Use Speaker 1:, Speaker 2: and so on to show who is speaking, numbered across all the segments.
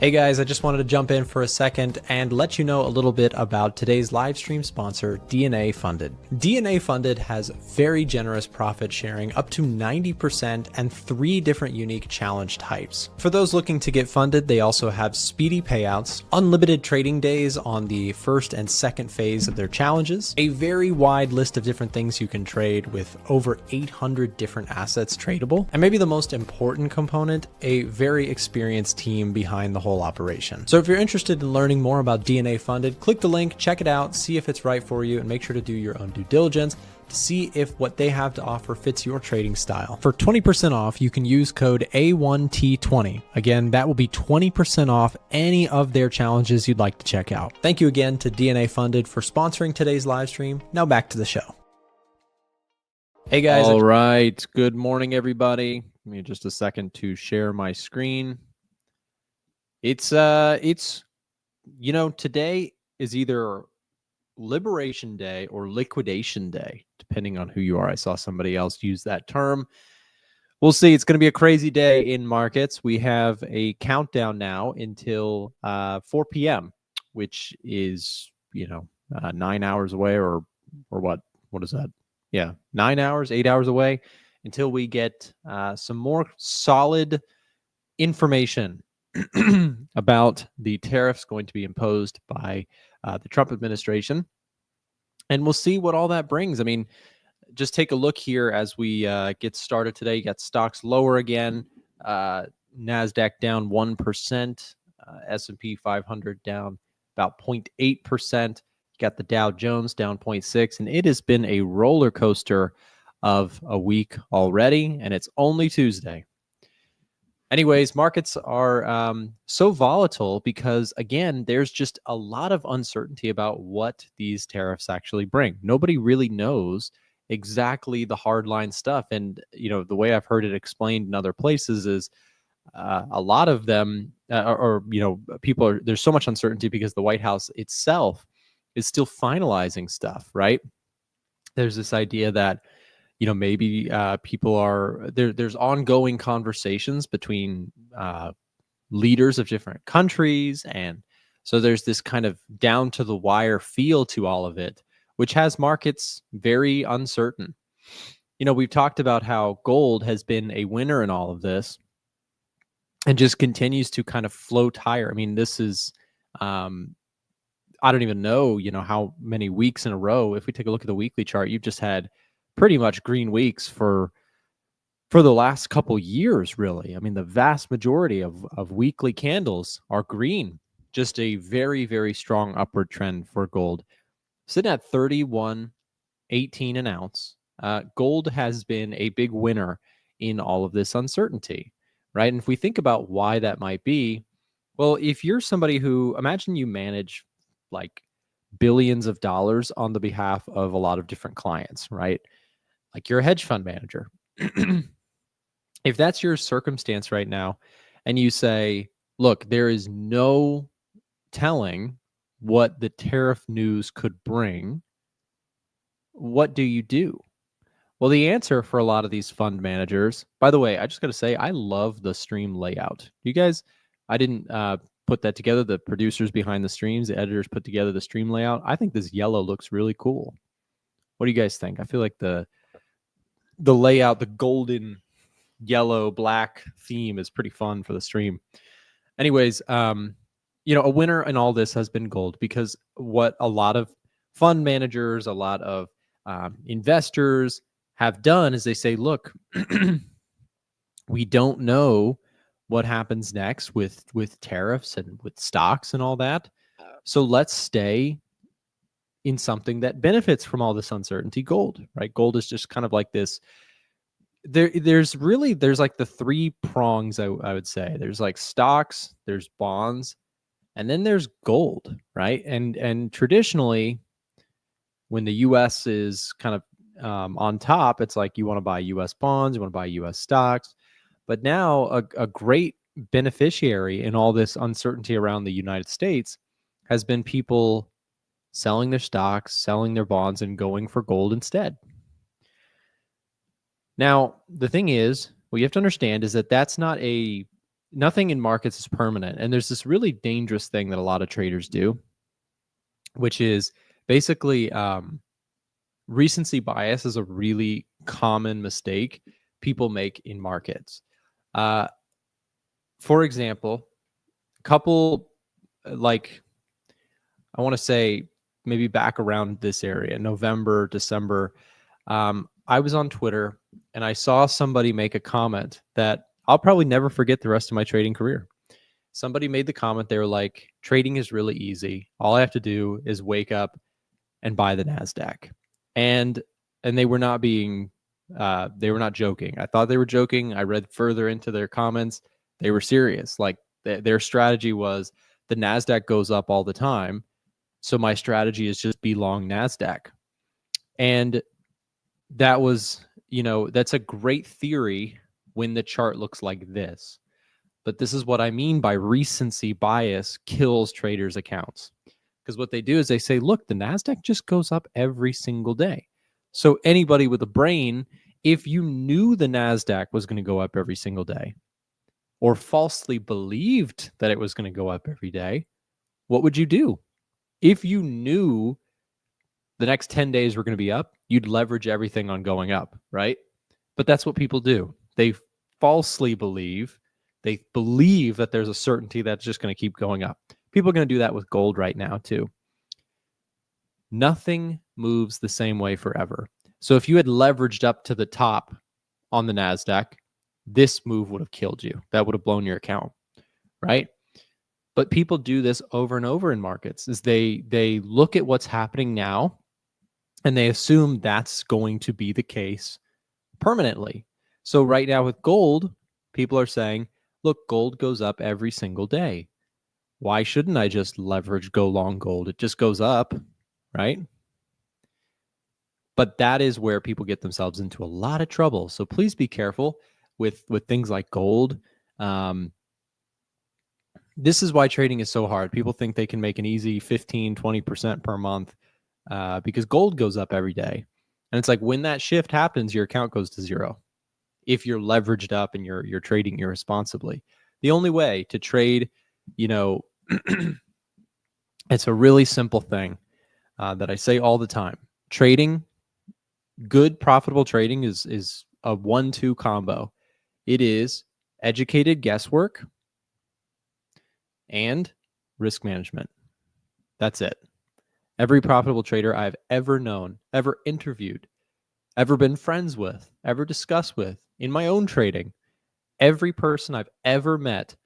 Speaker 1: Hey guys, I just wanted to jump in for a second and let you know a little bit about today's live stream sponsor, DNA Funded. DNA Funded has very generous profit sharing up to 90% and 3 different unique challenge types. For those looking to get funded, they also have speedy payouts, unlimited trading days on the first and second phase of their challenges, a very wide list of different things you can trade with over 800 different assets tradable, and maybe the most important component, a very experienced team behind the whole operation. So if you're interested in learning more about DNA Funded, click the link, check it out, see if it's right for you, and make sure to do your own due diligence to see if what they have to offer fits your trading style. For 20% off, you can use code A1T20. Again, that will be 20% off any of their challenges you'd like to check out. Thank you again to DNA Funded for sponsoring today's live stream. Now back to the show. Hey guys.
Speaker 2: All right. Good morning, everybody. Give me just a second to share my screen. It's you know, today is either Liberation Day or Liquidation Day, depending on who you are. I saw somebody else use that term. We'll see. It's going to be a crazy day in markets. We have a countdown now until 4 p.m., which is, 9 hours away or what? What is that? Yeah, 9 hours, 8 hours away until we get some more solid information about the tariffs going to be imposed by the Trump administration. And we'll see what all that brings. I mean, just take a look here as we get started today. You got stocks lower again. NASDAQ down 1%. SP500 down about 0.8%. You got the Dow Jones down 0.6%. And it has been a roller coaster of a week already. And it's only Tuesday. Anyways, markets are so volatile because, again, there's just a lot of uncertainty about what these tariffs actually bring. Nobody really knows exactly the hardline stuff. And, the way I've heard it explained in other places is a lot of them people are, there's so much uncertainty because the White House itself is still finalizing stuff, right? There's this idea that maybe people are there. There's ongoing conversations between leaders of different countries. And so there's this kind of down to the wire feel to all of it, which has markets very uncertain. We've talked about how gold has been a winner in all of this and just continues to kind of float higher. I mean, this is, I don't even know, how many weeks in a row. If we take a look at the weekly chart, you've just had pretty much green weeks for the last couple years, really. I mean, the vast majority of weekly candles are green. Just a very, very strong upward trend for gold. Sitting at 31.18 an ounce, gold has been a big winner in all of this uncertainty, right? And if we think about why that might be, well, if you're somebody who, imagine you manage like billions of dollars on the behalf of a lot of different clients, right? Like you're a hedge fund manager. If that's your circumstance right now, and you say, look, there is no telling what the tariff news could bring, what do you do? Well, the answer for a lot of these fund managers, by the way, I just got to say, I love the stream layout. You guys, I didn't put that together. The producers behind the streams, the editors put together the stream layout. I think this yellow looks really cool. What do you guys think? I feel like the layout, the golden, yellow, black theme is pretty fun for the stream. Anyways, a winner in all this has been gold, because what a lot of fund managers, a lot of investors have done is they say, look, we don't know what happens next with tariffs and with stocks and all that. So let's stay in something that benefits from all this uncertainty, gold, right? Gold is just kind of like this. There's like the 3 prongs, I would say. There's like stocks, there's bonds, and then there's gold, right? And traditionally, when the U.S. is kind of on top, it's like you want to buy U.S. bonds, you want to buy U.S. stocks. But now a great beneficiary in all this uncertainty around the United States has been people selling their stocks, selling their bonds, and going for gold instead. Now, the thing is, what you have to understand is that that's not a nothing in markets is permanent. And there's this really dangerous thing that a lot of traders do, which is basically recency bias is a really common mistake people make in markets. For example, a couple, like, I want to say maybe back around this area, November, December, I was on Twitter and I saw somebody make a comment that I'll probably never forget the rest of my trading career. Somebody made the comment, they were like, trading is really easy. All I have to do is wake up and buy the NASDAQ. And they were not being, they were not joking. I thought they were joking. I read further into their comments. They were serious. Like their strategy was the NASDAQ goes up all the time. So my strategy is just be long NASDAQ. And that was, that's a great theory when the chart looks like this. But this is what I mean by recency bias kills traders' accounts. Because what they do is they say, look, the NASDAQ just goes up every single day. So anybody with a brain, if you knew the NASDAQ was going to go up every single day, or falsely believed that it was going to go up every day, what would you do? If you knew the next 10 days were going to be up, you'd leverage everything on going up, right? But that's what people do. They falsely believe. They believe that there's a certainty that's just going to keep going up. People are going to do that with gold right now too. Nothing moves the same way forever. So if you had leveraged up to the top on the NASDAQ, this move would have killed you. That would have blown your account, right? But people do this over and over in markets, is they look at what's happening now and they assume that's going to be the case permanently. So right now with gold, people are saying, look, gold goes up every single day. Why shouldn't I just leverage go long gold? It just goes up, right? But that is where people get themselves into a lot of trouble. So please be careful with things like gold. This is why trading is so hard. People think they can make an easy 15, 20% per month because gold goes up every day. And it's like when that shift happens, your account goes to zero. If you're leveraged up and you're trading irresponsibly. The only way to trade, it's a really simple thing that I say all the time. Trading, good profitable trading is a 1-2 combo. It is educated guesswork and risk management. That's it. Every profitable trader I've ever known, ever interviewed, ever been friends with, ever discussed with in my own trading, every person I've ever met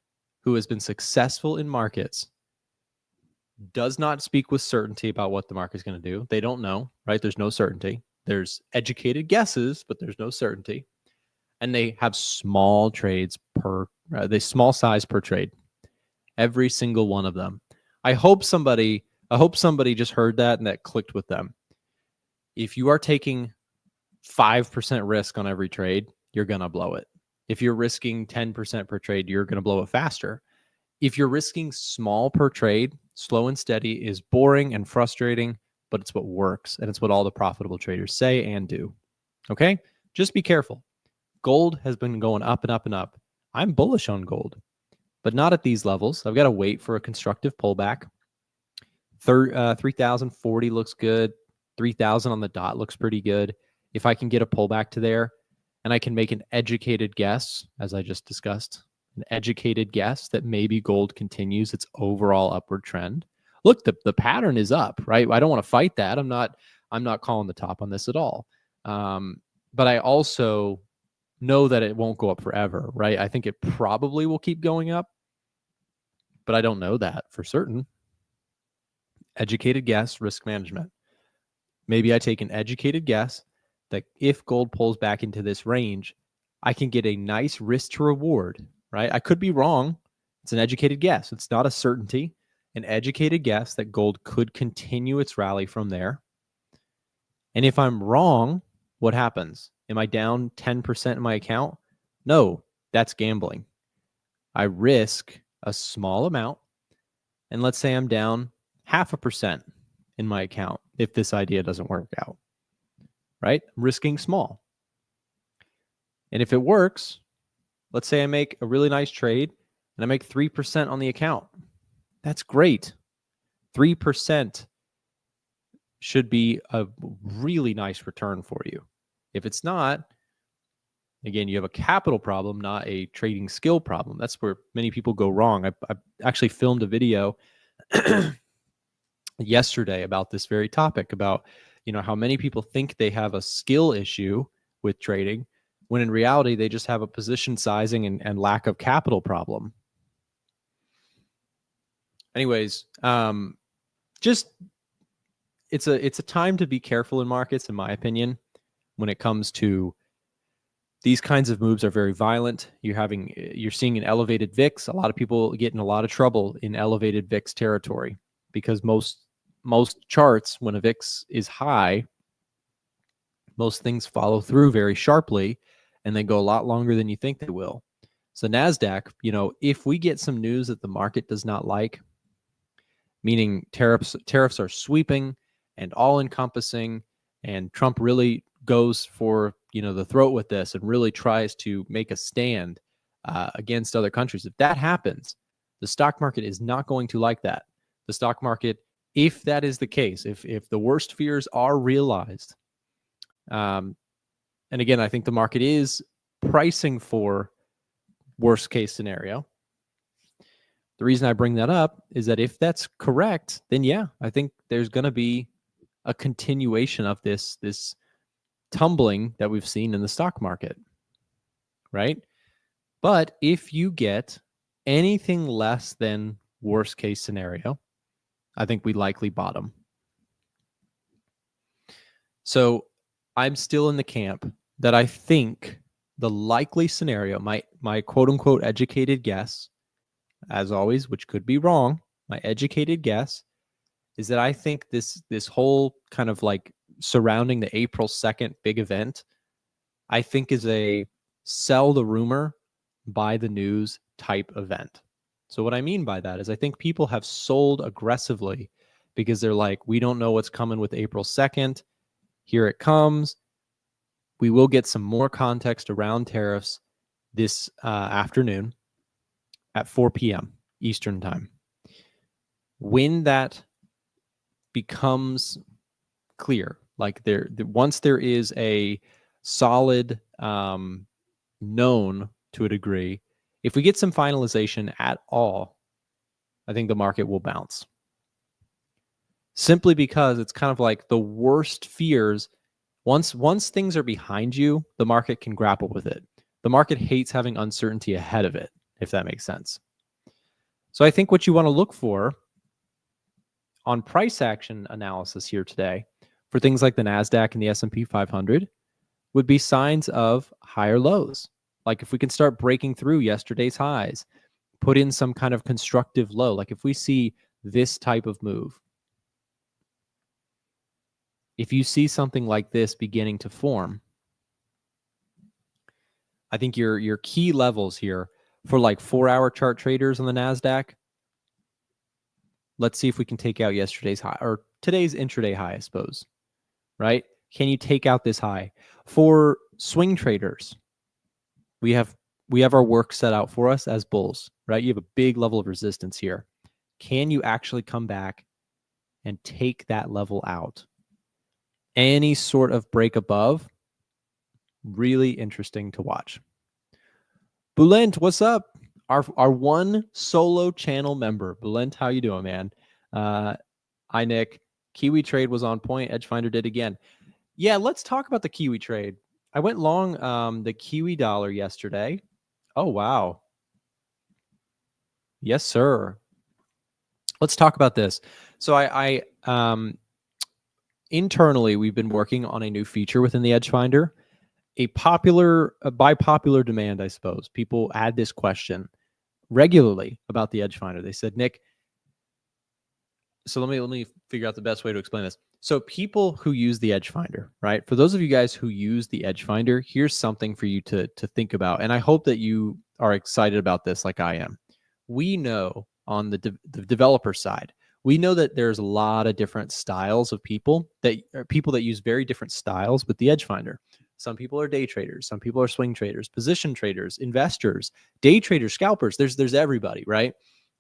Speaker 2: who has been successful in markets does not speak with certainty about what the market is going to do. They don't know, right? There's no certainty. There's educated guesses, but there's no certainty. And they have small trades small size per trade. Every single one of them. I hope somebody just heard that and that clicked with them. If you are taking 5% risk on every trade, you're going to blow it. If you're risking 10% per trade, you're going to blow it faster. If you're risking small per trade, slow and steady is boring and frustrating, but it's what works. And it's what all the profitable traders say and do. Okay? Just be careful. Gold has been going up and up and up. I'm bullish on gold, but not at these levels. I've got to wait for a constructive pullback. 3,040 looks good. 3,000 on the dot looks pretty good. If I can get a pullback to there and I can make an educated guess, as I just discussed, an educated guess that maybe gold continues its overall upward trend. Look, the pattern is up, right? I don't want to fight that. I'm not calling the top on this at all. But I also know that it won't go up forever, right? I think it probably will keep going up, but I don't know that for certain. Educated guess, risk management. Maybe I take an educated guess that if gold pulls back into this range, I can get a nice risk to reward, right? I could be wrong. It's an educated guess. It's not a certainty. An educated guess that gold could continue its rally from there. And if I'm wrong, what happens? Am I down 10% in my account? No, that's gambling. I risk a small amount. And let's say I'm down 0.5% in my account if this idea doesn't work out, right? I'm risking small. And if it works, let's say I make a really nice trade and I make 3% on the account. That's great. 3% should be a really nice return for you. If it's not, again, you have a capital problem, not a trading skill problem. That's where many people go wrong. I actually filmed a video yesterday about this very topic, about how many people think they have a skill issue with trading, when in reality they just have a position sizing and lack of capital problem. Anyways, just it's a time to be careful in markets, in my opinion, when it comes to these kinds of moves. Are very violent. You're seeing an elevated VIX. A lot of people get in a lot of trouble in elevated VIX territory, because most charts, when a VIX is high, most things follow through very sharply, and they go a lot longer than you think they will. So NASDAQ, if we get some news that the market does not like, meaning tariffs are sweeping and all encompassing, and Trump really goes for the throat with this and really tries to make a stand against other countries, if that happens, the stock market is not going to like that. The stock market, if that is the case, if the worst fears are realized, and again, I think the market is pricing for worst case scenario. The reason I bring that up is that if that's correct, then yeah, I think there's going to be a continuation of this tumbling that we've seen in the stock market, right? But if you get anything less than worst case scenario, I think we likely bottom. So I'm still in the camp that I think the likely scenario, my quote unquote educated guess, as always, which could be wrong, my educated guess is that I think this whole kind of like surrounding the April 2nd big event, I think is a sell the rumor, buy the news type event. So what I mean by that is I think people have sold aggressively because they're like, we don't know what's coming with April 2nd. Here it comes. We will get some more context around tariffs this afternoon at 4 p.m. Eastern time. When that becomes clear, like once there is a solid known to a degree, if we get some finalization at all, I think the market will bounce. Simply because it's kind of like the worst fears. Once things are behind you, the market can grapple with it. The market hates having uncertainty ahead of it, if that makes sense. So I think what you want to look for on price action analysis here today for things like the NASDAQ and the S&P 500 would be signs of higher lows. Like if we can start breaking through yesterday's highs, put in some kind of constructive low, like if we see this type of move, if you see something like this beginning to form, I think your key levels here for like 4-hour chart traders on the NASDAQ, let's see if we can take out yesterday's high or today's intraday high, I suppose, right? Can you take out this high? For swing traders, we have our work set out for us as bulls, right? You have a big level of resistance here. Can you actually come back and take that level out? Any sort of break above, really interesting to watch. Bulent, what's up? Our one solo channel member. Bulent, how you doing, man? Hi, Nick. Kiwi trade was on point. EdgeFinder did again. Yeah, let's talk about the Kiwi trade. I went long the Kiwi dollar yesterday. Oh, wow. Yes, sir. Let's talk about this. So I internally, we've been working on a new feature within the EdgeFinder. By popular demand, I suppose, people add this question regularly about the EdgeFinder. They said, Nick, so let me figure out the best way to explain this. So people who use the EdgeFinder, right? For those of you guys who use the EdgeFinder, here's something for you to think about. And I hope that you are excited about this like I am. We know on the developer side, we know that there's a lot of different styles of people that use very different styles with the EdgeFinder.
Speaker 1: Some people are day traders. Some people are swing traders, position traders, investors, day traders, scalpers. There's everybody, right?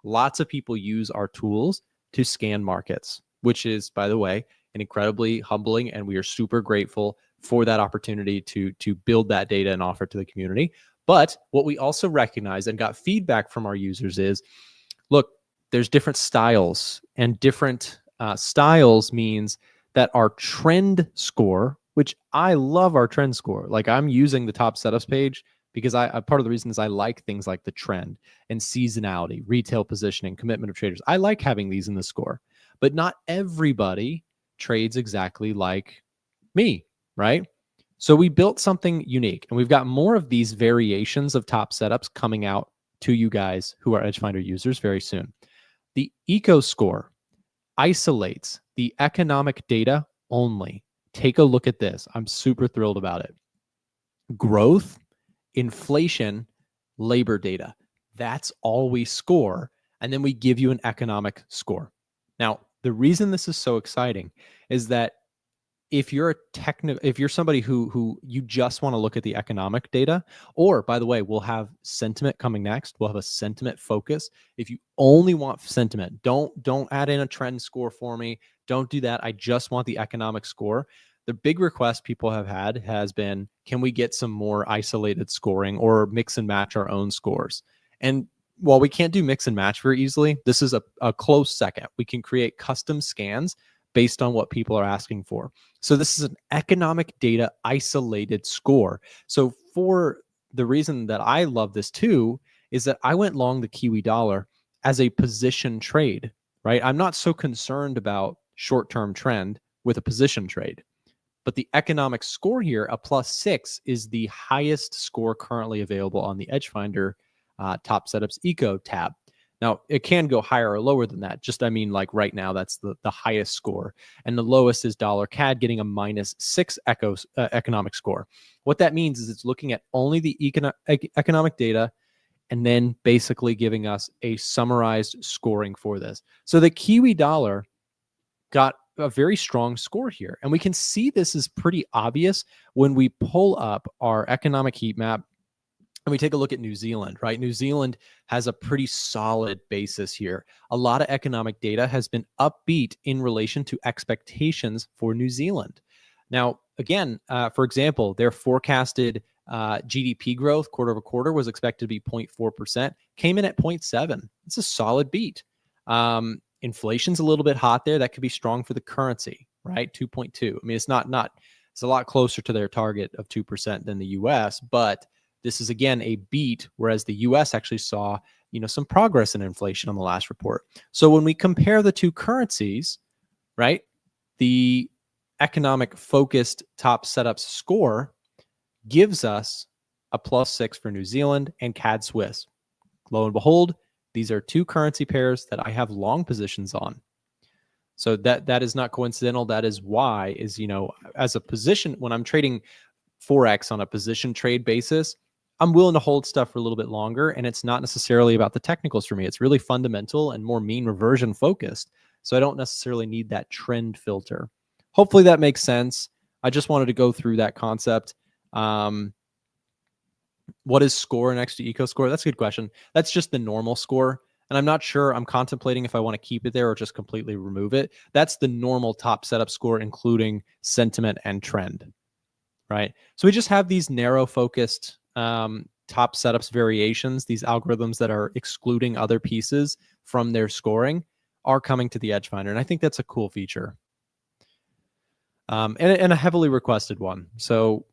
Speaker 1: Lots of people use our tools to scan markets, which is, by the way, an incredibly humbling, and we are super grateful for that opportunity to build that data and offer it to the community. But what we also recognize and got feedback from our users is, look, there's different styles, and different styles means that our trend score, which I love our trend score. Like, I'm using the top setups page because I part of the reason is I like things like the trend and seasonality, retail positioning, commitment of traders. I like having these in the score, but not everybody trades exactly like me, right? So we built something unique, and we've got more of these variations of top setups coming out to you guys who are EdgeFinder users very soon. The Eco Score isolates the economic data only. Take a look at this. I'm super thrilled about it. Growth, inflation, labor data. That's all we score. And then we give you an economic score. Now, the reason this is so exciting is that if you're somebody who you just want to look at the economic data, or, by the way, we'll have sentiment coming next. We'll have a sentiment focus. If you only want sentiment, don't add in a trend score for me. Don't do that. I just want the economic score. The big request people have had has been, can we get some more isolated scoring or mix and match our own scores? And while we can't do mix and match very easily, this is a close second. We can create custom scans based on what people are asking for. So this is an economic data isolated score. So for the reason that I love this too, is that I went long the Kiwi dollar as a position trade, right? I'm not so concerned about short-term trend with a position trade, but the economic score here, a +6, is the highest score currently available on the EdgeFinder Top Setups Eco tab. Now, it can go higher or lower than that. Just, I mean, like right now, that's the highest score. And the lowest is dollar CAD getting a -6 economic score. What that means is it's looking at only the economic data and then basically giving us a summarized scoring for this. So the Kiwi dollar got a very strong score here. And we can see this is pretty obvious when we pull up our economic heat map and we take a look at New Zealand, right? New Zealand has a pretty solid basis here. A lot of economic data has been upbeat in relation to expectations for New Zealand. Now, again, for example, their forecasted GDP growth quarter over quarter was expected to be 0.4%, came in at 0.7. It's a solid beat. Inflation's a little bit hot there. That could be strong for the currency, right? 2.2. I mean, it's not, it's a lot closer to their target of 2% than the US, but this is, again, a beat, whereas the US actually saw, some progress in inflation on the last report. So when we compare the two currencies, right, the economic focused top setups score gives us a +6 for New Zealand and CAD Swiss. Lo and behold, these are two currency pairs that I have long positions on. So that is not coincidental. That is why as a position, when I'm trading Forex on a position trade basis, I'm willing to hold stuff for a little bit longer, and it's not necessarily about the technicals for me. It's really fundamental and more mean reversion focused. So I don't necessarily need that trend filter. Hopefully that makes sense. I just wanted to go through that concept. What is score next to eco score? That's a good question. That's just the normal score. And I'm not sure. I'm contemplating if I want to keep it there or just completely remove it. That's the normal top setup score, including sentiment and trend, right? So we just have these narrow focused top setups variations. These algorithms that are excluding other pieces from their scoring are coming to the EdgeFinder. And I think that's a cool feature. And a heavily requested one. So,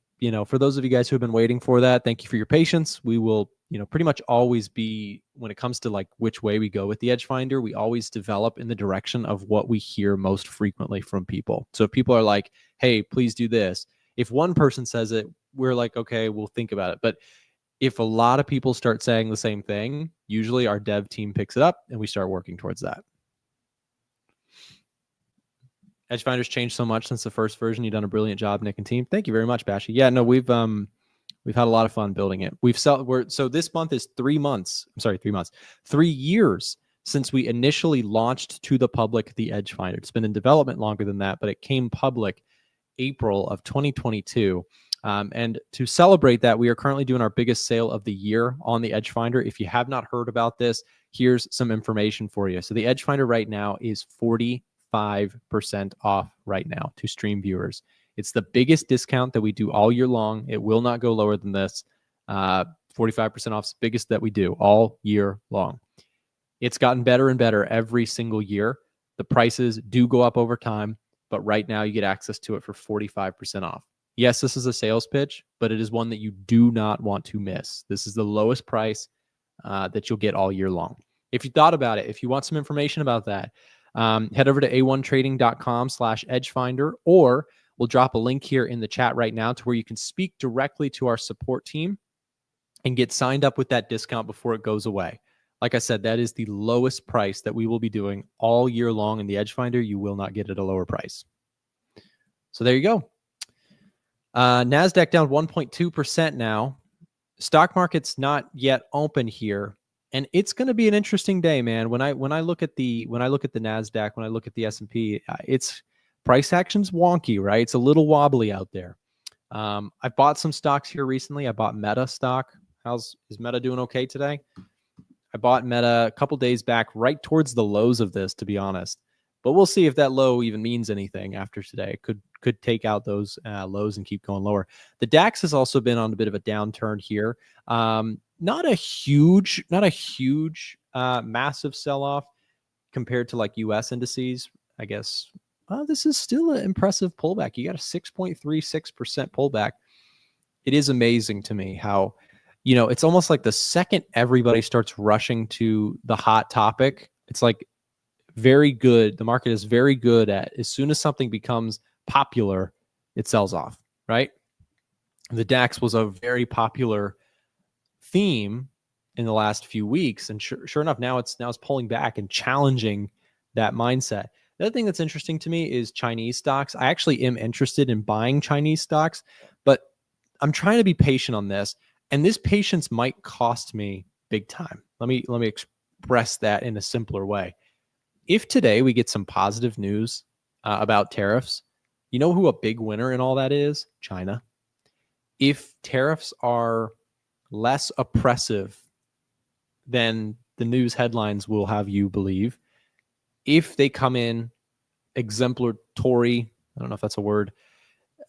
Speaker 1: for those of you guys who have been waiting for that, thank you for your patience. We will, pretty much always be, when it comes to like which way we go with the EdgeFinder, we always develop in the direction of what we hear most frequently from people. So if people are like, hey, please do this. If one person says it, we're like, okay, we'll think about it. But if a lot of people start saying the same thing, usually our dev team picks it up and we start working towards that. EdgeFinder's changed so much since the first version. You've done a brilliant job, Nick and team. Thank you very much, Bashy. Yeah, no, we've had a lot of fun building it. So this month is 3 months. I'm sorry, 3 months. 3 years since we initially launched to the public the EdgeFinder. It's been in development longer than that, but it came public April of 2022.
Speaker 2: And to celebrate that, we are currently doing our biggest sale of the year on the EdgeFinder. If you have not heard about this, here's some information for you. So the EdgeFinder right now is 45% off right now to stream viewers. It's the biggest discount that we do all year long. It will not go lower than this. 45% off is the biggest that we do all year long. It's gotten better and better every single year. The prices do go up over time, but right now you get access to it for 45% off. Yes, this is a sales pitch, but it is one that you do not want to miss. This is the lowest price that you'll get all year long. If you thought about it, if you want some information about that, head over to a1trading.com/edgefinder, or we'll drop a link here in the chat right now to where you can speak directly to our support team and get signed up with that discount before it goes away. Like I said, that is the lowest price that we will be doing all year long in the EdgeFinder. You will not get it at a lower price. So there you go. NASDAQ down 1.2% now. Stock market's not yet open here, and it's going to be an interesting day, man. When I look at the NASDAQ, when I look at the S&P, it's price action's wonky, right? It's a little wobbly out there. I bought some stocks here recently. I bought Meta stock. Is Meta doing okay today? I bought Meta a couple days back, right towards the lows of this, to be honest. But we'll see if that low even means anything after today. It could take out those lows and keep going lower. The DAX has also been on a bit of a downturn here. Not a huge massive sell-off compared to like U.S. indices, I guess. Well, this is still an impressive pullback. You got a 6.36% pullback. It is amazing to me how, it's almost like the second everybody starts rushing to the hot topic, it's like very good. The market is very good at, as soon as something becomes popular, it sells off, right? The DAX was a very popular theme in the last few weeks, and sure enough, now it's pulling back and challenging that mindset. The other thing that's interesting to me is Chinese stocks. I actually am interested in buying Chinese stocks, but I'm trying to be patient on this, and this patience might cost me big time. Let me express that in a simpler way. If today we get some positive news about tariffs, you know who a big winner in all that is? China. If tariffs are less oppressive than the news headlines will have you believe, if they come in exemplary, I don't know if that's a word,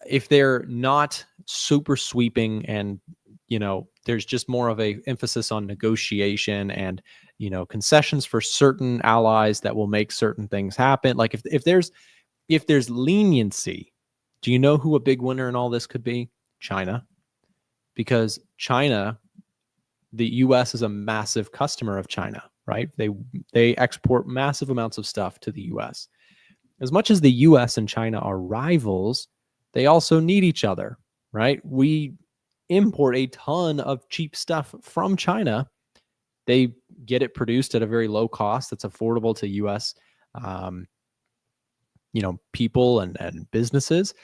Speaker 2: if they're not super sweeping and, there's just more of a emphasis on negotiation and, concessions for certain allies that will make certain things happen. Like if there's leniency, do you know who a big winner in all this could be? China. Because China, the US is a massive customer of China, right? They export massive amounts of stuff to the US. As much as the US and China are rivals, they also need each other, right? We import a ton of cheap stuff from China. They get it produced at a very low cost that's affordable to US people and businesses.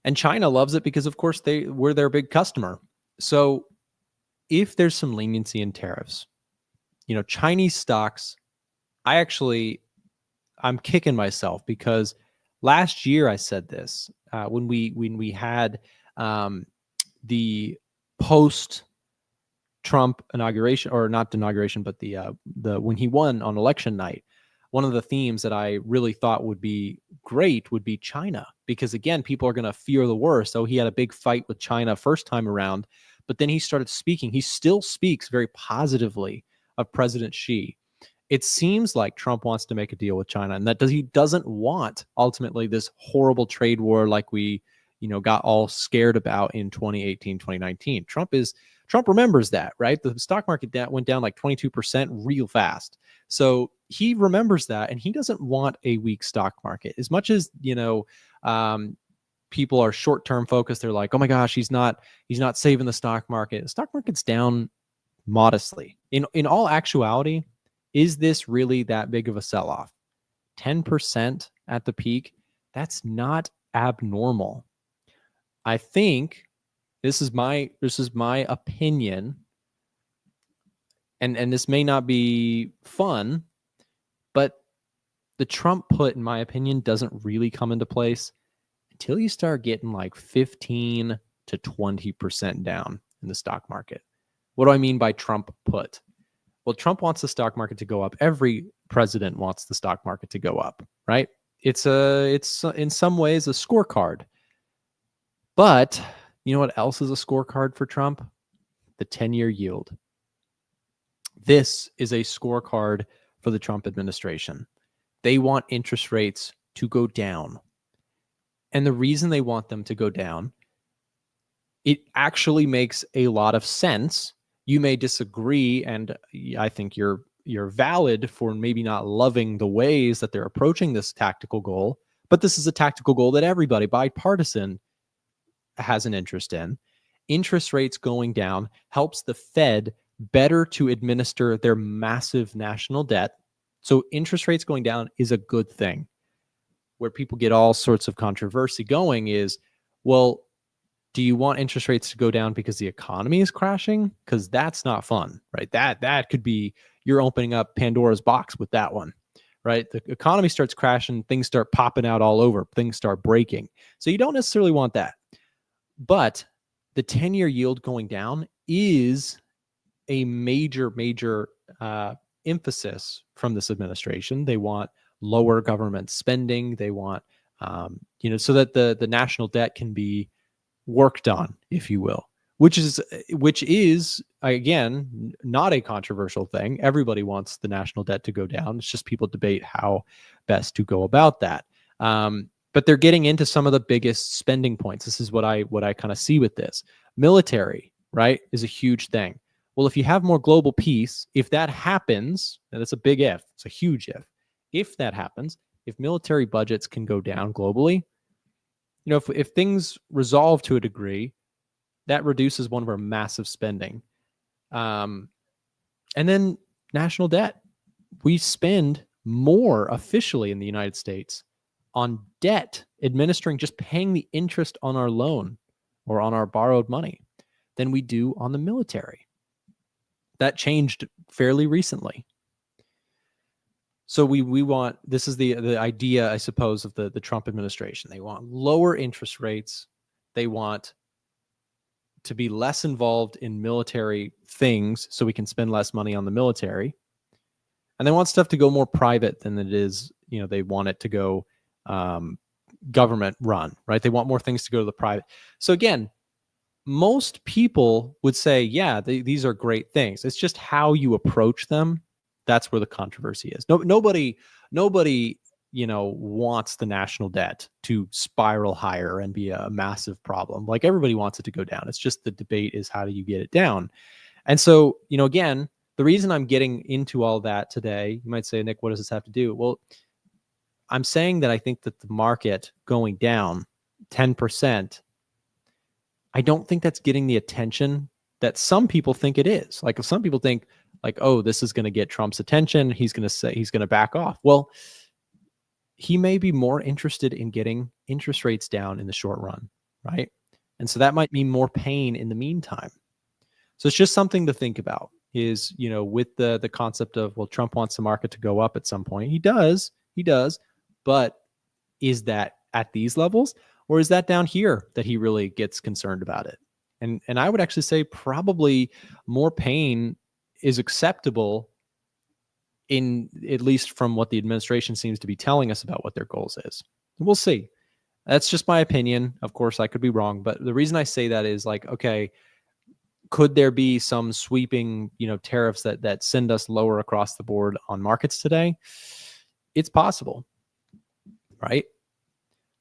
Speaker 2: And China loves it because, of course, we're their big customer. So if there's some leniency in tariffs, Chinese stocks, I'm kicking myself because last year I said this when we had the post-Trump inauguration, or not the inauguration, but the when he won on election night. One of the themes that I really thought would be great would be China, because again, people are going to fear the worst. So he had a big fight with China first time around, but then he started speaking. He still speaks very positively of President Xi. It seems like Trump wants to make a deal with China, and that he doesn't want ultimately this horrible trade war like we, got all scared about in 2018, 2019. Trump remembers that, right? The stock market went down like 22% real fast. So he remembers that, and he doesn't want a weak stock market. As much as, people are short-term focused, they're like, oh my gosh, he's not saving the stock market. The stock market's down modestly. In all actuality, is this really that big of a sell-off? 10% at the peak, that's not abnormal. I think this is my opinion, and this may not be fun, but the Trump put, in my opinion, doesn't really come into place until you start getting like 15, to 20% down in the stock market. What do I mean by Trump put? Well, Trump wants the stock market to go up. Every president wants the stock market to go up, right? It's in some ways a scorecard. But you know what else is a scorecard for Trump? The 10-year yield. This is a scorecard for the Trump administration. They want interest rates to go down. And the reason they want them to go down, it actually makes a lot of sense. You may disagree, and I think you're valid for maybe not loving the ways that they're approaching this tactical goal, but this is a tactical goal that everybody, bipartisan, has an interest in. Interest rates going down helps the Fed better to administer their massive national debt. So interest rates going down is a good thing. Where people get all sorts of controversy going is, well, do you want interest rates to go down because the economy is crashing? Because that's not fun, right? That could be, you're opening up Pandora's box with that one, right? The economy starts crashing, things start popping out all over, things start breaking. So you don't necessarily want that. But the 10-year yield going down is a major emphasis from this administration. They want lower government spending. They want, so that the national debt can be worked on, if you will, which is again, not a controversial thing. Everybody wants the national debt to go down. It's just people debate how best to go about that. But they're getting into some of the biggest spending points. This is what I kind of see with this. Military, right, is a huge thing. Well, if you have more global peace, if that happens, and it's a big if, it's a huge if that happens, if military budgets can go down globally, if things resolve to a degree, that reduces one of our massive spending. And then national debt. We spend more officially in the United States on debt, administering, just paying the interest on our loan or on our borrowed money than we do on the military. That changed fairly recently. So we want, this is the idea, I suppose, of the Trump administration. They want lower interest rates. They want to be less involved in military things so we can spend less money on the military. And they want stuff to go more private than it is, they want it to go government run, right? They want more things to go to the private. So again, most people would say, yeah, these are great things. It's just how you approach them. That's where the controversy is. Nobody, wants the national debt to spiral higher and be a massive problem. Like, everybody wants it to go down. It's just the debate is, how do you get it down? And so, again, the reason I'm getting into all that today, you might say, Nick, what does this have to do? Well, I'm saying that I think that the market going down 10%, I don't think that's getting the attention that some people think it is. Like, if some people think, like, oh, this is going to get Trump's attention, he's going to back off. Well, he may be more interested in getting interest rates down in the short run, right? And so that might mean more pain in the meantime. So it's just something to think about is, with the concept of, well, Trump wants the market to go up at some point. He does. But is that at these levels, or is that down here that he really gets concerned about it? And I would actually say probably more pain is acceptable, in at least from what the administration seems to be telling us about what their goals is. We'll see. That's just my opinion. Of course, I could be wrong, but the reason I say that is, like, okay, could there be some sweeping, tariffs that send us lower across the board on markets today? It's possible, right?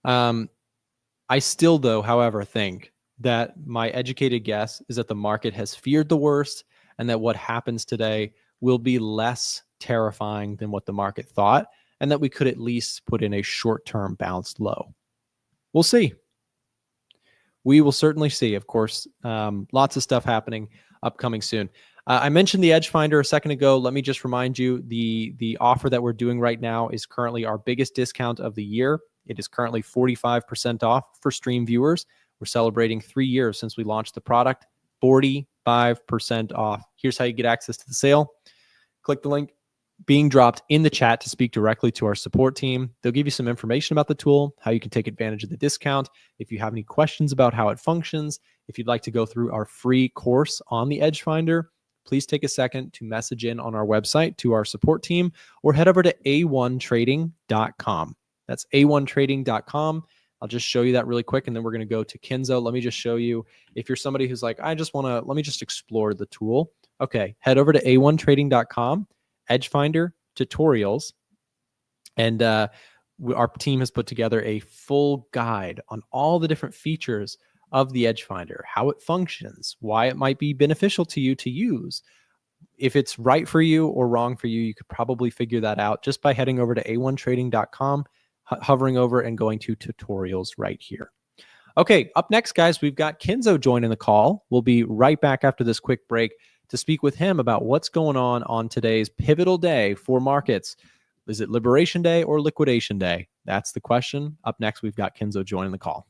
Speaker 2: I still, though, however, think that my educated guess is that the market has feared the worst, and that what happens today will be less terrifying than what the market thought, and that we could at least put in a short-term bounced low. We'll see. We will certainly see. Of course, lots of stuff happening upcoming soon. I mentioned the EdgeFinder a second ago. Let me just remind you, the offer that we're doing right now is currently our biggest discount of the year. It is currently 45% off for stream viewers. We're celebrating 3 years since we launched the product. 45% off. Here's how you get access to the sale. Click the link being dropped in the chat to speak directly to our support team. They'll give you some information about the tool, how you can take advantage of the discount. If you have any questions about how it functions, if you'd like to go through our free course on the EdgeFinder, please take a second to message in on our website to our support team or head over to a1trading.com. That's a1trading.com. I'll just show you that really quick, and then we're going to go to Kenzo. Let me just show you. If you're somebody who's like, let me just explore the tool. Okay, head over to a1trading.com, EdgeFinder, tutorials, and our team has put together a full guide on all the different features of the EdgeFinder, how it functions, why it might be beneficial to you to use. If it's right for you or wrong for you, you could probably figure that out just by heading over to a1trading.com, hovering over and going to tutorials right here. Okay, up next, guys, we've got Kenzo joining the call. We'll be right back after this quick break to speak with him about what's going on today's pivotal day for markets. Is it Liberation Day or Liquidation Day? That's the question. Up next, we've got Kenzo joining the call.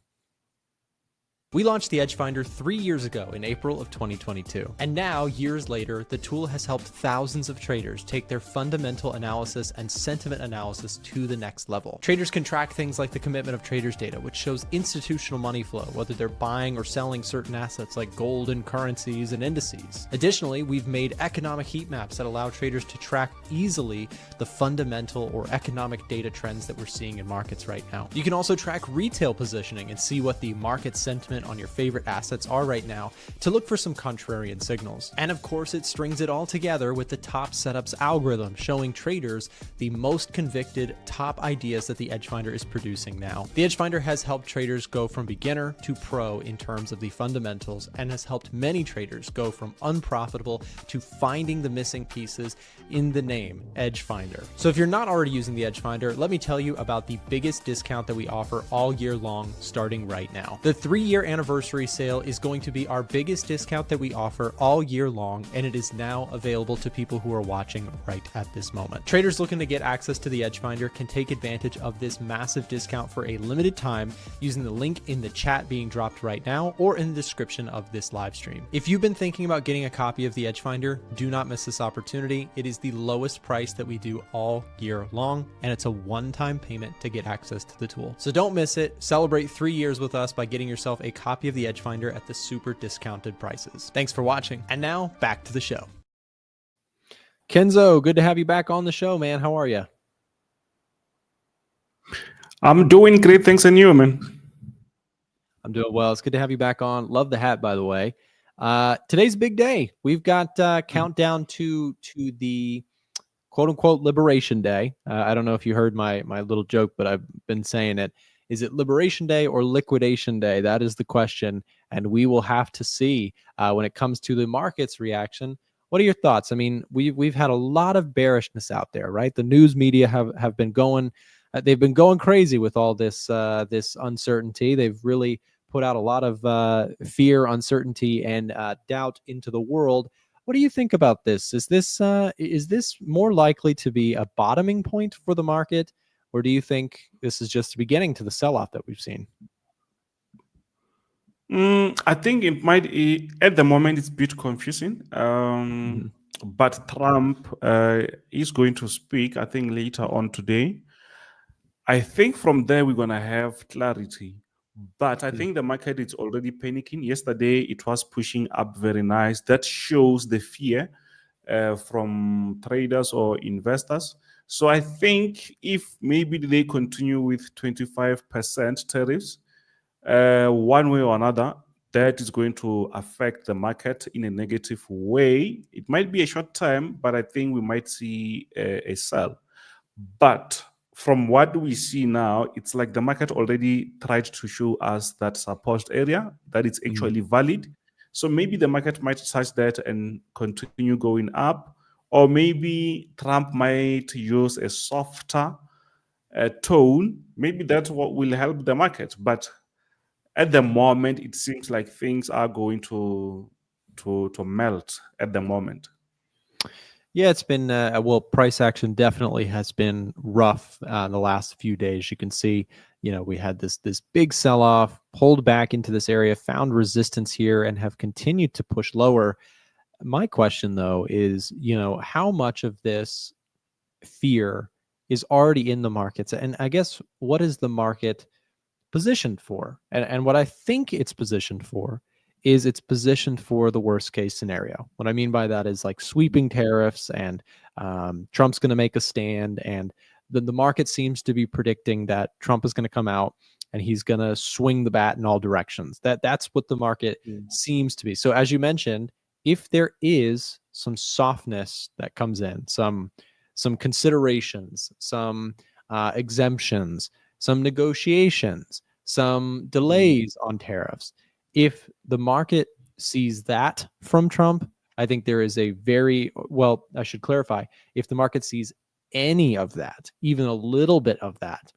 Speaker 2: We launched the EdgeFinder 3 years ago in April of 2022. And now, years later, the tool has helped thousands of traders take their fundamental analysis and sentiment analysis to the next level. Traders can track things like the commitment of traders data, which shows institutional money flow, whether they're buying or selling certain assets like gold and currencies and indices. Additionally, we've made economic heat maps that allow traders to track easily the fundamental or economic data trends that we're seeing in markets right now. You can also track retail positioning and see what the market sentiment on your favorite assets are right now to look for some contrarian signals. And of course, it strings it all together with the top setups algorithm, showing traders the most convicted top ideas that the EdgeFinder is producing now. The EdgeFinder has helped traders go from beginner to pro in terms of the fundamentals, and has helped many traders go from unprofitable to finding the missing pieces in the name EdgeFinder. So if you're not already using the EdgeFinder, let me tell you about the biggest discount that we offer all year long, starting right now. The 3-year anniversary sale is going to be our biggest discount that we offer all year long, and it is now available to people who are watching right at this moment. Traders looking to get access to the EdgeFinder can take advantage of this massive discount for a limited time using the link in the chat being dropped right now or in the description of this live stream. If you've been thinking about getting a copy of the EdgeFinder, do not miss this opportunity. It is the lowest price that we do all year long, and it's a one-time payment to get access to the tool. So don't miss it. Celebrate 3 years with us by getting yourself a copy of the EdgeFinder at the super discounted prices. Thanks for watching. And now back to the show. Kenzo, good to have you back on the show, man. How are you?
Speaker 3: I'm doing great. Thanks, and you, man.
Speaker 2: I'm doing well. It's good to have you back on. Love the hat, by the way. Today's a big day. We've got countdown to the quote unquote Liberation Day. I don't know if you heard my little joke, but I've been saying it. Is it Liberation Day or Liquidation Day? That is the question, and we will have to see when it comes to the market's reaction. What are your thoughts? I mean, we've had a lot of bearishness out there, right? The news media have been going, they've been going crazy with all this this uncertainty. They've really put out a lot of fear, uncertainty, and doubt into the world. What do you think about this? Is this more likely to be a bottoming point for the market, or do you think this is just the beginning to the sell-off that we've seen?
Speaker 3: I think it might, at the moment, it's a bit confusing. But Trump is going to speak, I think, later on today. I think from there, we're going to have clarity. But I think the market is already panicking. Yesterday, it was pushing up very nice. That shows the fear from traders or investors. So I think if maybe they continue with 25% tariffs, one way or another, that is going to affect the market in a negative way. It might be a short time, but I think we might see a sell. But from what we see now, it's like the market already tried to show us that support area, that it's actually valid. So maybe the market might touch that and continue going up, or maybe Trump might use a softer tone. Maybe that's what will help the market. But at the moment, it seems like things are going to melt at the moment.
Speaker 2: Yeah, it's been, well, price action definitely has been rough in the last few days. You can see, we had this big sell-off, pulled back into this area, found resistance here, and have continued to push lower. My question, though, is, how much of this
Speaker 1: fear is already in the markets. And I guess, what is the market positioned for? And what I think it's positioned for is it's positioned for the worst case scenario. What I mean by that is like sweeping tariffs, and Trump's going to make a stand, and the market seems to be predicting that Trump is going to come out and he's going to swing the bat in all directions. That's what the market seems to be. So as you mentioned, if there is some softness that comes in, some considerations, some exemptions, some negotiations, some delays on tariffs, if the market sees that from Trump, I think there is a very, well, I should clarify, if the market sees any of that, even a little bit of that,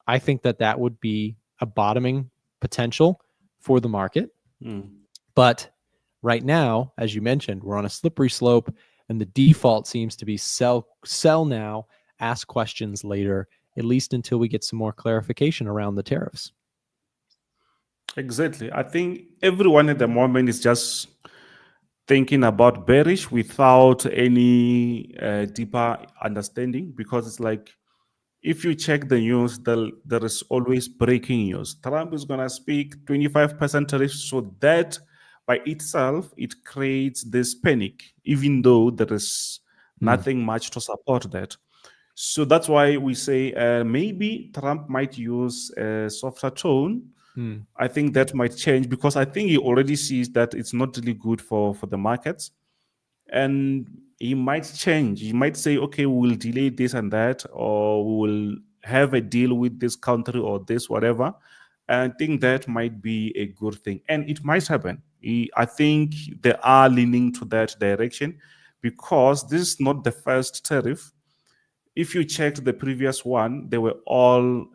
Speaker 1: I think that would be a bottoming potential for the market. But right now, as you mentioned, we're on a slippery slope, and the default seems to be sell now, ask questions later, at least until we get some more clarification around the tariffs.
Speaker 3: Exactly. I think everyone at the moment is just thinking about bearish without any deeper understanding, because it's like, if you check the news, there is always breaking news. Trump is going to speak 25% tariffs, so that by itself, it creates this panic, even though there is nothing much to support that. So that's why we say maybe Trump might use a softer tone. I think that might change, because I think he already sees that it's not really good for the markets. And he might change. He might say, okay, we will delay this and that, or we will have a deal with this country or this, whatever. And I think that might be a good thing. And it might happen. I think they are leaning to that direction, because this is not the first tariff. If you checked the previous one, they were all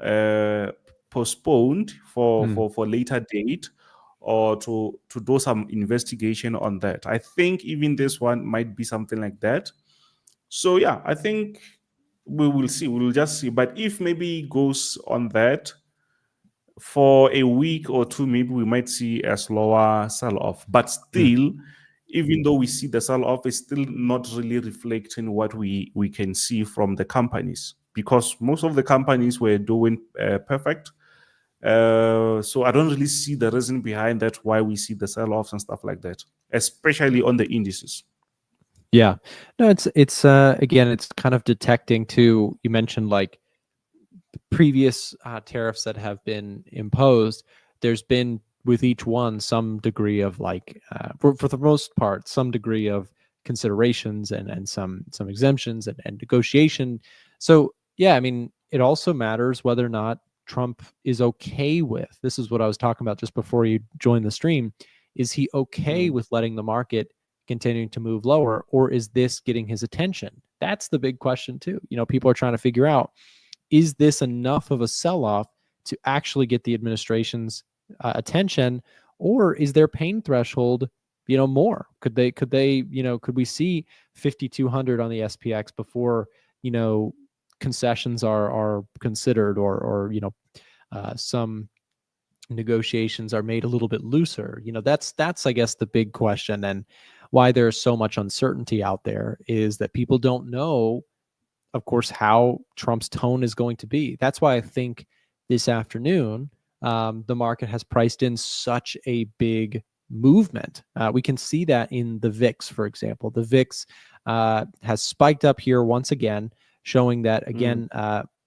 Speaker 3: postponed for later date, or to do some investigation on that. I think even this one might be something like that. So yeah, I think we will see. We will just see. But if maybe it goes on that for a week or two, maybe we might see a slower sell-off. But still, even though we see the sell-off, it's still not really reflecting what we can see from the companies, because most of the companies were doing perfect. So I don't really see the reason behind that, why we see the sell-offs and stuff like that, especially on the indices.
Speaker 1: Yeah, no, it's again, it's kind of detecting too. You mentioned like previous tariffs that have been imposed. There's been with each one some degree of like, for the most part, some degree of considerations and some exemptions and negotiation. So yeah, I mean, it also matters whether or not Trump is okay with, this is what I was talking about just before you joined the stream, is he okay with letting the market continuing to move lower, or is this getting his attention? That's the big question too. You know, people are trying to figure out, is this enough of a sell-off to actually get the administration's attention, or is their pain threshold, you know, more? Could they, you know, could we see 5,200 on the SPX before, you know, concessions are considered, or you know, some negotiations are made a little bit looser? You know, that's I guess the big question, and why there's so much uncertainty out there is that people don't know, of course, how Trump's tone is going to be. That's why I think this afternoon, the market has priced in such a big movement. We can see that in the VIX, for example. The VIX has spiked up here once again, showing that, again,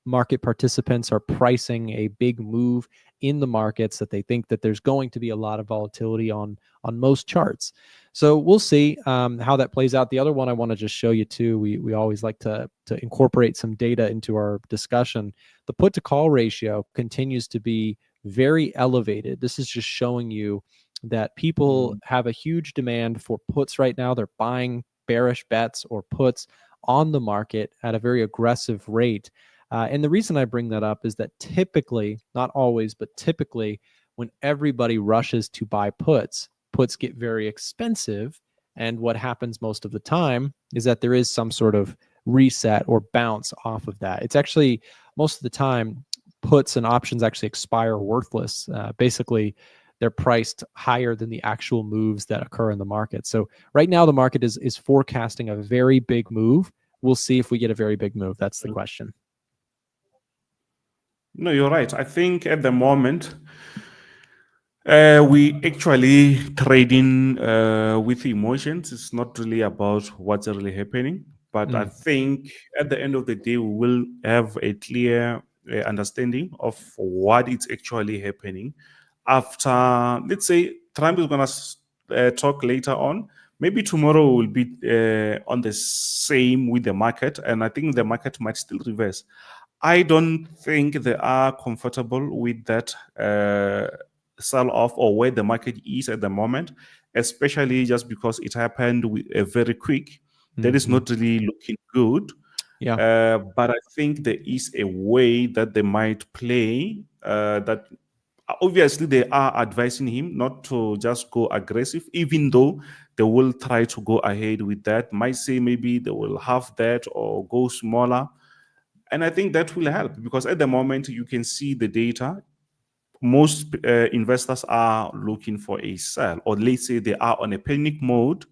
Speaker 1: market participants are pricing a big move in the markets, that they think that there's going to be a lot of volatility on most charts. So we'll see how that plays out. The other one I want to just show you too, we always like to incorporate some data into our discussion. The put to call ratio continues to be very elevated. This is just showing you that people have a huge demand for puts right now. They're buying bearish bets or puts on the market at a very aggressive rate. And the reason I bring that up is that typically, not always, but typically, when everybody rushes to buy puts get very expensive. And what happens most of the time is that there is some sort of reset or bounce off of that. It's actually, most of the time, puts and options actually expire worthless. Basically, they're priced higher than the actual moves that occur in the market. So right now, the market is forecasting a very big move,
Speaker 2: we'll see if we get a very big move. That's the question.
Speaker 3: No, you're right. I think at the moment, we actually trading with emotions. It's not really about what's really happening. But I think at the end of the day, we will have a clear understanding of what is actually happening. After, let's say, Trump is going to talk later on. Maybe tomorrow will be on the same with the market. And I think the market might still reverse. I don't think they are comfortable with that sell off or where the market is at the moment, especially just because it happened very quick. That is not really looking good.
Speaker 2: Yeah.
Speaker 3: But I think there is a way that they might play that obviously they are advising him not to just go aggressive, even though they will try to go ahead with that. Might say maybe they will have that or go smaller. And I think that will help because at the moment you can see the data. Most investors are looking for a sell, or let's say they are on a panic mode,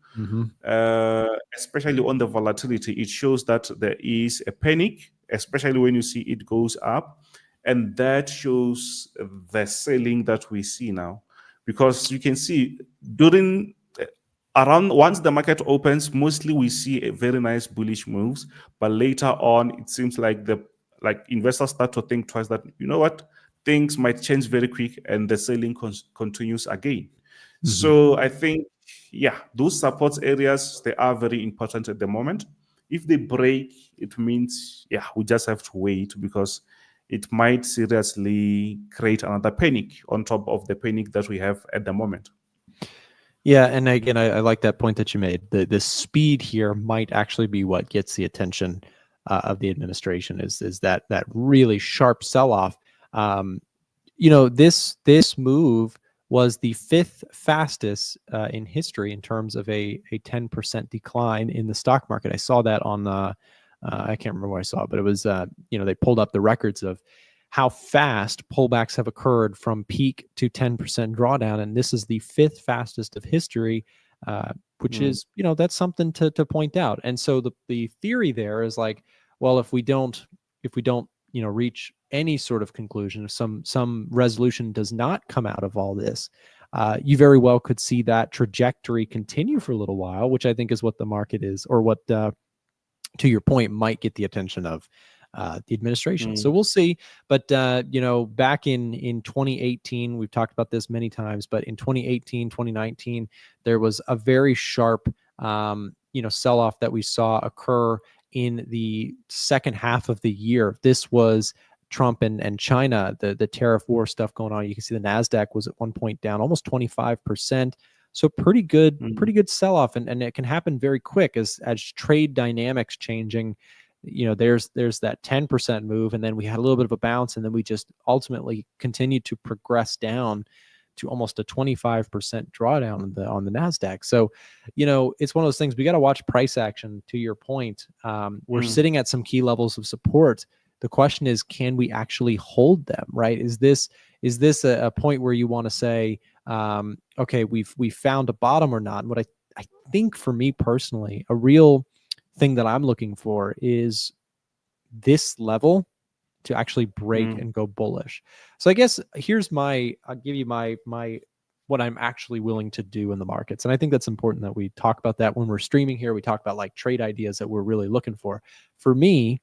Speaker 3: especially on the volatility. It shows that there is a panic, especially when you see it goes up. And that shows the selling that we see now. Because you can see during around once the market opens, mostly we see a very nice bullish moves, but later on it seems like investors start to think twice that you know what, things might change very quick and the selling continues again. So I think those support areas, they are very important at the moment. If they break, it means we just have to wait because it might seriously create another panic on top of the panic that we have at the moment.
Speaker 2: Yeah, and again, I like that point that you made. The speed here might actually be what gets the attention of the administration. Is that really sharp sell off? This move was the 5th fastest in history in terms of a 10% decline in the stock market. I saw that on I can't remember where I saw it, but it was they pulled up the records of how fast pullbacks have occurred from peak to 10% drawdown. And this is the 5th fastest of history, which is, that's something to point out. And so the theory there is like, well, if we don't, reach any sort of conclusion, if some resolution does not come out of all this, you very well could see that trajectory continue for a little while, which I think is what the market is, or what, to your point, might get the attention of the administration. So we'll see. But back in 2018, we've talked about this many times, but in 2018, 2019, there was a very sharp sell-off that we saw occur in the second half of the year. This was Trump and China, the tariff war stuff going on. You can see the NASDAQ was at one point down almost 25%. So pretty good sell-off. And it can happen very quick as trade dynamics changing. There's that 10% move, and then we had a little bit of a bounce, and then we just ultimately continued to progress down to almost a 25% drawdown on the NASDAQ. So, it's one of those things, we got to watch price action. To your point, we're sitting at some key levels of support. The question is, can we actually hold them, right? Is this a point where you want to say, okay, we've found a bottom or not? And what I think for me personally, a real thing that I'm looking for is this level to actually break and go bullish. So I guess I'll give you my what I'm actually willing to do in the markets. And I think that's important that we talk about that when we're streaming here. We talk about like trade ideas that we're really looking for. For me,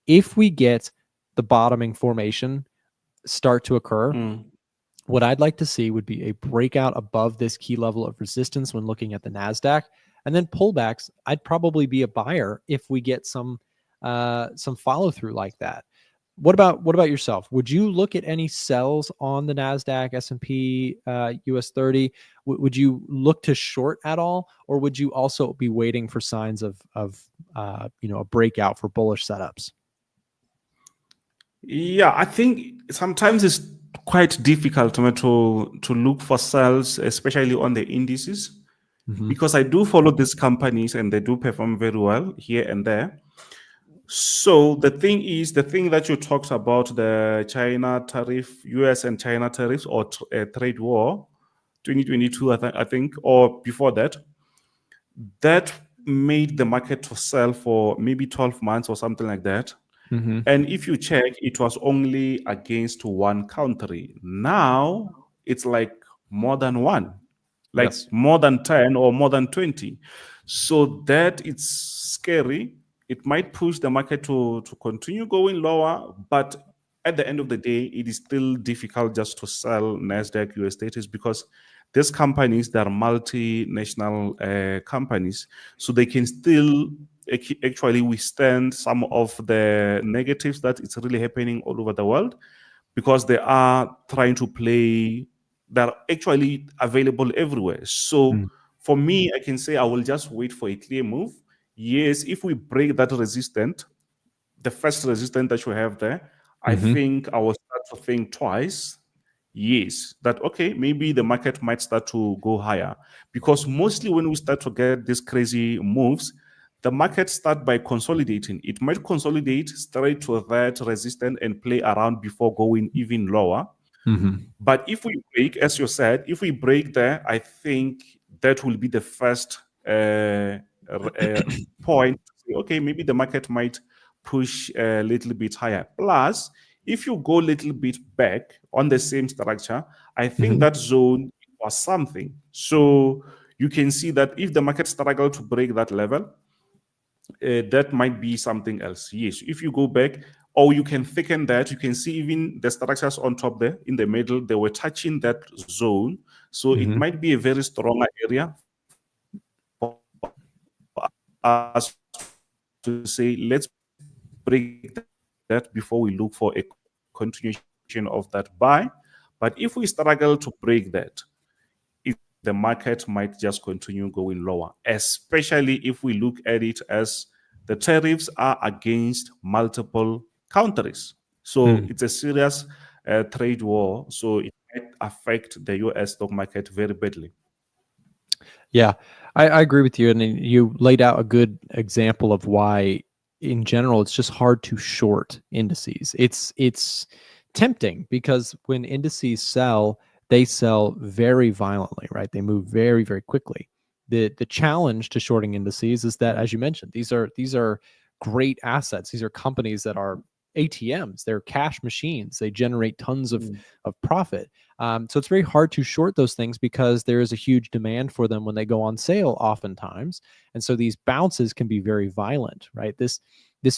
Speaker 2: if we get the bottoming formation start to occur, what I'd like to see would be a breakout above this key level of resistance when looking at the NASDAQ. And then pullbacks, I'd probably be a buyer if we get some follow through like that. What about yourself? Would you look at any sells on the NASDAQ, S&P, US 30? Would you look to short at all, or would you also be waiting for signs of a breakout for bullish setups?
Speaker 3: Yeah, I think sometimes it's quite difficult to look for sells, especially on the indices. Because I do follow these companies and they do perform very well here and there. So the thing that you talked about, the China tariff, US and China tariffs, or trade war, 2022, I think, or before that made the market to sell for maybe 12 months or something like that. And if you check, it was only against one country. Now it's like more than one, like
Speaker 2: Yes.
Speaker 3: more than 10 or more than 20. So that it's scary. It might push the market to continue going lower, but at the end of the day, it is still difficult just to sell NASDAQ US status because these companies, they are multinational companies, so they can still actually withstand some of the negatives that it's really happening all over the world because they are trying to play, they're actually available everywhere. So for me, I can say I will just wait for a clear move. Yes, if we break that resistance, the first resistance that you have there, I think I will start to think twice. Yes, that okay, maybe the market might start to go higher because mostly when we start to get these crazy moves, the market start by consolidating. It might consolidate straight to that resistance and play around before going even lower. But if we break, as you said, if we break there, I think that will be the first point to say, okay, maybe the market might push a little bit higher. Plus, if you go a little bit back on the same structure, I think that zone was something. So you can see that if the market struggle to break that level, that might be something else. Yes, if you go back, or you can thicken that, you can see even the structures on top there in the middle, they were touching that zone. So it might be a very stronger area for us to say, let's break that before we look for a continuation of that buy. But if we struggle to break that, the market might just continue going lower, especially if we look at it as the tariffs are against multiple countries. So it's a serious trade war. So it might affect the US stock market very badly.
Speaker 2: Yeah, I agree with you. And then you laid out a good example of why, in general, it's just hard to short indices. It's tempting because when indices sell, they sell very violently, right? They move very, very quickly. The challenge to shorting indices is that, as you mentioned, these are great assets. These are companies that are ATMs. They're cash machines. They generate tons of profit. So it's very hard to short those things because there is a huge demand for them when they go on sale oftentimes. And so these bounces can be very violent, right? This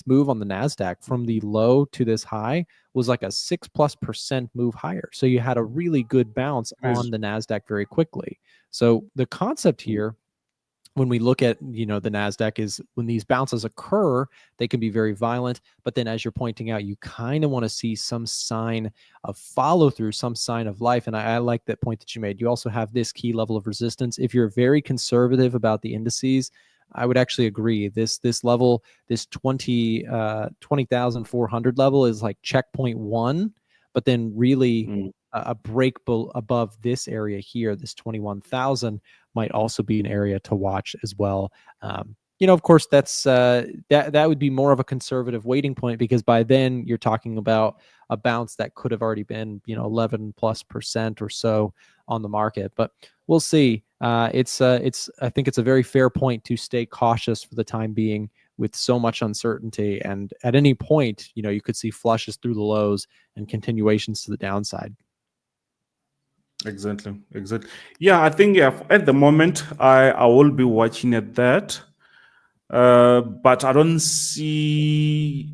Speaker 2: move on the NASDAQ from the low to this high was like a 6+% move higher. So you had a really good bounce on the NASDAQ very quickly. So the concept here, when we look at, the NASDAQ, is when these bounces occur, they can be very violent. But then, as you're pointing out, you kind of want to see some sign of follow through, some sign of life. And I like that point that you made. You also have this key level of resistance. If you're very conservative about the indices, I would actually agree. This level, this 20,400 level is like checkpoint one, but then really a break above this area here, this 21,000, might also be an area to watch as well. Of course, that's that would be more of a conservative waiting point, because by then you're talking about a bounce that could have already been 11+% or so on the market. But we'll see. I think it's a very fair point to stay cautious for the time being with so much uncertainty, and at any point you could see flushes through the lows and continuations to the downside.
Speaker 3: Exactly. Yeah, I think at the moment I will be watching at that, but I don't see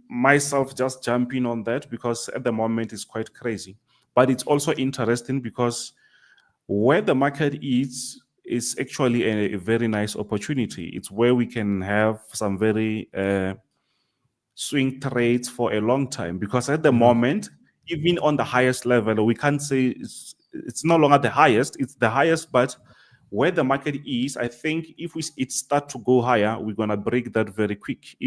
Speaker 3: myself just jumping on that because at the moment it's quite crazy. But it's also interesting because where the market is actually a very nice opportunity. It's where we can have some very swing trades for a long time, because at the moment, even on the highest level, we can't say it's no longer the highest, it's the highest, but where the market is, I think if it start to go higher, we're going to break that very quick,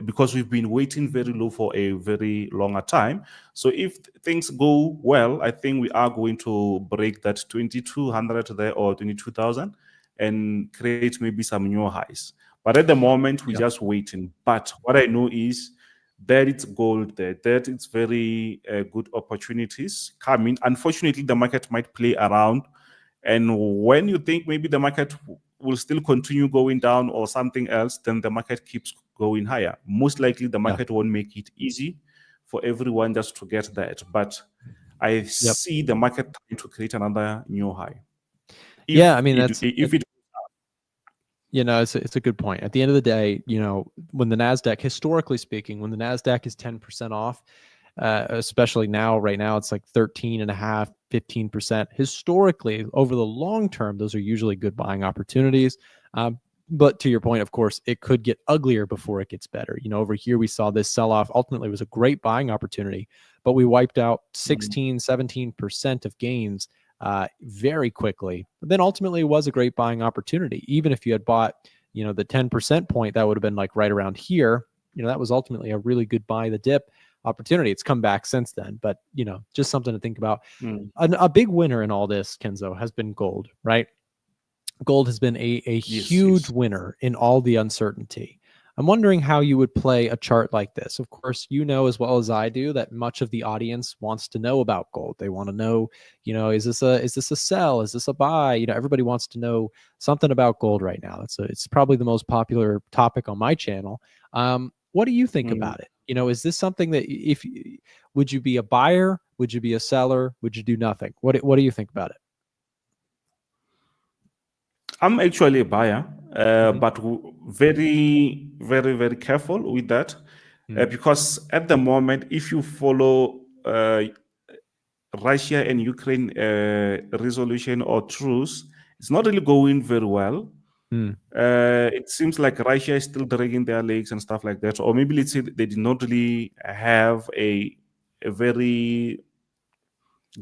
Speaker 3: because we've been waiting very low for a very longer time. So if things go well, I think we are going to break that 2,200 there or 22,000 and create maybe some new highs. But at the moment, we're just waiting. But what I know is that it's gold there, that it's very good opportunities coming. Unfortunately, the market might play around. And when you think maybe the market will still continue going down or something else, then the market keeps going higher. Most likely the market won't make it easy for everyone just to get that. But I see the market trying to create another new high.
Speaker 2: I mean,
Speaker 3: it's
Speaker 2: a good point. At the end of the day, when the NASDAQ, historically speaking, when the NASDAQ is 10% off, especially right now, it's like 13.5%, 15%. Historically, over the long term, those are usually good buying opportunities. But to your point, of course, it could get uglier before it gets better. Over here, we saw this sell-off. Ultimately, it was a great buying opportunity, but we wiped out 16, 17% of gains very quickly. But then ultimately, it was a great buying opportunity. Even if you had bought, the 10% point, that would have been like right around here. That was ultimately a really good buy the dip opportunity. It's come back since then, but just something to think about. A big winner in all this, Kenzo, has been gold, right? Gold has been a huge winner in all the uncertainty. I'm wondering how you would play a chart like this. Of course, as well as I do that much of the audience wants to know about gold. They want to know, is this a sell? Is this a buy? Everybody wants to know something about gold right now. It's probably the most popular topic on my channel. What do you think about it? Is this something that would you be a buyer? Would you be a seller? Would you do nothing? What do you think about it?
Speaker 3: I'm actually a buyer, but very, very, very careful with that, because at the moment, if you follow Russia and Ukraine resolution or truce, it's not really going very well. It seems like Russia is still dragging their legs and stuff like that, or maybe let's say they did not really have a very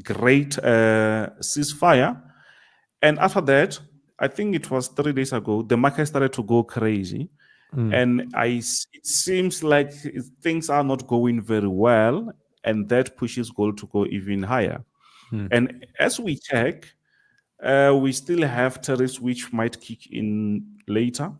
Speaker 3: great ceasefire. And after that, I think it was 3 days ago, the market started to go crazy. And it seems like things are not going very well, and that pushes gold to go even higher. And as we check, we still have tariffs which might kick in later.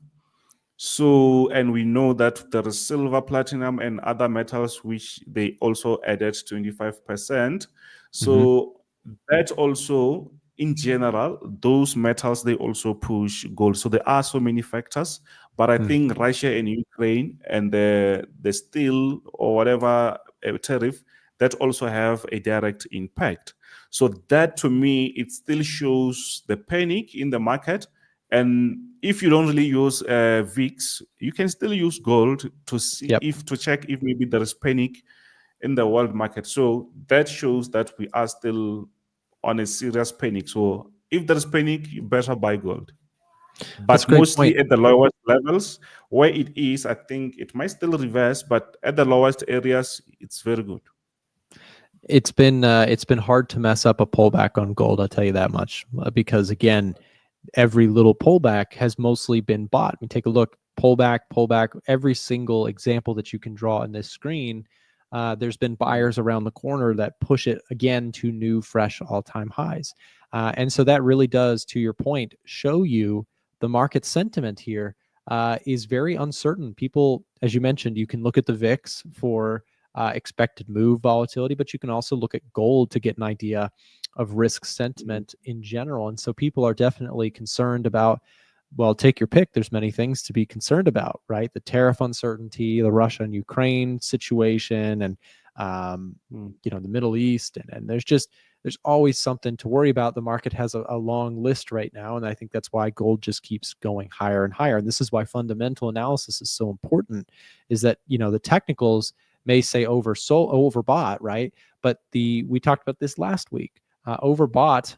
Speaker 3: So, and we know that there is silver, platinum, and other metals which they also added 25%. So that also, in general, those metals, they also push gold. So there are so many factors, but I think Russia and Ukraine and the steel or whatever tariff, that also have a direct impact. So that, to me, it still shows the panic in the market. And if you don't really use VIX, you can still use gold to see to check if maybe there is panic in the world market. So that shows that we are still on a serious panic. So if there is panic, you better buy gold. But mostly at the lowest levels where it is, I think it might still reverse, but at the lowest areas, it's very good.
Speaker 2: It's been hard to mess up a pullback on gold, I'll tell you that much, because again, every little pullback has mostly been bought. I mean, take a look, pullback, every single example that you can draw on this screen, there's been buyers around the corner that push it again to new, fresh all-time highs. And so that really does, to your point, show you the market sentiment here is very uncertain. People, as you mentioned, you can look at the VIX for expected move volatility, but you can also look at gold to get an idea of risk sentiment in general. And so people are definitely concerned about, well, take your pick. There's many things to be concerned about, right? The tariff uncertainty, the Russia and Ukraine situation, and the Middle East, and there's always something to worry about. The market has a long list right now, and I think that's why gold just keeps going higher and higher. And this is why fundamental analysis is so important, is that the technicals may say overbought, right? But we talked about this last week. Overbought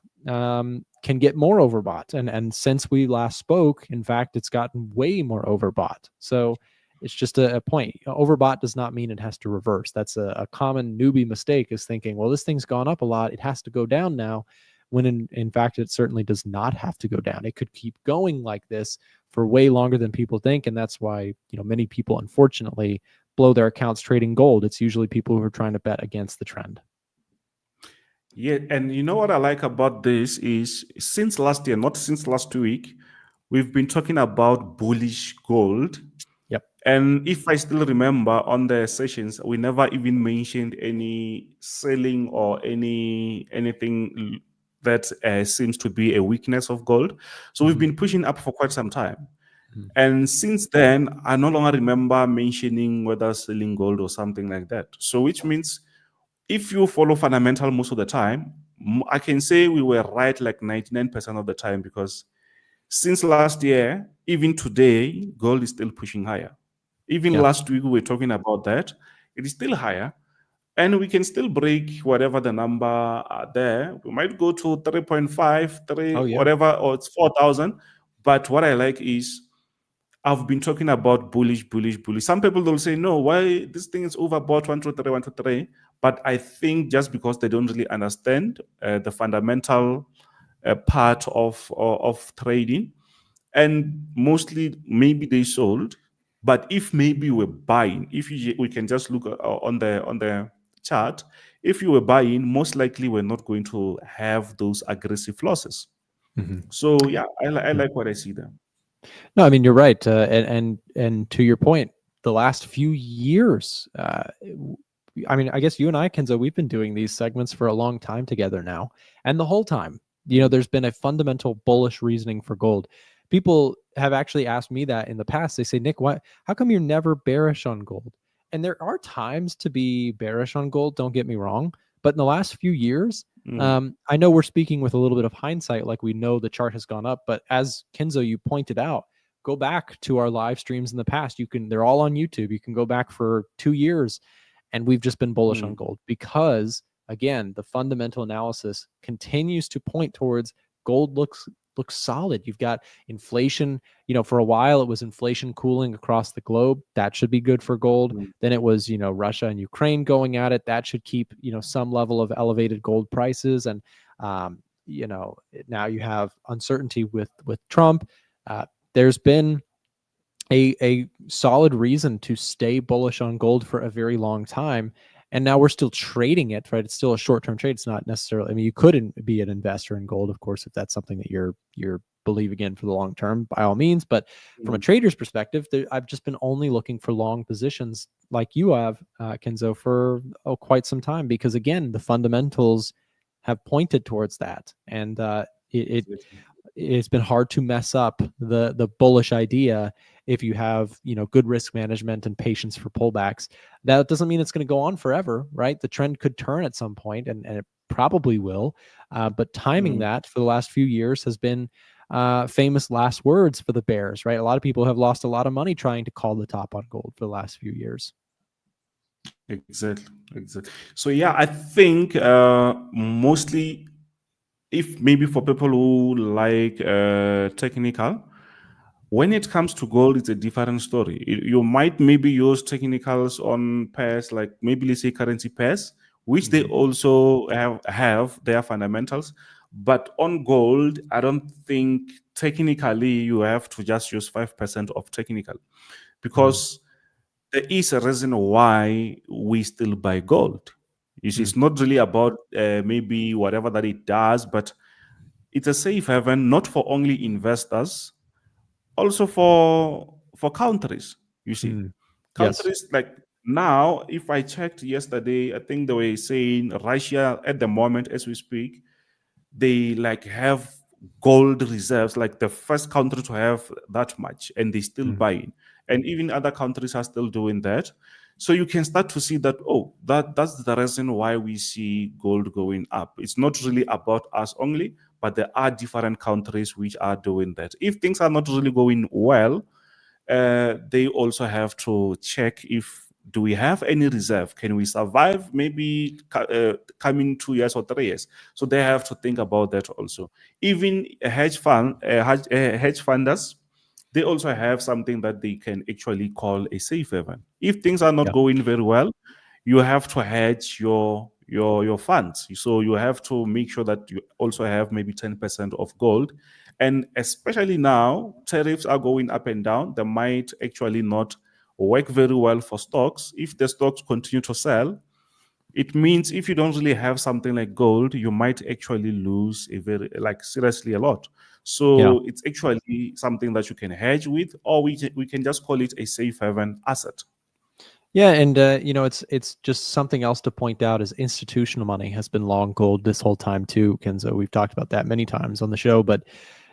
Speaker 2: can get more overbought, and since we last spoke, in fact, it's gotten way more overbought. So it's just a point. Overbought does not mean it has to reverse. That's a common newbie mistake, is thinking, well, this thing's gone up a lot, it has to go down now, when in fact it certainly does not have to go down. It could keep going like this for way longer than people think, and that's why many people unfortunately blow their accounts trading gold. It's usually people who are trying to bet against the trend.
Speaker 3: Yeah, and you know what I like about this is, since last year, not since last week, we've been talking about bullish gold.
Speaker 2: Yep.
Speaker 3: And if I still remember on the sessions, we never even mentioned any selling or anything that seems to be a weakness of gold. So we've been pushing up for quite some time. And since then, I no longer remember mentioning whether selling gold or something like that. So which means if you follow fundamental most of the time, I can say we were right like 99% of the time, because since last year, even today, gold is still pushing higher. Even last week, we were talking about that. It is still higher. And we can still break whatever the number are there. We might go to 3.5, 3, whatever, or it's 4,000. But what I like is I've been talking about bullish. Some people will say, no, why this thing is overbought, 123, 123. But I think just because they don't really understand the fundamental part of trading, and mostly maybe they sold. But if maybe we're buying, we can just look on the chart. If you were buying, most likely we're not going to have those aggressive losses. So yeah, I like what I see there.
Speaker 2: No, I mean, you're right. And to your point, the last few years, I mean, I guess you and I, Kenzo, we've been doing these segments for a long time together now. And the whole time, there's been a fundamental bullish reasoning for gold. People have actually asked me that in the past. They say, Nick, how come you're never bearish on gold? And there are times to be bearish on gold, don't get me wrong. But in the last few years, I know we're speaking with a little bit of hindsight, like we know the chart has gone up, but as Kenzo, you pointed out, go back to our live streams in the past. They're all on YouTube. You can go back for 2 years, and we've just been bullish on gold because, again, the fundamental analysis continues to point towards gold looks solid. You've got inflation. For a while it was inflation cooling across the globe. That should be good for gold. Then it was, Russia and Ukraine going at it. That should keep, some level of elevated gold prices. And, now you have uncertainty with Trump. There's been a solid reason to stay bullish on gold for a very long time. And now we're still trading it, right? It's still a short-term trade. It's not necessarily, I mean, you couldn't be an investor in gold, of course, if that's something that you're believing in for the long term, by all means. But from a trader's perspective, I've just been only looking for long positions like you have, Kenzo, for quite some time, because again, the fundamentals have pointed towards that. And it's been hard to mess up the bullish idea if you have, good risk management and patience for pullbacks. That doesn't mean it's going to go on forever, right? The trend could turn at some point, and it probably will. But timing that for the last few years has been famous last words for the bears, right? A lot of people have lost a lot of money trying to call the top on gold for the last few years.
Speaker 3: Exactly. So yeah, I think mostly, if maybe for people who like technical, when it comes to gold, it's a different story. You might maybe use technicals on pairs, like maybe let's say currency pairs, which they also have their fundamentals. But on gold, I don't think technically you have to just use 5% of technical, because there is a reason why we still buy gold. It's not really about maybe whatever that it does, but it's a safe haven, not for only investors, also for countries. You see, countries like now, if I checked yesterday, I think they were saying Russia at the moment as we speak, they like have gold reserves, like the first country to have that much, and they still buying. And even other countries are still doing that. So you can start to see that, that's the reason why we see gold going up. It's not really about us only, but there are different countries which are doing that. If things are not really going well, they also have to check if do we have any reserve? Can we survive maybe coming 2 years or 3 years? So they have to think about that also. Even hedge funders, they also have something that they can actually call a safe haven. If things are not going very well, you have to hedge your funds. So you have to make sure that you also have maybe 10% of gold. And especially now, tariffs are going up and down. They might actually not work very well for stocks. If the stocks continue to sell, it means if you don't really have something like gold, you might actually lose seriously a lot. So it's actually something that you can hedge with, or we can just call it a safe haven asset.
Speaker 2: Yeah, and it's just something else to point out is institutional money has been long gold this whole time too, Kenzo. We've talked about that many times on the show, but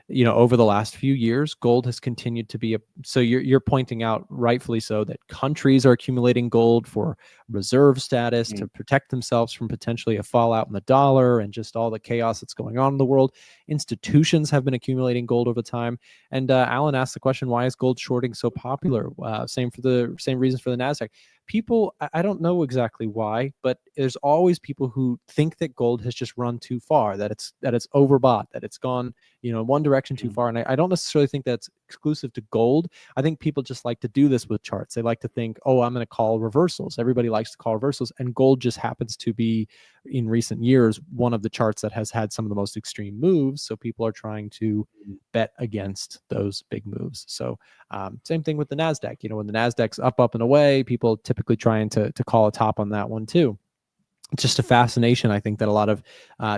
Speaker 2: over the last few years, gold has continued to be so you're pointing out rightfully so that countries are accumulating gold for reserve status to protect themselves from potentially a fallout in the dollar and just all the chaos that's going on in the world. Institutions have been accumulating gold over time. And Alan asked the question, why is gold shorting so popular? Same reasons for the NASDAQ. People, I don't know exactly why, but there's always people who think that gold has just run too far, that it's overbought, that it's gone in one direction too far. And I don't necessarily think that's exclusive to gold. I think people just like to do this with charts. They like to think, oh, I'm going to call reversals. Everybody likes to call reversals. And gold just happens to be, in recent years, one of the charts that has had some of the most extreme moves. So people are trying to bet against those big moves. So same thing with the NASDAQ. When the NASDAQ's up and away, people typically trying to call a top on that one too. It's just a fascination, I think, that a lot of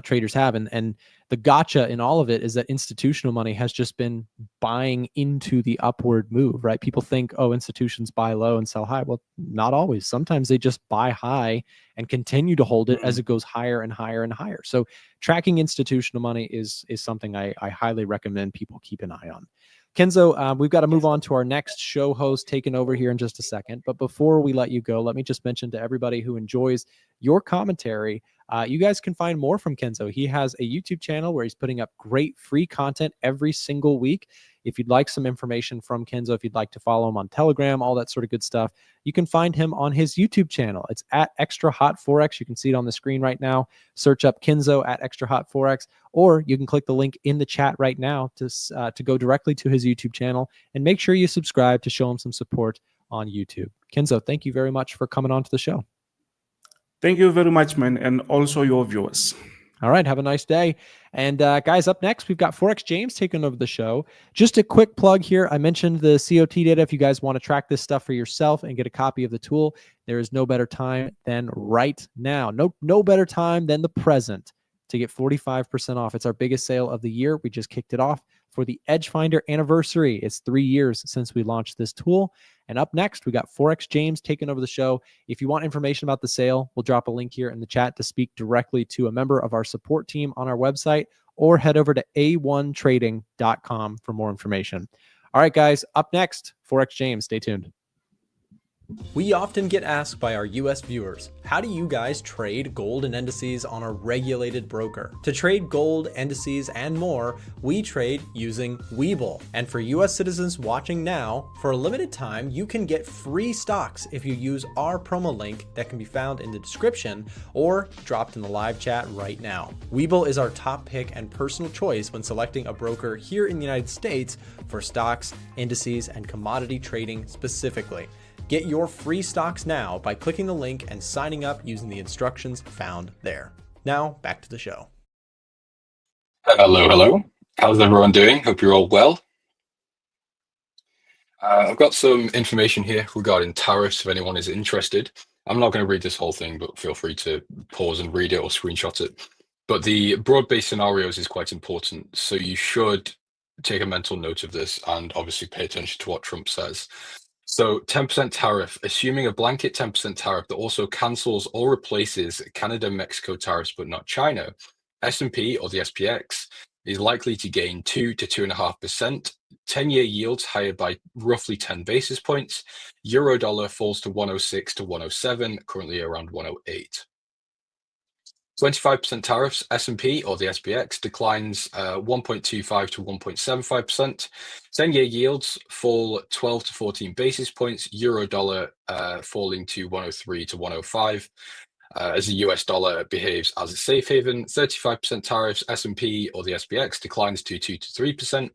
Speaker 2: traders have. And the gotcha in all of it is that institutional money has just been buying into the upward move, right? People think, oh, institutions buy low and sell high. Well, not always. Sometimes they just buy high and continue to hold it as it goes higher and higher and higher. So tracking institutional money is something I highly recommend people keep an eye on. Kenzo, we've got to move on to our next show host taking over here in just a second. But before we let you go, let me just mention to everybody who enjoys your commentary, you guys can find more from Kenzo. He has a YouTube channel where he's putting up great free content every single week. If you'd like some information from Kenzo, if you'd like to follow him on Telegram, all that sort of good stuff, you can find him on his YouTube channel. It's at Extra Hot Forex. You can see it on the screen right now. Search up Kenzo at Extra Hot Forex, or you can click the link in the chat right now to go directly to his YouTube channel, and make sure you subscribe to show him some support on YouTube. Kenzo, thank you very much for coming on to the show.
Speaker 3: Thank you very much, man, and also your viewers.
Speaker 2: All right, have a nice day. And guys, up next, we've got Forex James taking over the show. Just a quick plug here. I mentioned the COT data. If you guys want to track this stuff for yourself and get a copy of the tool, there is no better time than right now. No better time than the present to get 45% off. It's our biggest sale of the year. We just kicked it off for the EdgeFinder anniversary. It's 3 years since we launched this tool. And up next, we got Forex James taking over the show. If you want information about the sale, we'll drop a link here in the chat to speak directly to a member of our support team on our website, or head over to a1trading.com for more information. All right, guys, up next, Forex James. Stay tuned.
Speaker 1: We often get asked by our US viewers, how do you guys trade gold and indices on a regulated broker? To trade gold, indices, and more, we trade using Webull. And for US citizens watching now, for a limited time, you can get free stocks if you use our promo link that can be found in the description or dropped in the live chat right now. Webull is our top pick and personal choice when selecting a broker here in the United States for stocks, indices, and commodity trading specifically. Get your free stocks now by clicking the link and signing up using the instructions found there. Now, back to the show.
Speaker 4: Hello. How's everyone doing? Hope you're all well. I've got some information here regarding tariffs if anyone is interested. I'm not going to read this whole thing, but feel free to pause and read it or screenshot it. But the broad-based scenarios is quite important, so you should take a mental note of this and obviously pay attention to what Trump says. So 10% tariff, assuming a blanket 10% tariff that also cancels or replaces Canada, Mexico tariffs, but not China, S&P or the SPX is likely to gain 2 to 2.5%, 10-year yields higher by roughly 10 basis points, euro dollar falls to 106 to 107, currently around 108. 25% tariffs, S&P or the SPX declines 1.25 to 1.75%. 10-year yields fall 12 to 14 basis points, euro dollar falling to 103 to 105. As the US dollar behaves as a safe haven. 35% tariffs, S&P or the SPX declines to 2 to 3%.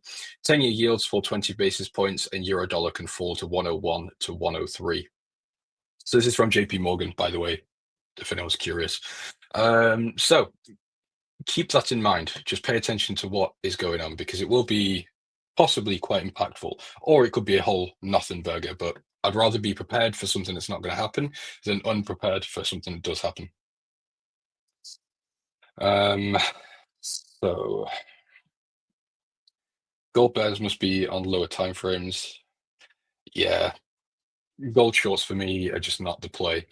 Speaker 4: 10-year yields fall 20 basis points, and euro dollar can fall to 101 to 103. So this is from JP Morgan, by the way, if anyone's curious. So keep that in mind. Just pay attention to what is going on, because it will be possibly quite impactful, or it could be a whole nothing burger. But I'd rather be prepared for something that's not going to happen than unprepared for something that does happen. So gold bears must be on lower time frames. Yeah, gold shorts for me are just not the play.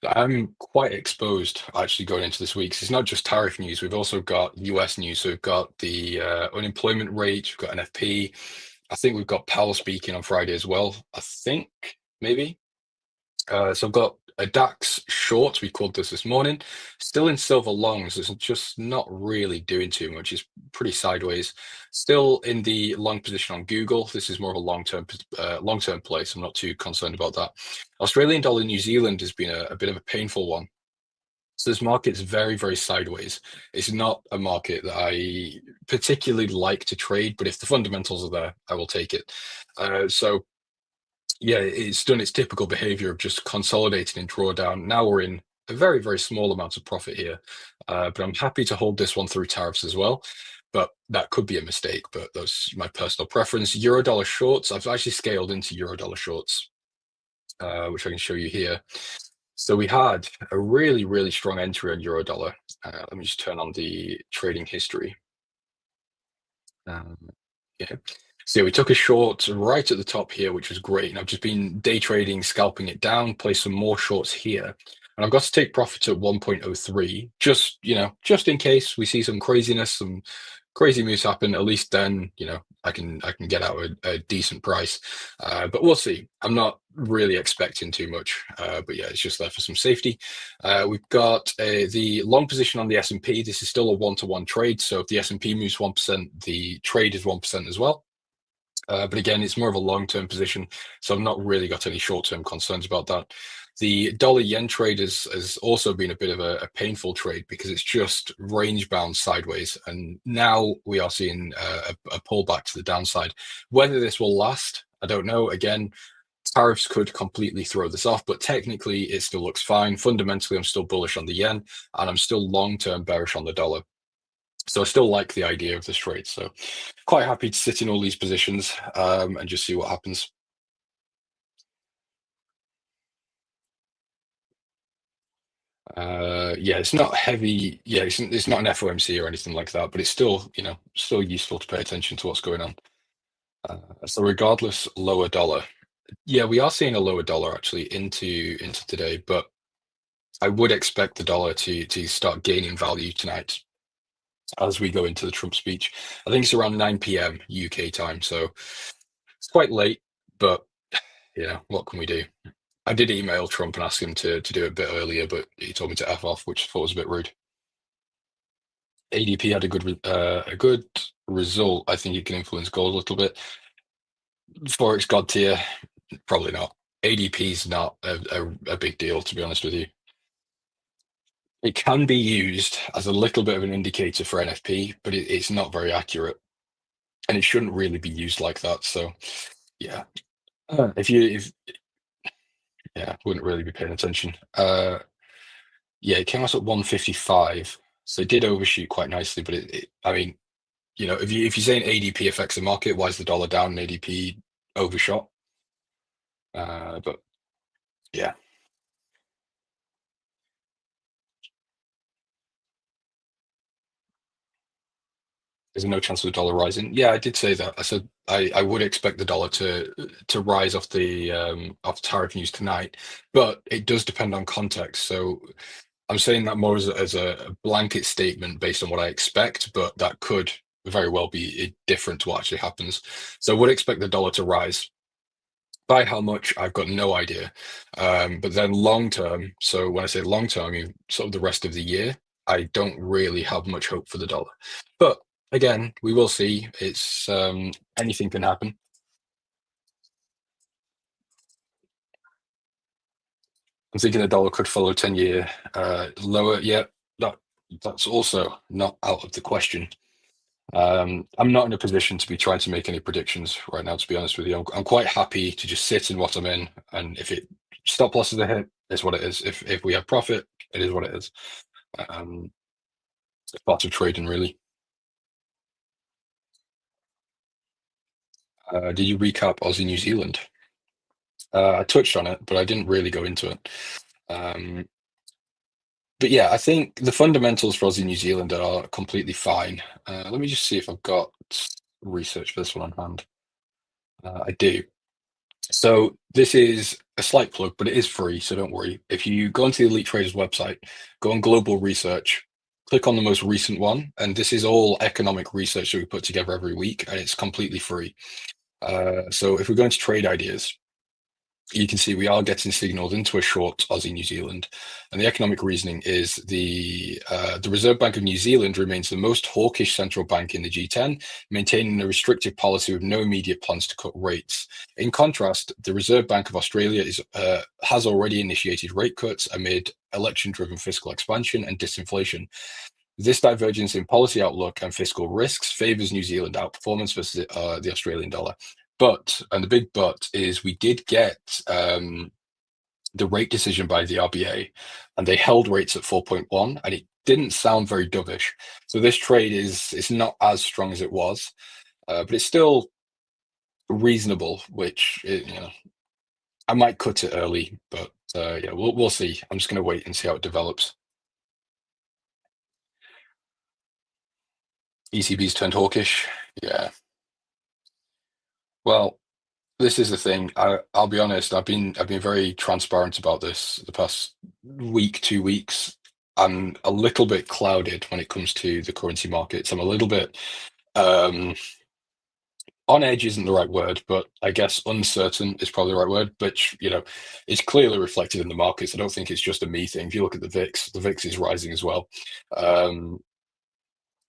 Speaker 4: I'm quite exposed actually going into this week. 'Cause it's not just tariff news. We've also got US news. So we've got the unemployment rate. We've got NFP. I think we've got Powell speaking on Friday as well. I think maybe. So I've got a DAX short. We called this morning. Still in silver longs. It's just not really doing too much. It's pretty sideways. Still in the long position on Google. This is more of a long-term play, so I'm not too concerned about that. Australian dollar New Zealand has been a bit of a painful one. So this market's very, very sideways. It's not a market that I particularly like to trade, but if the fundamentals are there, I will take it. So yeah, it's done its typical behavior of just consolidating and drawdown. Now we're in a very, very small amount of profit here, but I'm happy to hold this one through tariffs as well. But that could be a mistake, but that's my personal preference. Eurodollar shorts, I've actually scaled into Eurodollar shorts, which I can show you here. So we had a really, really strong entry on Eurodollar. Let me just turn on the trading history. Yeah. So yeah, we took a short right at the top here, which was great. And I've just been day trading, scalping it down, play some more shorts here. And I've got to take profits at 1.03, just, just in case we see some craziness, some crazy moves happen. At least then, I can get out a decent price. But we'll see. I'm not really expecting too much. But yeah, it's just there for some safety. We've got the long position on the S&P. This is still a 1-to-1 trade. So if the S&P moves 1%, the trade is 1% as well. But again, it's more of a long-term position, so I've not really got any short-term concerns about that. The dollar-yen trade has also been a bit of a painful trade because it's just range-bound sideways, and now we are seeing a pullback to the downside. Whether this will last, I don't know. Again, tariffs could completely throw this off, but technically it still looks fine. Fundamentally, I'm still bullish on the yen, and I'm still long-term bearish on the dollar. So I still like the idea of this trade. So quite happy to sit in all these positions and just see what happens. Yeah, it's not heavy. Yeah, it's not an FOMC or anything like that, but it's still, still useful to pay attention to what's going on. So regardless, lower dollar. Yeah, we are seeing a lower dollar actually into today, but I would expect the dollar to start gaining value tonight as we go into the Trump speech. I think it's around 9 p.m. UK time, so it's quite late, but what can we do? I did email Trump and ask him to do it a bit earlier, but he told me to F off, which I thought was a bit rude. ADP had a good result. I think it can influence gold a little bit. Forex God tier, probably not. ADP is not a big deal, to be honest with you. It can be used as a little bit of an indicator for NFP, but it's not very accurate, and it shouldn't really be used like that. So, yeah, wouldn't really be paying attention. Yeah, it came out at 155, so it did overshoot quite nicely. But I mean, if you're saying ADP affects the market, why is the dollar down and ADP overshot? But yeah. There's no chance of the dollar rising. Yeah, I did say that. I said I would expect the dollar to rise off the tariff news tonight, but it does depend on context. So I'm saying that more as a blanket statement based on what I expect, but that could very well be different to what actually happens. So I would expect the dollar to rise. By how much, I've got no idea. But then long term, so when I say long term, I mean sort of the rest of the year, I don't really have much hope for the dollar. But again, we will see. It's anything can happen. I'm thinking the dollar could follow 10-year lower. Yeah, that's also not out of the question. I'm not in a position to be trying to make any predictions right now, to be honest with you. I'm quite happy to just sit in what I'm in, and if it stop losses are hit, it's what it is. If we have profit, it is what it is. It's part of trading, really. Did you recap Aussie New Zealand? I touched on it, but I didn't really go into it. But yeah, I think the fundamentals for Aussie New Zealand are completely fine. Let me just see if I've got research for this one on hand. I do. So this is a slight plug, but it is free, so don't worry. If you go onto the Elite Traders website, go on global research, click on the most recent one, and this is all economic research that we put together every week, and it's completely free. So if we're going to trade ideas, you can see we are getting signaled into a short Aussie New Zealand, and the economic reasoning is the Reserve Bank of New Zealand remains the most hawkish central bank in the G10, maintaining a restrictive policy with no immediate plans to cut rates. In contrast, the Reserve Bank of Australia has already initiated rate cuts amid election-driven fiscal expansion and disinflation. This divergence in policy outlook and fiscal risks favors New Zealand outperformance versus the Australian dollar. But, and the big but, is we did get the rate decision by the RBA, and they held rates at 4.1, and it didn't sound very dovish. So this trade is not as strong as it was, but it's still reasonable, which I might cut it early, but yeah, we'll see. I'm just going to wait and see how it develops. ECB's turned hawkish. Yeah. Well, this is the thing. I'll be honest. I've been very transparent about this the past week, 2 weeks. I'm a little bit clouded when it comes to the currency markets. I'm a little bit on edge isn't the right word, but I guess uncertain is probably the right word. But it's clearly reflected in the markets. I don't think it's just a me thing. If you look at the VIX is rising as well.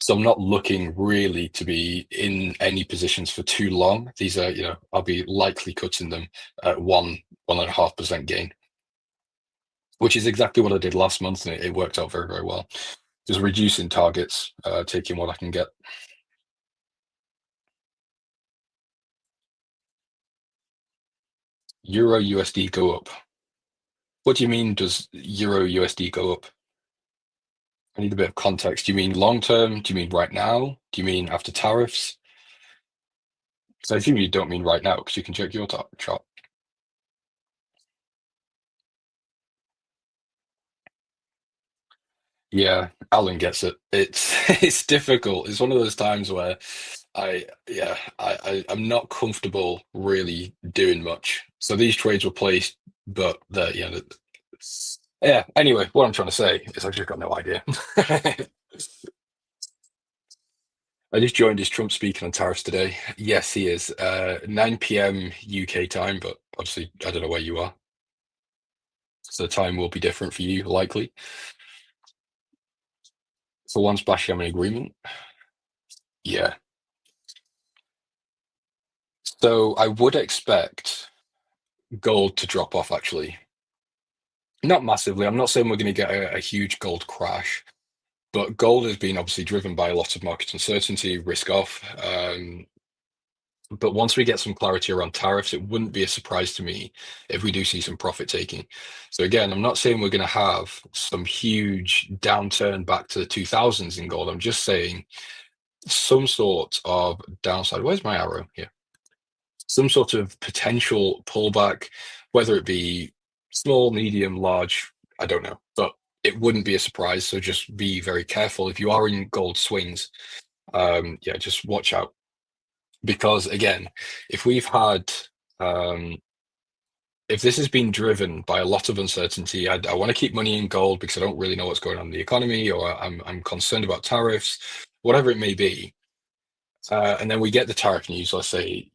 Speaker 4: So I'm not looking really to be in any positions for too long. These are, I'll be likely cutting them at 1.5% gain, which is exactly what I did last month, and it worked out very, very well. Just reducing targets, taking what I can get. Euro USD go up. What do you mean does Euro USD go up? I need a bit of context. Do you mean long term? Do you mean right now? Do you mean after tariffs? So I assume you don't mean right now, because you can check your chart. Yeah, Alan gets it. It's difficult. It's one of those times where I'm not comfortable really doing much. So these trades were placed, but yeah. Anyway, what I'm trying to say is I've just got no idea. I just joined. Is Trump speaking on tariffs today? Yes, he is. 9 p.m. UK time, but obviously I don't know where you are. So the time will be different for you, likely. For one splash an agreement. Yeah. So I would expect gold to drop off, actually. Not massively. I'm not saying we're going to get a huge gold crash, but gold has been obviously driven by a lot of market uncertainty, risk off. But once we get some clarity around tariffs, it wouldn't be a surprise to me if we do see some profit taking. So again, I'm not saying we're going to have some huge downturn back to the 2000s in gold. I'm just saying some sort of downside. Where's my arrow here? Some sort of potential pullback, whether it be small, medium, large, I don't know, but it wouldn't be a surprise. So just be very careful if you are in gold swings. Yeah, just watch out, because again, if we've had if this has been driven by a lot of uncertainty, I want to keep money in gold because I don't really know what's going on in the economy, or I'm concerned about tariffs, whatever it may be. And then we get the tariff news. Let's say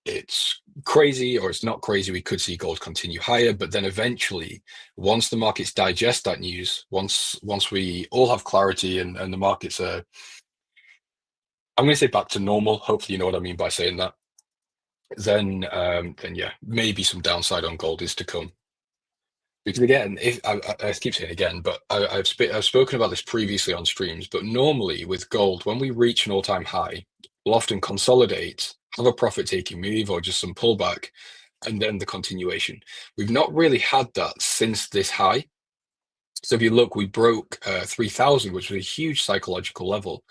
Speaker 4: it's crazy or it's not crazy. We could see gold continue higher, but then eventually, once the markets digest that news, once we all have clarity and the markets are, I'm going to say back to normal. Hopefully, you know what I mean by saying that. Then yeah, maybe some downside on gold is to come. Because again, if I keep saying again, but I've spoken about this previously on streams. But normally with gold, when we reach an all-time high, we'll often consolidate, have a profit-taking move, or just some pullback, and then the continuation. We've not really had that since this high. So if you look, we broke 3,000, which was a huge psychological level.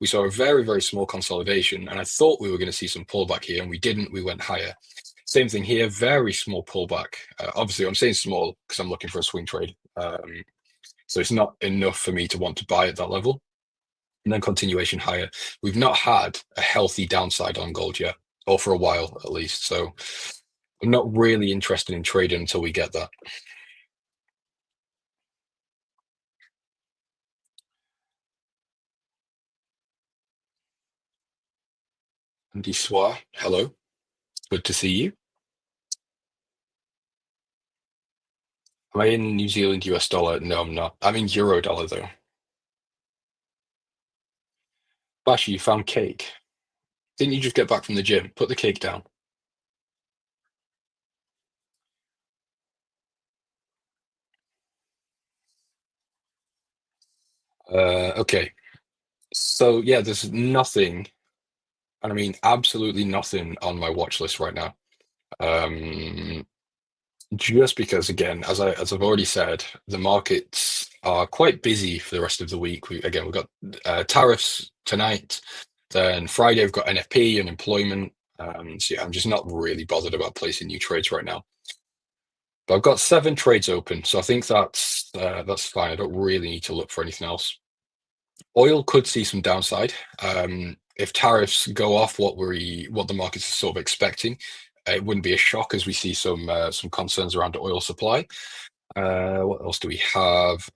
Speaker 4: We saw a very, very small consolidation, and I thought we were going to see some pullback here, and we didn't. We went higher. Same thing here, very small pullback. Obviously, I'm saying small because I'm looking for a swing trade. So it's not enough for me to want to buy at that level. And then continuation higher. We've not had a healthy downside on gold yet, or for a while at least. So I'm not really interested in trading until we get that. Andy Soir, hello. Good to see you. Am I in New Zealand US dollar? No, I'm not. I'm in Euro dollar though. Bashi, you found cake. Didn't you just get back from the gym? Put the cake down. Okay. So yeah, there's nothing, and I mean absolutely nothing on my watch list right now. Just because, again, as I've already said, the markets are quite busy for the rest of the week. We've got tariffs tonight. Then Friday we've got NFP and employment. So yeah, I'm just not really bothered about placing new trades right now. But I've got 7 trades open, so I think that's fine. I don't really need to look for anything else. Oil could see some downside if tariffs go off what the markets are sort of expecting. It wouldn't be a shock as we see some concerns around oil supply. What else do we have?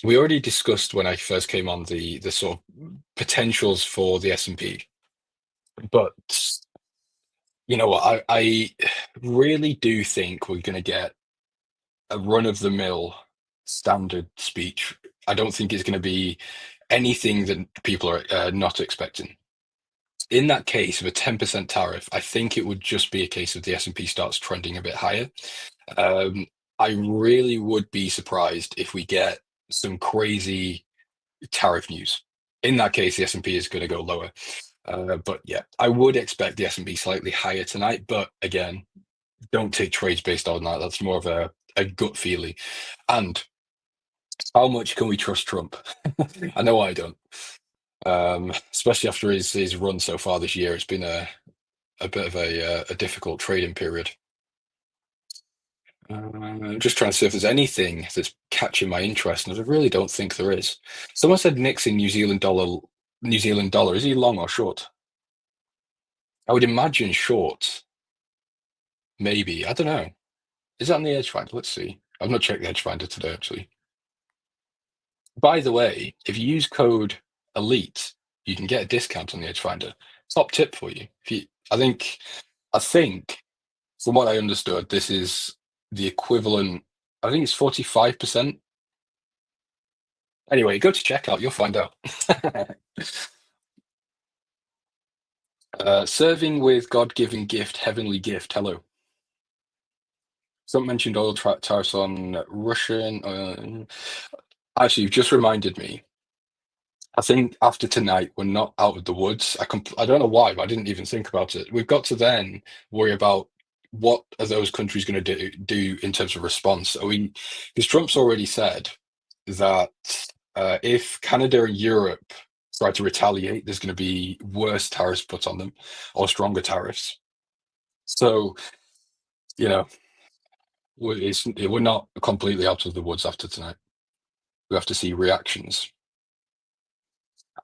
Speaker 4: We already discussed when I first came on the sort of potentials for the S&P, but you know what? I really do think we're going to get a run-of-the-mill standard speech. I don't think it's going to be anything that people are not expecting. In that case of a 10% tariff, I think it would just be a case of the S&P starts trending a bit higher. I really would be surprised if we get some crazy tariff news. In that case, the S&P is going to go lower. But yeah, I would expect the S&P slightly higher tonight. But again, don't take trades based on that. That's more of a gut feeling. And how much can we trust Trump? I know I don't. Especially after his run so far this year, it's been a bit of a difficult trading period. I'm just trying to see if there's anything that's catching my interest, and I really don't think there is. Someone said Nick's in New Zealand dollar. New Zealand dollar, is he long or short? I would imagine short. Maybe, I don't know. Is that on the EdgeFinder? Let's see. I've not checked the EdgeFinder today, actually. By the way, if you use code ELITE, you can get a discount on the EdgeFinder. Top tip for you. I think, from what I understood, this is the equivalent. I think it's 45%. Anyway, go to checkout, you'll find out. Serving with God-given gift, heavenly gift. Hello. Someone mentioned oil tariffs on Russian. Actually, you've just reminded me. I think after tonight, we're not out of the woods. I don't know why, but I didn't even think about it. We've got to then worry about what are those countries going to do in terms of response. Because Trump's already said that if Canada and Europe try to retaliate, there's going to be worse tariffs put on them or stronger tariffs. So, you know, we're not completely out of the woods after tonight. We have to see reactions.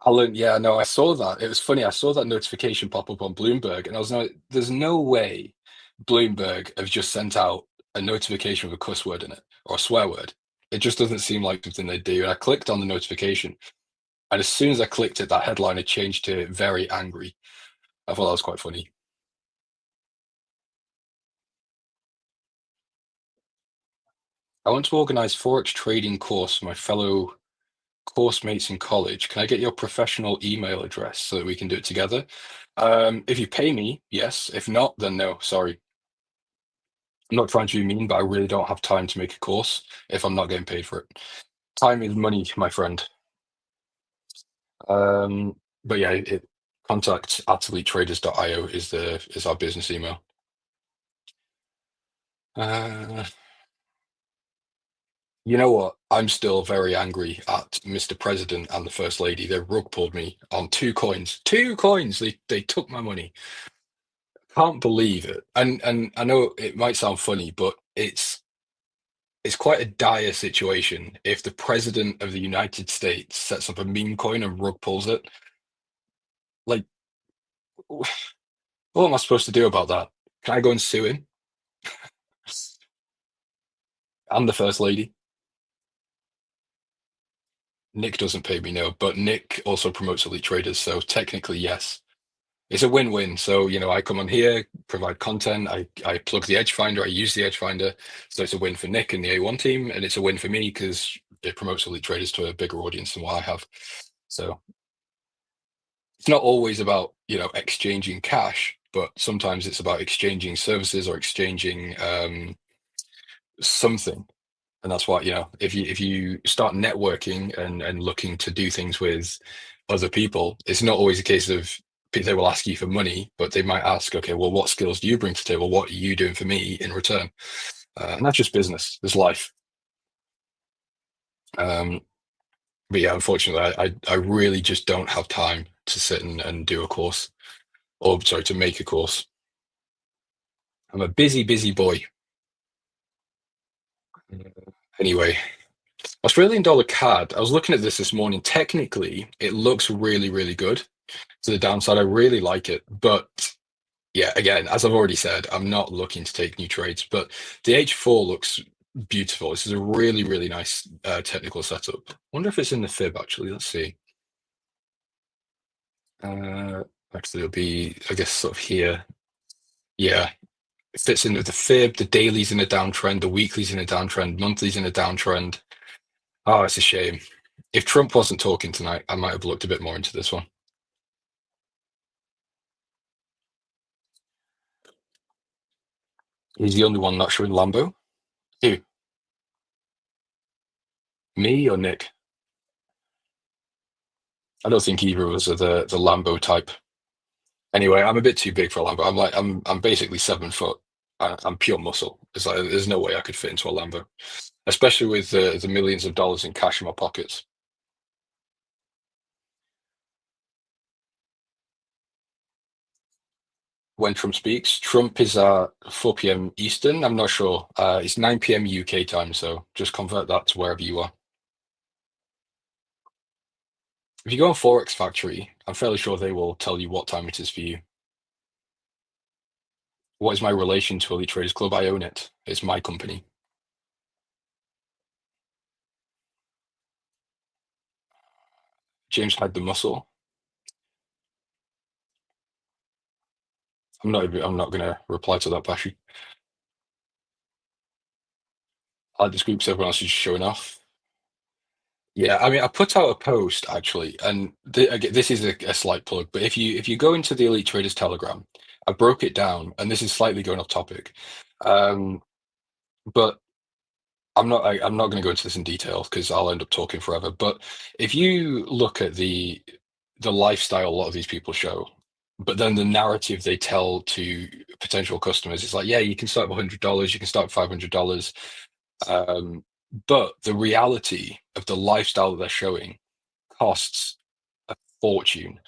Speaker 4: Alan, yeah, no, I saw that. It was funny. I saw that notification pop up on Bloomberg, and I was like, there's no way Bloomberg have just sent out a notification with a cuss word in it or a swear word. It just doesn't seem like something they do. And I clicked on the notification, and as soon as I clicked it, that headline had changed to very angry. I thought that was quite funny. I want to organize Forex trading course for my fellow course mates in college. Can I get your professional email address so that we can do it together? If you pay me, yes. If not, then no, sorry. I'm not trying to be mean, but I really don't have time to make a course if I'm not getting paid for it. Time is money, my friend. But yeah, contact @elitetraders.io is our business email. You know what? I'm still very angry at Mr. President and the First Lady. They rug pulled me on 2 coins. 2 coins. They took my money. Can't believe it. And I know it might sound funny, but it's quite a dire situation if the President of the United States sets up a meme coin and rug pulls it. Like, What am I supposed to do about that? Can I go and sue him? I'm the first lady. Nick doesn't pay me, no, but Nick also promotes elite traders, so technically, yes. It's a win-win. So, I come on here, provide content, I plug the EdgeFinder, I use the EdgeFinder. So it's a win for Nick and the A1 team, and it's a win for me because it promotes elite traders to a bigger audience than what I have. So it's not always about, exchanging cash, but sometimes it's about exchanging services or exchanging something. And that's why, if you start networking and looking to do things with other people, it's not always a case of they will ask you for money, but they might ask, okay, well, what skills do you bring to the table? What are you doing for me in return? And that's just business. There's life. But yeah, unfortunately, I really just don't have time to sit and do a course, or sorry, to make a course. I'm a busy, busy boy. Anyway, Australian dollar CAD. I was looking at this morning. Technically, it looks really, really good. To the downside, I really like it. But yeah, again, as I've already said, I'm not looking to take new trades. But the H4 looks beautiful. This is a really, really nice technical setup. I wonder if it's in the fib, actually. Let's see. Actually, it'll be, I guess, sort of here. Yeah, it fits in with the fib. The daily's in a downtrend. The weekly's in a downtrend. Monthly's in a downtrend. Oh, it's a shame. If Trump wasn't talking tonight, I might have looked a bit more into this one. He's the only one not showing Lambo. Who? Me or Nick? I don't think either of us are the Lambo type. Anyway, I'm a bit too big for a Lambo. I'm basically 7 foot. I'm pure muscle. It's like there's no way I could fit into a Lambo, especially with the millions of dollars in cash in my pockets. When Trump speaks, Trump is at 4 p.m. Eastern. I'm not sure. It's 9 p.m. UK time, so just convert that to wherever you are. If you go on Forex Factory, I'm fairly sure they will tell you what time it is for you. What is my relation to Elite Traders Club? I own it. It's my company. James had the muscle. I'm not going to reply to that, Bashi. I like this group, so everyone else is just showing off. Yeah, I mean, I put out a post actually, and again, this is a slight plug, but if you go into the Elite Traders Telegram, I broke it down, and this is slightly going off topic, but I'm not going to go into this in detail because I'll end up talking forever. But if you look at the lifestyle a lot of these people show, but then the narrative they tell to potential customers, it's like, yeah, you can start with $100, you can start with $500. But the reality of the lifestyle that they're showing costs a fortune.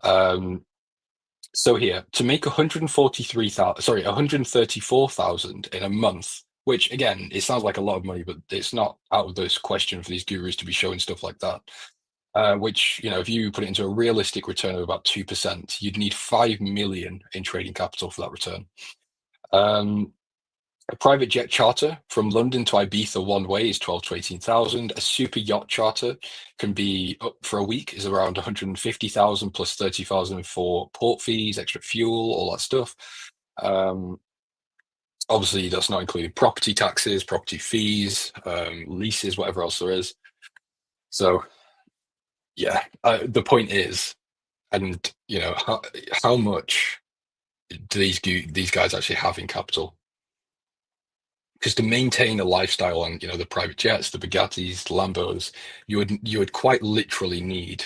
Speaker 4: So here, to make 134,000 in a month, which again, it sounds like a lot of money, but it's not out of this question for these gurus to be showing stuff like that. Which, if you put it into a realistic return of about 2%, you'd need 5 million in trading capital for that return. A private jet charter from London to Ibiza one way is 12 to 18,000. A super yacht charter can be up for a week is around 150,000 plus 30,000 for port fees, extra fuel, all that stuff. Obviously, that's not including property taxes, property fees, leases, whatever else there is. So, yeah, the point is, and how much do these guys actually have in capital? Because to maintain a lifestyle on, the private jets, the Bugattis, the Lambos, you would quite literally need,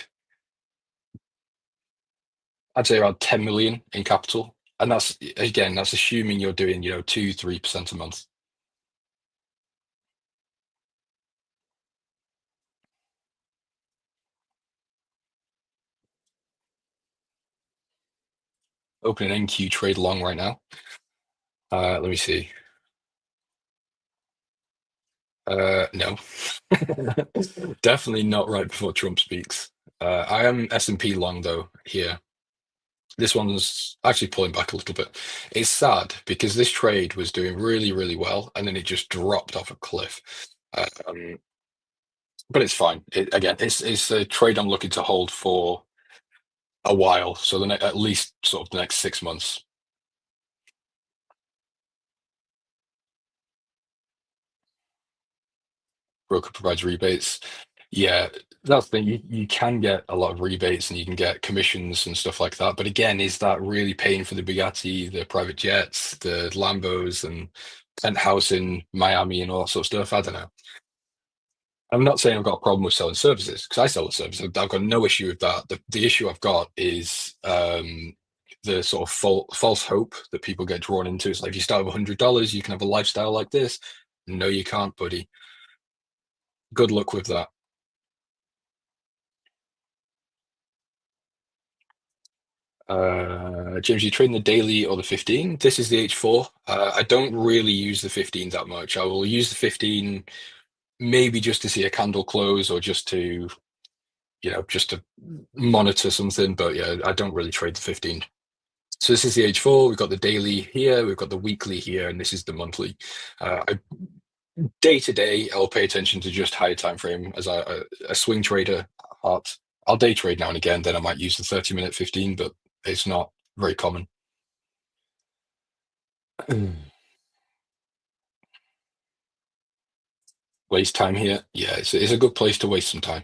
Speaker 4: I'd say, around 10 million in capital, and that's assuming you're doing 2-3% a month. Open an NQ trade long right now. Let me see. No, definitely not right before Trump speaks. I am S&P long though here. This one's actually pulling back a little bit. It's sad because this trade was doing really, really well, and then it just dropped off a cliff. But it's fine. Again, it's a trade I'm looking to hold for a while, so at least sort of the next 6 months. Broker provides rebates. Yeah, that's the thing. You can get a lot of rebates and you can get commissions and stuff like that. But again, is that really paying for the Bugatti, the private jets, the Lambos, and penthouse in Miami and all that sort of stuff? I don't know. I'm not saying I've got a problem with selling services, because I sell a service. I've got no issue with that. The issue I've got is the sort of false hope that people get drawn into. It's like, if you start with $100, you can have a lifestyle like this. No, you can't, buddy. Good luck with that. James, you trade the daily or the 15? This is the H4. I don't really use the 15 that much. I will use the 15 maybe just to see a candle close, or just to, just to monitor something. But yeah, I don't really trade the 15. So this is the H4. We've got the daily here, we've got the weekly here, and this is the monthly. Day to day, I'll pay attention to just higher time frame as a swing trader. I'll day trade now and again. Then I might use the 30-minute 15, but it's not very common. Waste time here. Yeah, it's a good place to waste some time.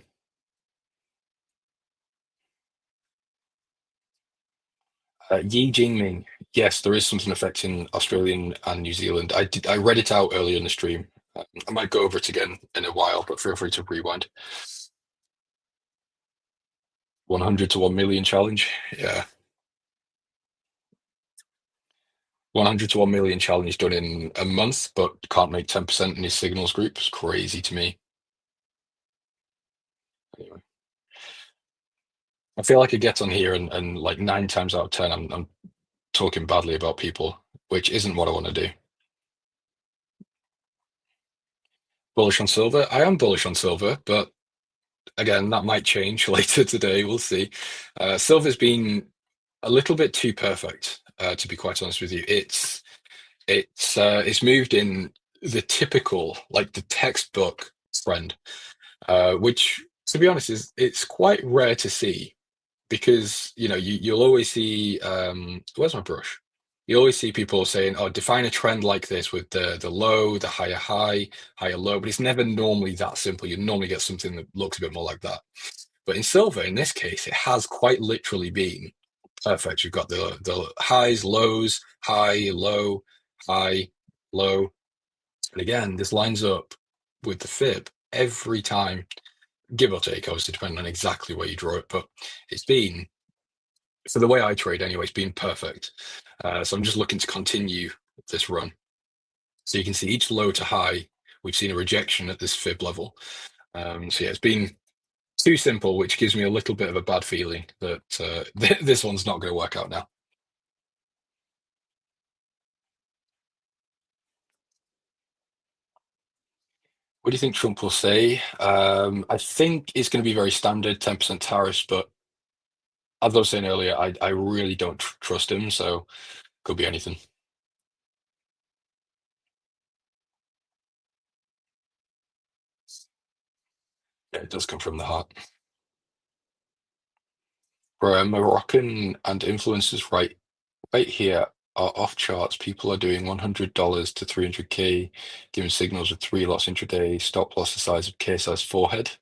Speaker 4: Yi Jingming. Yes, there is something affecting Australian and New Zealand. I read it out earlier in the stream. I might go over it again in a while, but feel free to rewind. 100 to 1 million challenge. Yeah. 100 to 1 million challenge done in a month, but can't make 10% in his signals group. It's crazy to me. Anyway, I feel like I get on here and like 9 times out of 10, I'm talking badly about people, which isn't what I want to do. Bullish on silver. I am bullish on silver, but again, that might change later today. We'll see. Silver's been a little bit too perfect, to be quite honest with you. It's moved in the typical, like the textbook trend, which, to be honest, it's quite rare to see, because you'll always see, where's my brush? You always see people saying, oh, define a trend like this with the low, the higher high, higher low, but it's never normally that simple. You normally get something that looks a bit more like that. But in silver, in this case, it has quite literally been perfect. You've got the highs, lows, high, low, low. And again, this lines up with the fib every time, give or take, obviously, depending on exactly where you draw it. But it's been, for the way I trade anyway, it's been perfect. So I'm just looking to continue this run. So you can see each low to high, we've seen a rejection at this fib level. So yeah, it's been too simple, which gives me a little bit of a bad feeling that this one's not going to work out now. What do you think Trump will say? I think it's going to be very standard, 10% tariffs, but as I was saying earlier, I really don't trust him, so could be anything. Yeah, it does come from the heart. Bro, Moroccan and influencers right here are off charts. People are doing $100 to 300K, giving signals with 3 lots intraday, stop loss the size of KSI's forehead.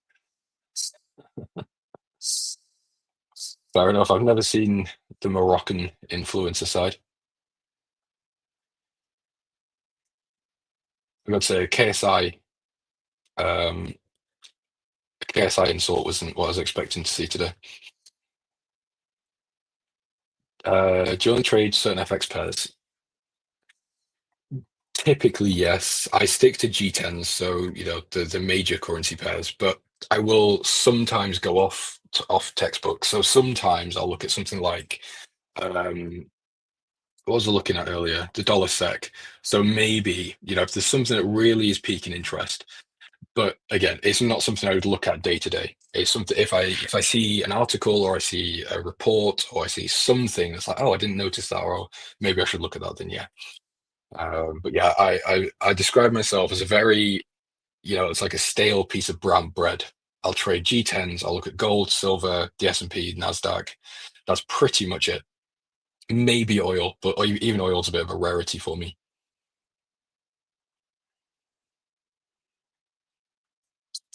Speaker 4: Fair enough. I've never seen the Moroccan influencer side. I've got to say, KSI insult wasn't what I was expecting to see today. Do you only trade certain FX pairs? Typically, yes. I stick to G10s, so the major currency pairs, but I will sometimes go off textbook. So sometimes I'll look at something like, what was I looking at earlier? The dollar sec. So maybe, if there's something that really is piquing interest, But again, it's not something I would look at day to day. It's something if I see an article or I see a report or I see something that's like, oh, I didn't notice that, or maybe I should look at that, then yeah. But yeah, I describe myself as a very, it's like a stale piece of brown bread. I'll trade G10s, I'll look at gold, silver, the S&P, NASDAQ. That's pretty much it. Maybe oil, but even oil's a bit of a rarity for me.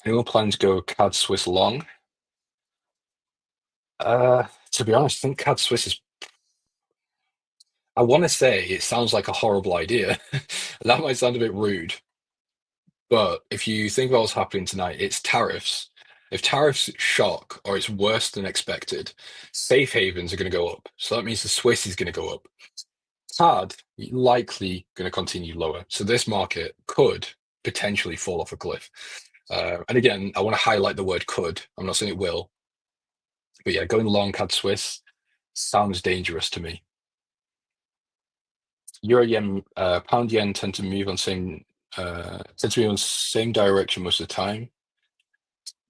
Speaker 4: Anyone planning to go CAD Swiss long? To be honest, I think CAD Swiss is. I want to say it sounds like a horrible idea. That might sound a bit rude, but if you think about what's happening tonight, it's tariffs. If tariffs shock or it's worse than expected, safe havens are going to go up. So that means the Swiss is going to go up. CAD likely going to continue lower. So this market could potentially fall off a cliff. And again, I want to highlight the word could. I'm not saying it will. But yeah, going long CAD Swiss sounds dangerous to me. Euro yen, pound yen tend to move on same direction most of the time.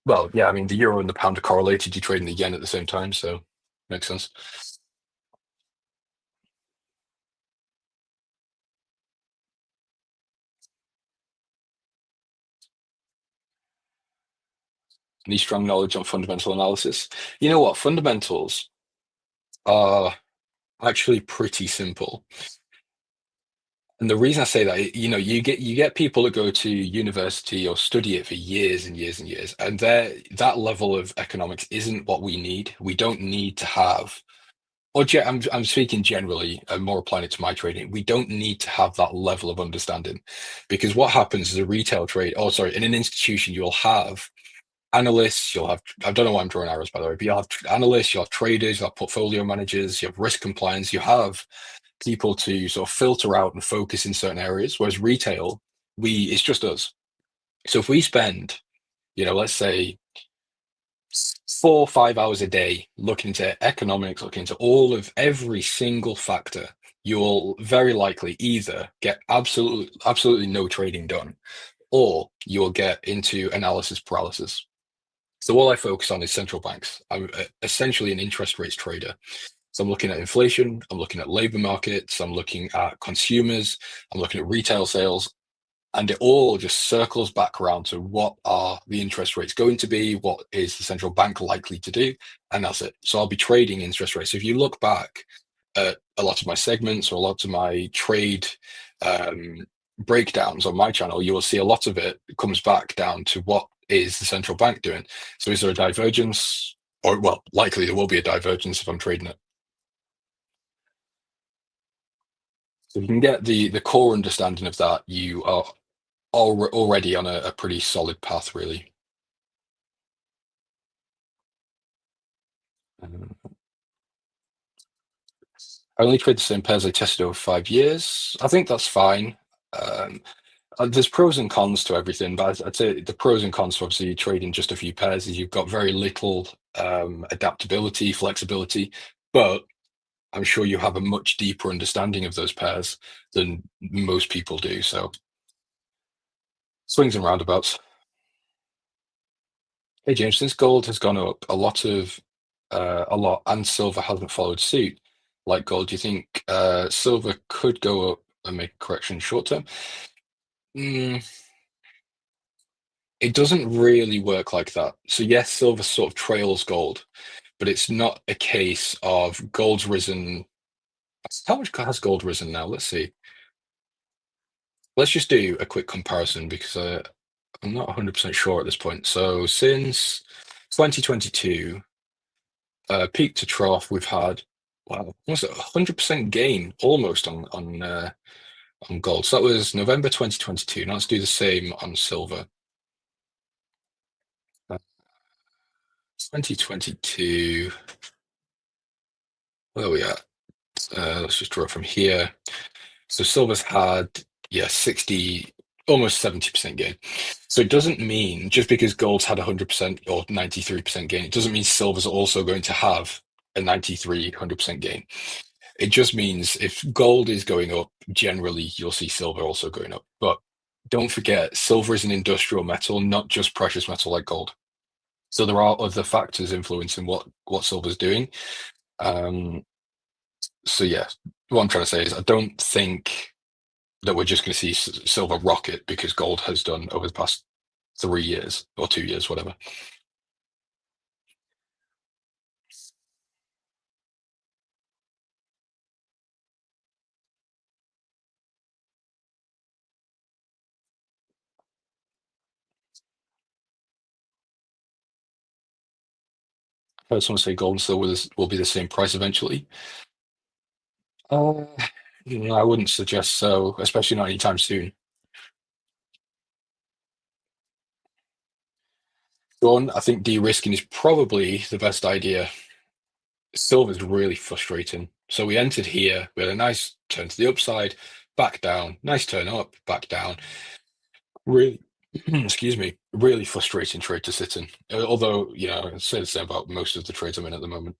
Speaker 4: Well, yeah, I mean the euro and the pound are correlated. You trade in the yen at the same time, so makes sense. Need strong knowledge on fundamental analysis. You know what? Fundamentals are actually pretty simple. And the reason I say that, you get people that go to university or study it for years and years and years, and that level of economics isn't what we need. We don't need to have, I'm speaking generally, I'm more applying it to my trading. We don't need to have that level of understanding, because what happens is a retail trade, in an institution, you'll have analysts, I don't know why I'm drawing arrows, by the way, but you'll have analysts, you'll have traders, you'll have portfolio managers, you have risk compliance, you have people to sort of filter out and focus in certain areas. Whereas retail, it's just us. So if we spend, let's say 4 or 5 hours a day looking into economics, looking into every single factor, you'll very likely either get absolutely no trading done, or you'll get into analysis paralysis. So all I focus on is central banks. I'm essentially an interest rates trader. So I'm looking at inflation, I'm looking at labor markets, I'm looking at consumers, I'm looking at retail sales, and it all just circles back around to what are the interest rates going to be, what is the central bank likely to do, and that's it. So I'll be trading interest rates. So if you look back at a lot of my segments or a lot of my trade breakdowns on my channel, you will see a lot of it comes back down to what is the central bank doing. So is there a divergence? Or, well, likely there will be a divergence if I'm trading it. So if you can get the core understanding of that, you are already on a pretty solid path, really. I only trade the same pairs I tested over 5 years. I think that's fine. There's pros and cons to everything, but I'd say the pros and cons to obviously trading just a few pairs is you've got very little adaptability, flexibility, but I'm sure you have a much deeper understanding of those pairs than most people do. So swings and roundabouts. Hey James, since gold has gone up a lot, and silver hasn't followed suit like gold, do you think silver could go up and make a correction short term? It doesn't really work like that. So yes, silver sort of trails gold, but it's not a case of gold's risen. How much has gold risen now? Let's see. Let's just do a quick comparison because I'm not 100% sure at this point. So since 2022, peak to trough, we've had, wow, almost 100% gain almost on gold. So that was November 2022. Now let's do the same on silver. 2022, where are we at? Let's just draw it from here. So silver's had, 60, almost 70% gain. So it doesn't mean just because gold's had 100% or 93% gain, it doesn't mean silver's also going to have a 93, 100% gain. It just means if gold is going up, generally you'll see silver also going up. But don't forget, silver is an industrial metal, not just precious metal like gold. So there are other factors influencing what silver's doing. So yeah, what I'm trying to say is I don't think that we're just going to see silver rocket because gold has done over the past 3 years or 2 years, whatever. I heard someone say gold and silver will be the same price eventually. Uh, I wouldn't suggest so, especially not anytime soon. John, I think de-risking is probably the best idea. Silver's really frustrating. So we entered here, we had a nice turn to the upside, back down, nice turn up, back down. Really, excuse me, really frustrating trade to sit in. Although, I'd say the same about most of the trades I'm in at the moment.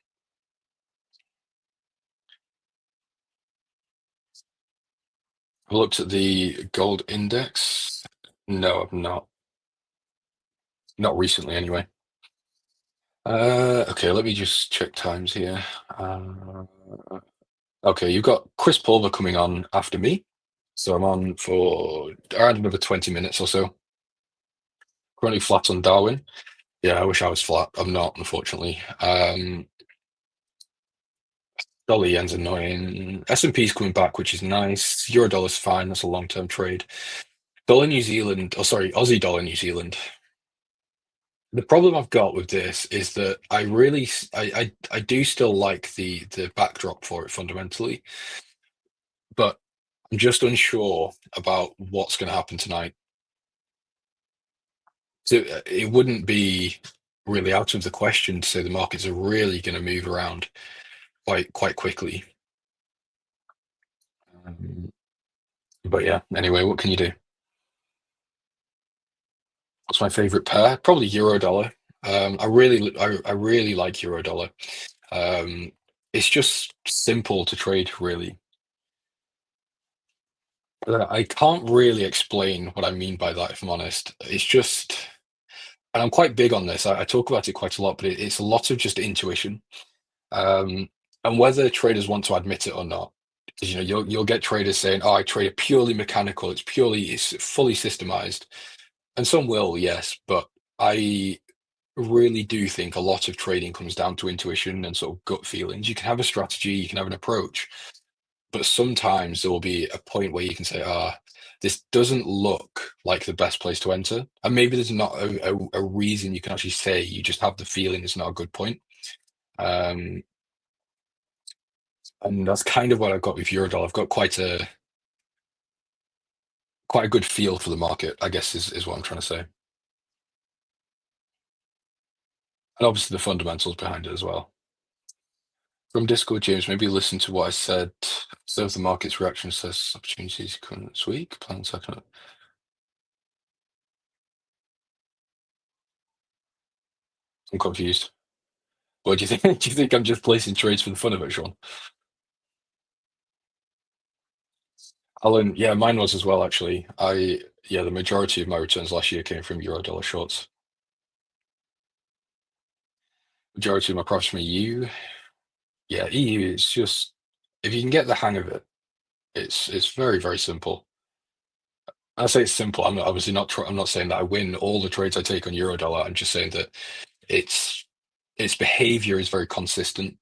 Speaker 4: I've looked at the gold index. No, I've not. Not recently, anyway. Okay, let me just check times here. Okay, you've got Chris Pulver coming on after me. So I'm on for around another 20 minutes or so. Currently flat on Darwin. Yeah, I wish I was flat. I'm not, unfortunately. Dollar yen's annoying. S&P's coming back, which is nice. Euro dollar's fine. That's a long-term trade. Dollar New Zealand, Aussie dollar New Zealand. The problem I've got with this is that I do still like the backdrop for it fundamentally, but I'm just unsure about what's going to happen tonight. So it wouldn't be really out of the question to say the markets are really going to move around quite quickly. But yeah, anyway, what can you do? What's my favorite pair? Probably euro dollar. I really like euro dollar. It's just simple to trade, really. I can't really explain what I mean by that, if I'm honest. It's just, and I'm quite big on this. I talk about it quite a lot, but it's a lot of just intuition. And whether traders want to admit it or not, because you'll get traders saying, "Oh, I trade a purely mechanical. It's fully systemized," and some will, yes, but I really do think a lot of trading comes down to intuition and sort of gut feelings. You can have a strategy, you can have an approach, but sometimes there will be a point where you can say, this doesn't look like the best place to enter. And maybe there's not a reason you can actually say, you just have the feeling it's not a good point. And that's kind of what I've got with Eurodollar. I've got quite a good feel for the market, I guess is what I'm trying to say. And obviously the fundamentals behind it as well. From Discord, James, maybe listen to what I said. Observe the market's reaction, says opportunities current week. Plan second. I'm confused. What do you think? Do you think I'm just placing trades for the fun of it, Sean? Alan, yeah, mine was as well, actually. The majority of my returns last year came from euro dollar shorts. Majority of my profits from EU. Yeah, EU is just, if you can get the hang of it, it's very, very simple. I say it's simple. I'm obviously not. I'm not saying that I win all the trades I take on euro dollar. I'm just saying that its behavior is very consistent.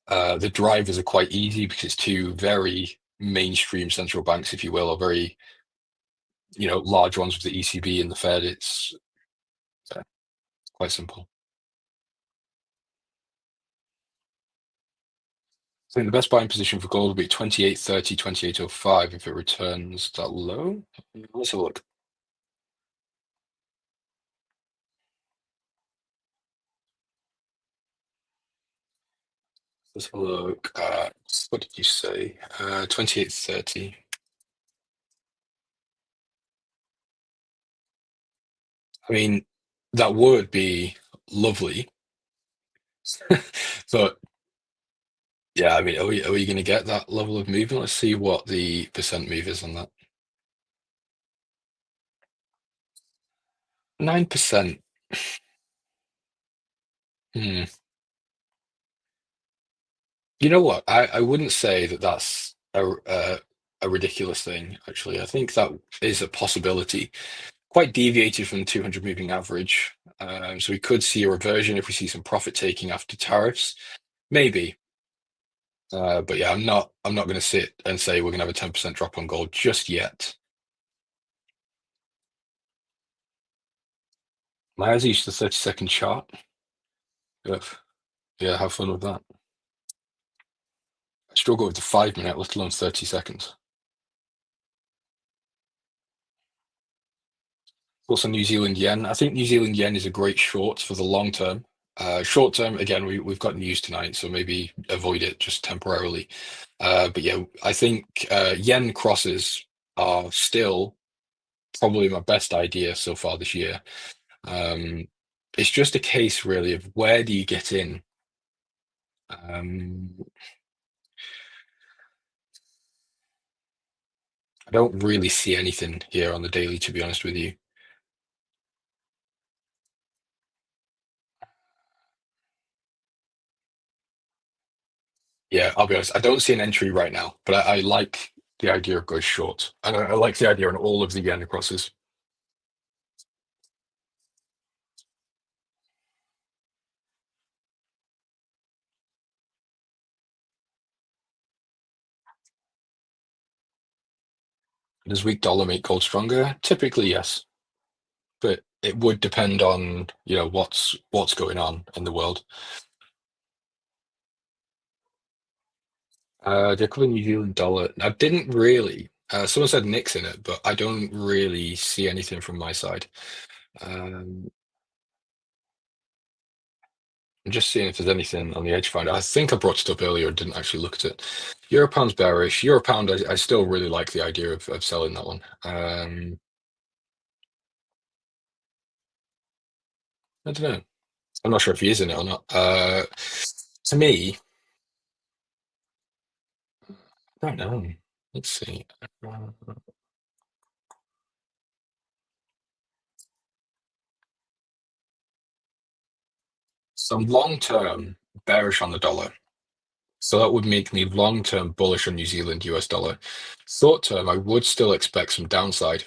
Speaker 4: The drivers are quite easy because it's two very mainstream central banks, if you will, or very large ones with the ECB and the Fed. It's quite simple. I think the best buying position for gold will be 28.30, 28.05 if it returns that low. Let's have a look. Let's have a look. What did you say? 28.30. I mean, that would be lovely. But yeah, I mean, are we going to get that level of movement? Let's see what the percent move is on that. 9%. You know what? I wouldn't say that that's a ridiculous thing, actually. I think that is a possibility. Quite deviated from the 200 moving average. So we could see a reversion if we see some profit taking after tariffs. Maybe. But yeah, I'm not going to sit and say we're going to have a 10% drop on gold just yet. My eyes are used to the 30-second chart. Yeah, have fun with that. I struggle with the 5-minute, let alone 30 seconds. Also, New Zealand yen. I think New Zealand yen is a great short for the long term. Short term, again, we've got news tonight, so maybe avoid it just temporarily. But yeah, I think yen crosses are still probably my best idea so far this year. It's just a case really of where do you get in? I don't really see anything here on the daily, to be honest with you. Yeah, I'll be honest. I don't see an entry right now, but I like the idea of going short. And I like the idea on all of the yen crosses. Does weak dollar make gold stronger? Typically, yes. But it would depend on, what's going on in the world. The equivalent New Zealand dollar. I didn't really. Someone said Nick's in it, but I don't really see anything from my side. I'm just seeing if there's anything on the EdgeFinder. I think I brought it up earlier and didn't actually look at it. Euro pound's bearish. Euro pound, I still really like the idea of selling that one. I don't know. I'm not sure if he is in it or not. To me, I don't know. Let's see. So long-term bearish on the dollar. So that would make me long-term bullish on New Zealand US dollar. Short-term, I would still expect some downside.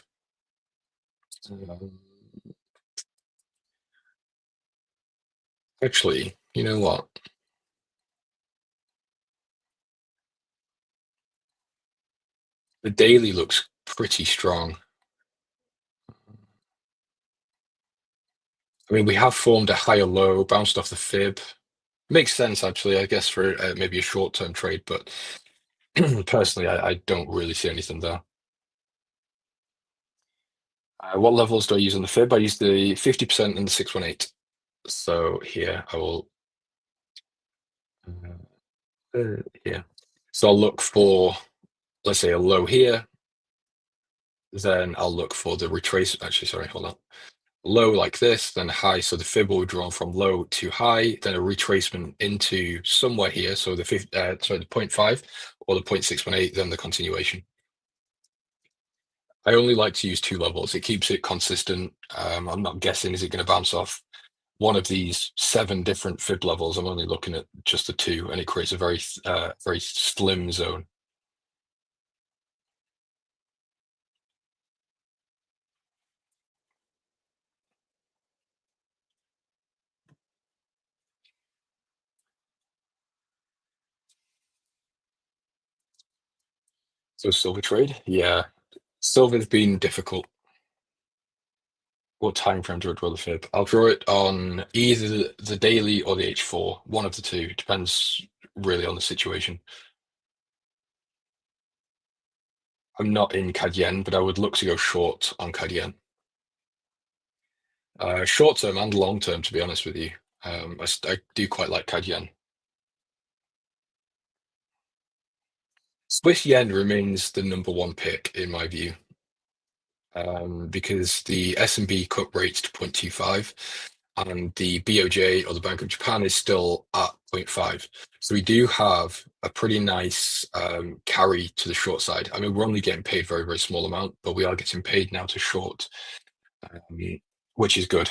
Speaker 4: Actually, you know what? The daily looks pretty strong. I mean, we have formed a higher low, bounced off the fib. Makes sense, actually, I guess, for maybe a short-term trade, but personally, I don't really see anything there. What levels do I use on the fib? I use the 50% and the 618. So here I will here. So I'll look for, let's say, a low here. Then I'll look for the retrace. Actually, sorry, hold on. Low like this, then high. So the fib will be drawn from low to high, then a retracement into somewhere here. So the 0.5 or the 0.618, then the continuation. I only like to use 2 levels. It keeps it consistent. I'm not guessing, is it going to bounce off one of these 7 different fib levels? I'm only looking at just the 2, and it creates a very, very slim zone. So silver trade, yeah. Silver's been difficult. What time frame do I draw the fib? I'll draw it on either the daily or the H4, one of the two. Depends really on the situation. I'm not in CAD yen, but I would look to go short on CAD yen. Short term and long term, to be honest with you. I do quite like CAD yen. Swiss yen remains the #1 pick in my view, because the S&B cut rates to 0.25 and the BOJ or the Bank of Japan is still at 0.5. So we do have a pretty nice carry to the short side. I mean, we're only getting paid very, very small amount, but we are getting paid now to short. which is good.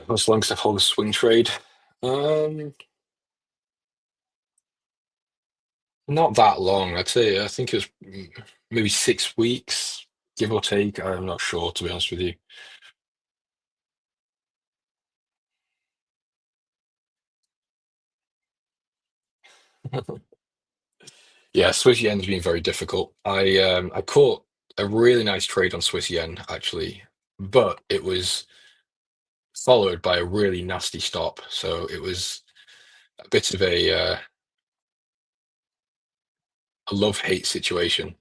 Speaker 4: As long as I hold a swing trade, not that long. I'd say I think it was maybe 6 weeks, give or take. I'm not sure, to be honest with you. Yeah, Swiss yen's been very difficult. I caught a really nice trade on Swiss yen actually, but it was followed by a really nasty stop. So it was a bit of a love-hate situation.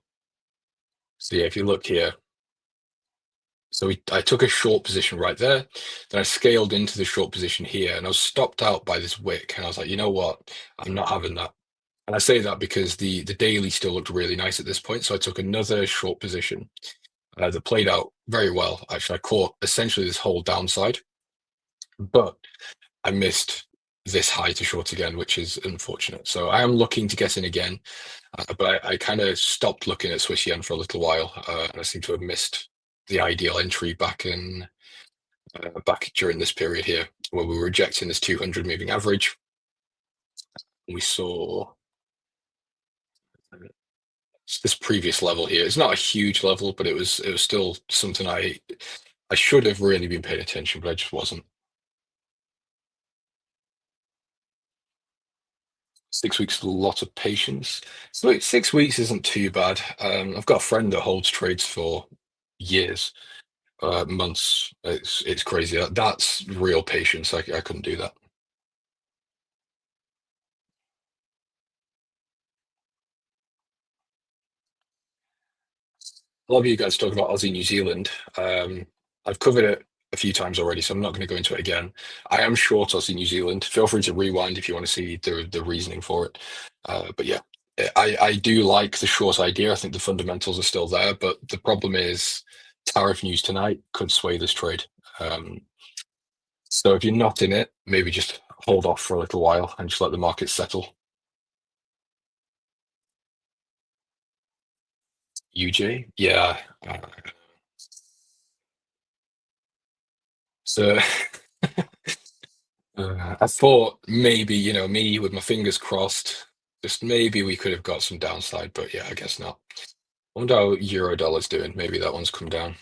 Speaker 4: So yeah, if you look here, so I took a short position right there, then I scaled into the short position here, and I was stopped out by this wick, and I was like, you know what, I'm not having that. And I say that because the daily still looked really nice at this point, so I took another short position that played out very well. Actually, I caught essentially this whole downside, but I missed this high to short again, which is unfortunate. So I am looking to get in again, but I kind of stopped looking at Swiss yen for a little while, and I seem to have missed the ideal entry back during this period here, where we were rejecting this 200 moving average. We saw this previous level here. It's not a huge level, but it was still something I should have really been paying attention, but I just wasn't. 6 weeks is a lot of patience. So 6 weeks isn't too bad. I've got a friend that holds trades for years, months. It's crazy. That's real patience. I couldn't do that. A lot of you guys talk about Aussie, New Zealand. I've covered it a few times already, so I'm not going to go into it again. I am short Aussie, New Zealand. Feel free to rewind if you want to see the reasoning for it. But yeah, I do like the short idea. I think the fundamentals are still there, but the problem is tariff news tonight could sway this trade. So if you're not in it, maybe just hold off for a little while and just let the market settle. UJ, yeah. So I thought maybe, me with my fingers crossed, just maybe we could have got some downside, but yeah, I guess not. I wonder how euro dollar's doing. Maybe that one's come down.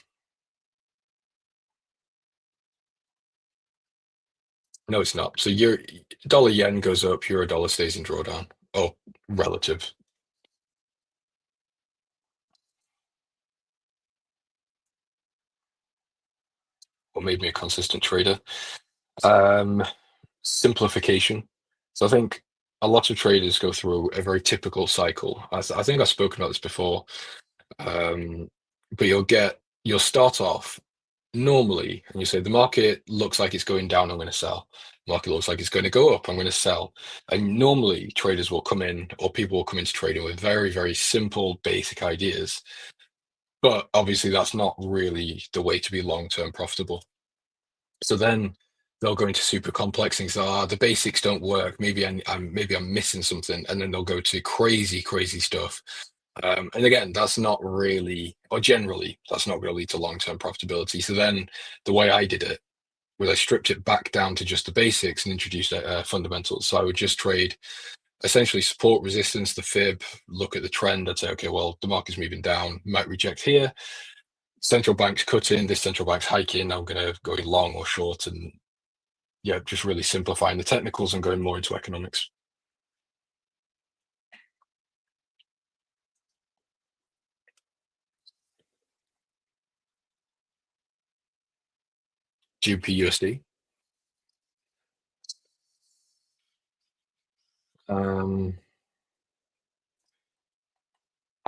Speaker 4: No, it's not. So euro dollar yen goes up, euro dollar stays in drawdown. Oh, relative. What made me a consistent trader? Um, Simplification. So I think a lot of traders go through a very typical cycle. I think I've spoken about this before. But you'll start off normally and you say the market looks like it's going down, I'm going to sell. Market looks like it's going to go up, I'm going to sell. And normally traders will come in, or people will come into trading with very, very simple basic ideas, but obviously that's not really the way to be long-term profitable. So then they'll go into super complex things. The basics don't work, maybe I'm missing something, and then they'll go to crazy stuff. And again, that's not really, or generally, that's not really to long-term profitability. So then the way I did it was I stripped it back down to just the basics and introduced fundamentals. So I would just trade essentially support, resistance, the fib, look at the trend. I'd say, okay, well, the market's moving down, might reject here. Central bank's cutting, this central bank's hiking. I'm going to go long or short, and yeah, just really simplifying the technicals and going more into economics. GBP USD.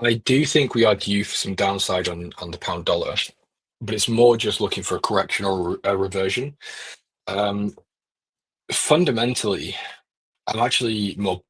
Speaker 4: I do think we are due for some downside on the pound dollar, but it's more just looking for a correction or a reversion. Fundamentally, I'm actually more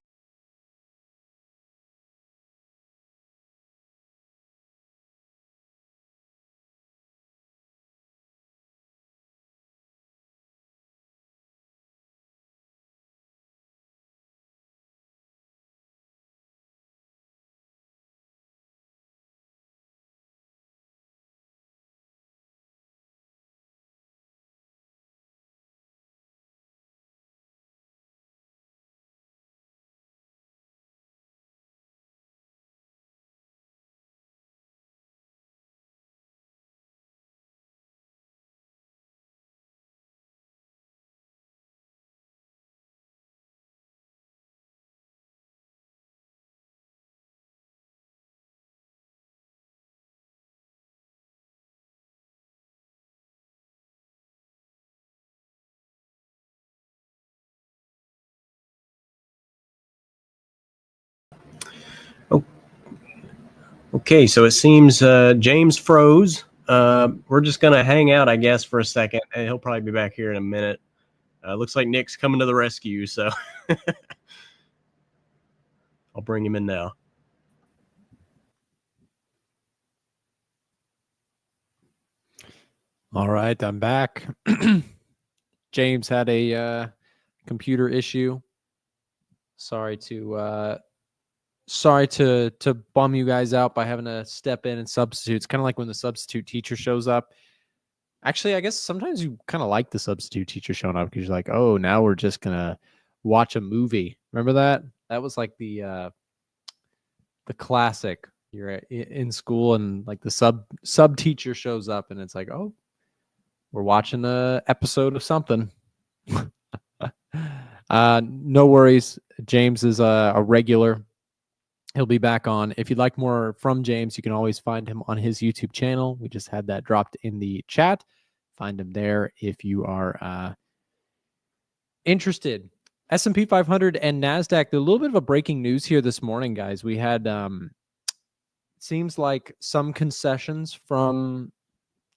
Speaker 5: Okay, so it seems James froze. We're just going to hang out, I guess, for a second, and he'll probably be back here in a minute. Looks like Nick's coming to the rescue, so I'll bring him in now.
Speaker 2: All right, I'm back. James had a computer issue. Sorry to bum you guys out by having to step in and substitute. It's kind of like when the substitute teacher shows up. Actually, I guess sometimes you kind of like the substitute teacher showing up because you're like, oh, now we're just gonna watch a movie. Remember that? That was like the classic. You're in school and like the sub teacher shows up and it's like, oh, we're watching a episode of something. No worries. James is a regular. He'll be back on. If you'd like more from James, you can always find him on his YouTube channel. We just had that dropped in the chat. Find him there if you are interested. S&P 500 and NASDAQ, a little bit of a breaking news here this morning, guys. We had, seems like some concessions from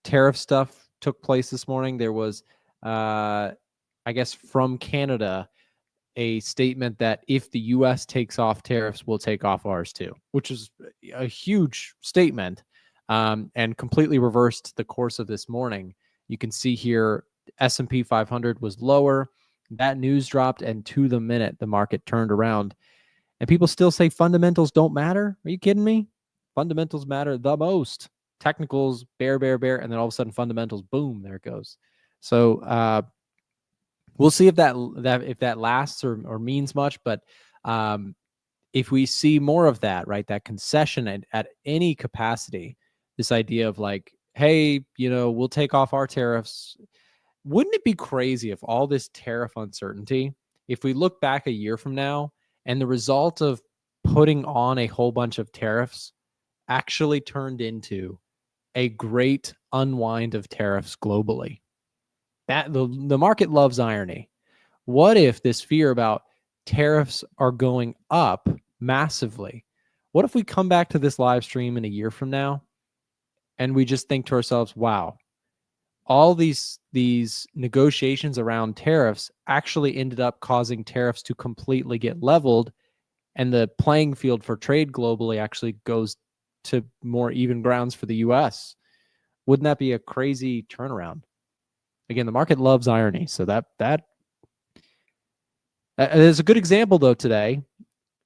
Speaker 2: tariff stuff took place this morning. There was, I guess, from Canada, a statement that if the U.S. takes off tariffs, we'll take off ours too, which is a huge statement and completely reversed the course of this morning. You can see here S&P 500 was lower. That news dropped, and to the minute, the market turned around. And people still say fundamentals don't matter. Are you kidding me? Fundamentals matter the most. Technicals, bear, and then all of a sudden fundamentals, boom, there it goes. So we'll see if that lasts or means much. But if we see more of that, right, that concession at any capacity, this idea of like, hey, we'll take off our tariffs. Wouldn't it be crazy if all this tariff uncertainty, if we look back a year from now and the result of putting on a whole bunch of tariffs actually turned into a great unwind of tariffs globally? That the market loves irony. What if this fear about tariffs are going up massively? What if we come back to this live stream in a year from now and we just think to ourselves, wow, all these negotiations around tariffs actually ended up causing tariffs to completely get leveled, and the playing field for trade globally actually goes to more even grounds for the U.S. Wouldn't that be a crazy turnaround? Again, the market loves irony, so that there's a good example though today.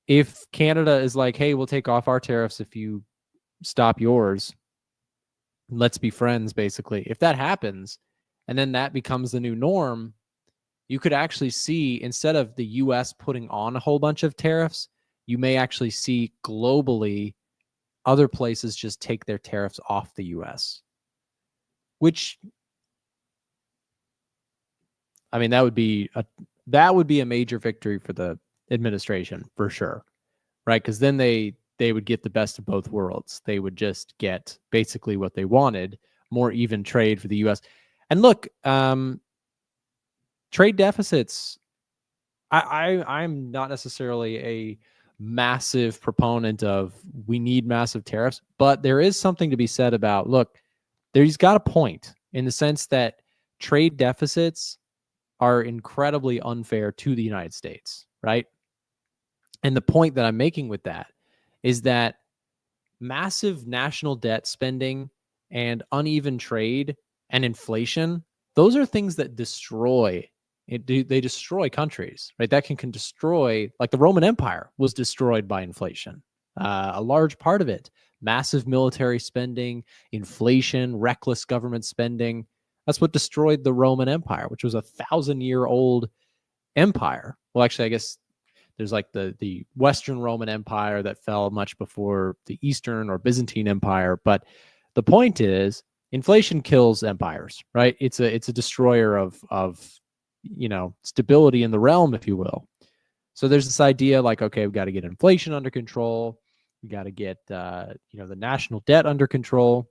Speaker 2: If Canada is like, hey, we'll take off our tariffs if you stop yours, let's be friends, basically. If that happens, and then that becomes the new norm, you could actually see, instead of the U.S. putting on a whole bunch of tariffs, you may actually see globally other places just take their tariffs off the U.S., which, I mean, that would be a major victory for the administration for sure, right? Because then they would get the best of both worlds. They would just get basically what they wanted, more even trade for the U.S. And look, trade deficits, I'm not necessarily a massive proponent of we need massive tariffs, but there is something to be said about, look, he's got a point in the sense that trade deficits are incredibly unfair to the United States, right? And the point that I'm making with that is that massive national debt spending and uneven trade and inflation, those are things that destroy they destroy countries, right? That can destroy, like the Roman Empire was destroyed by inflation. A large part of it, massive military spending, inflation, reckless government spending. That's what destroyed the Roman Empire, which was a 1,000-year-old empire. Well, actually, I guess there's like the Western Roman Empire that fell much before the Eastern or Byzantine Empire. But the point is, inflation kills empires, right? It's a destroyer of stability in the realm, if you will. So there's this idea like, okay, we've got to get inflation under control. We got to get the national debt under control.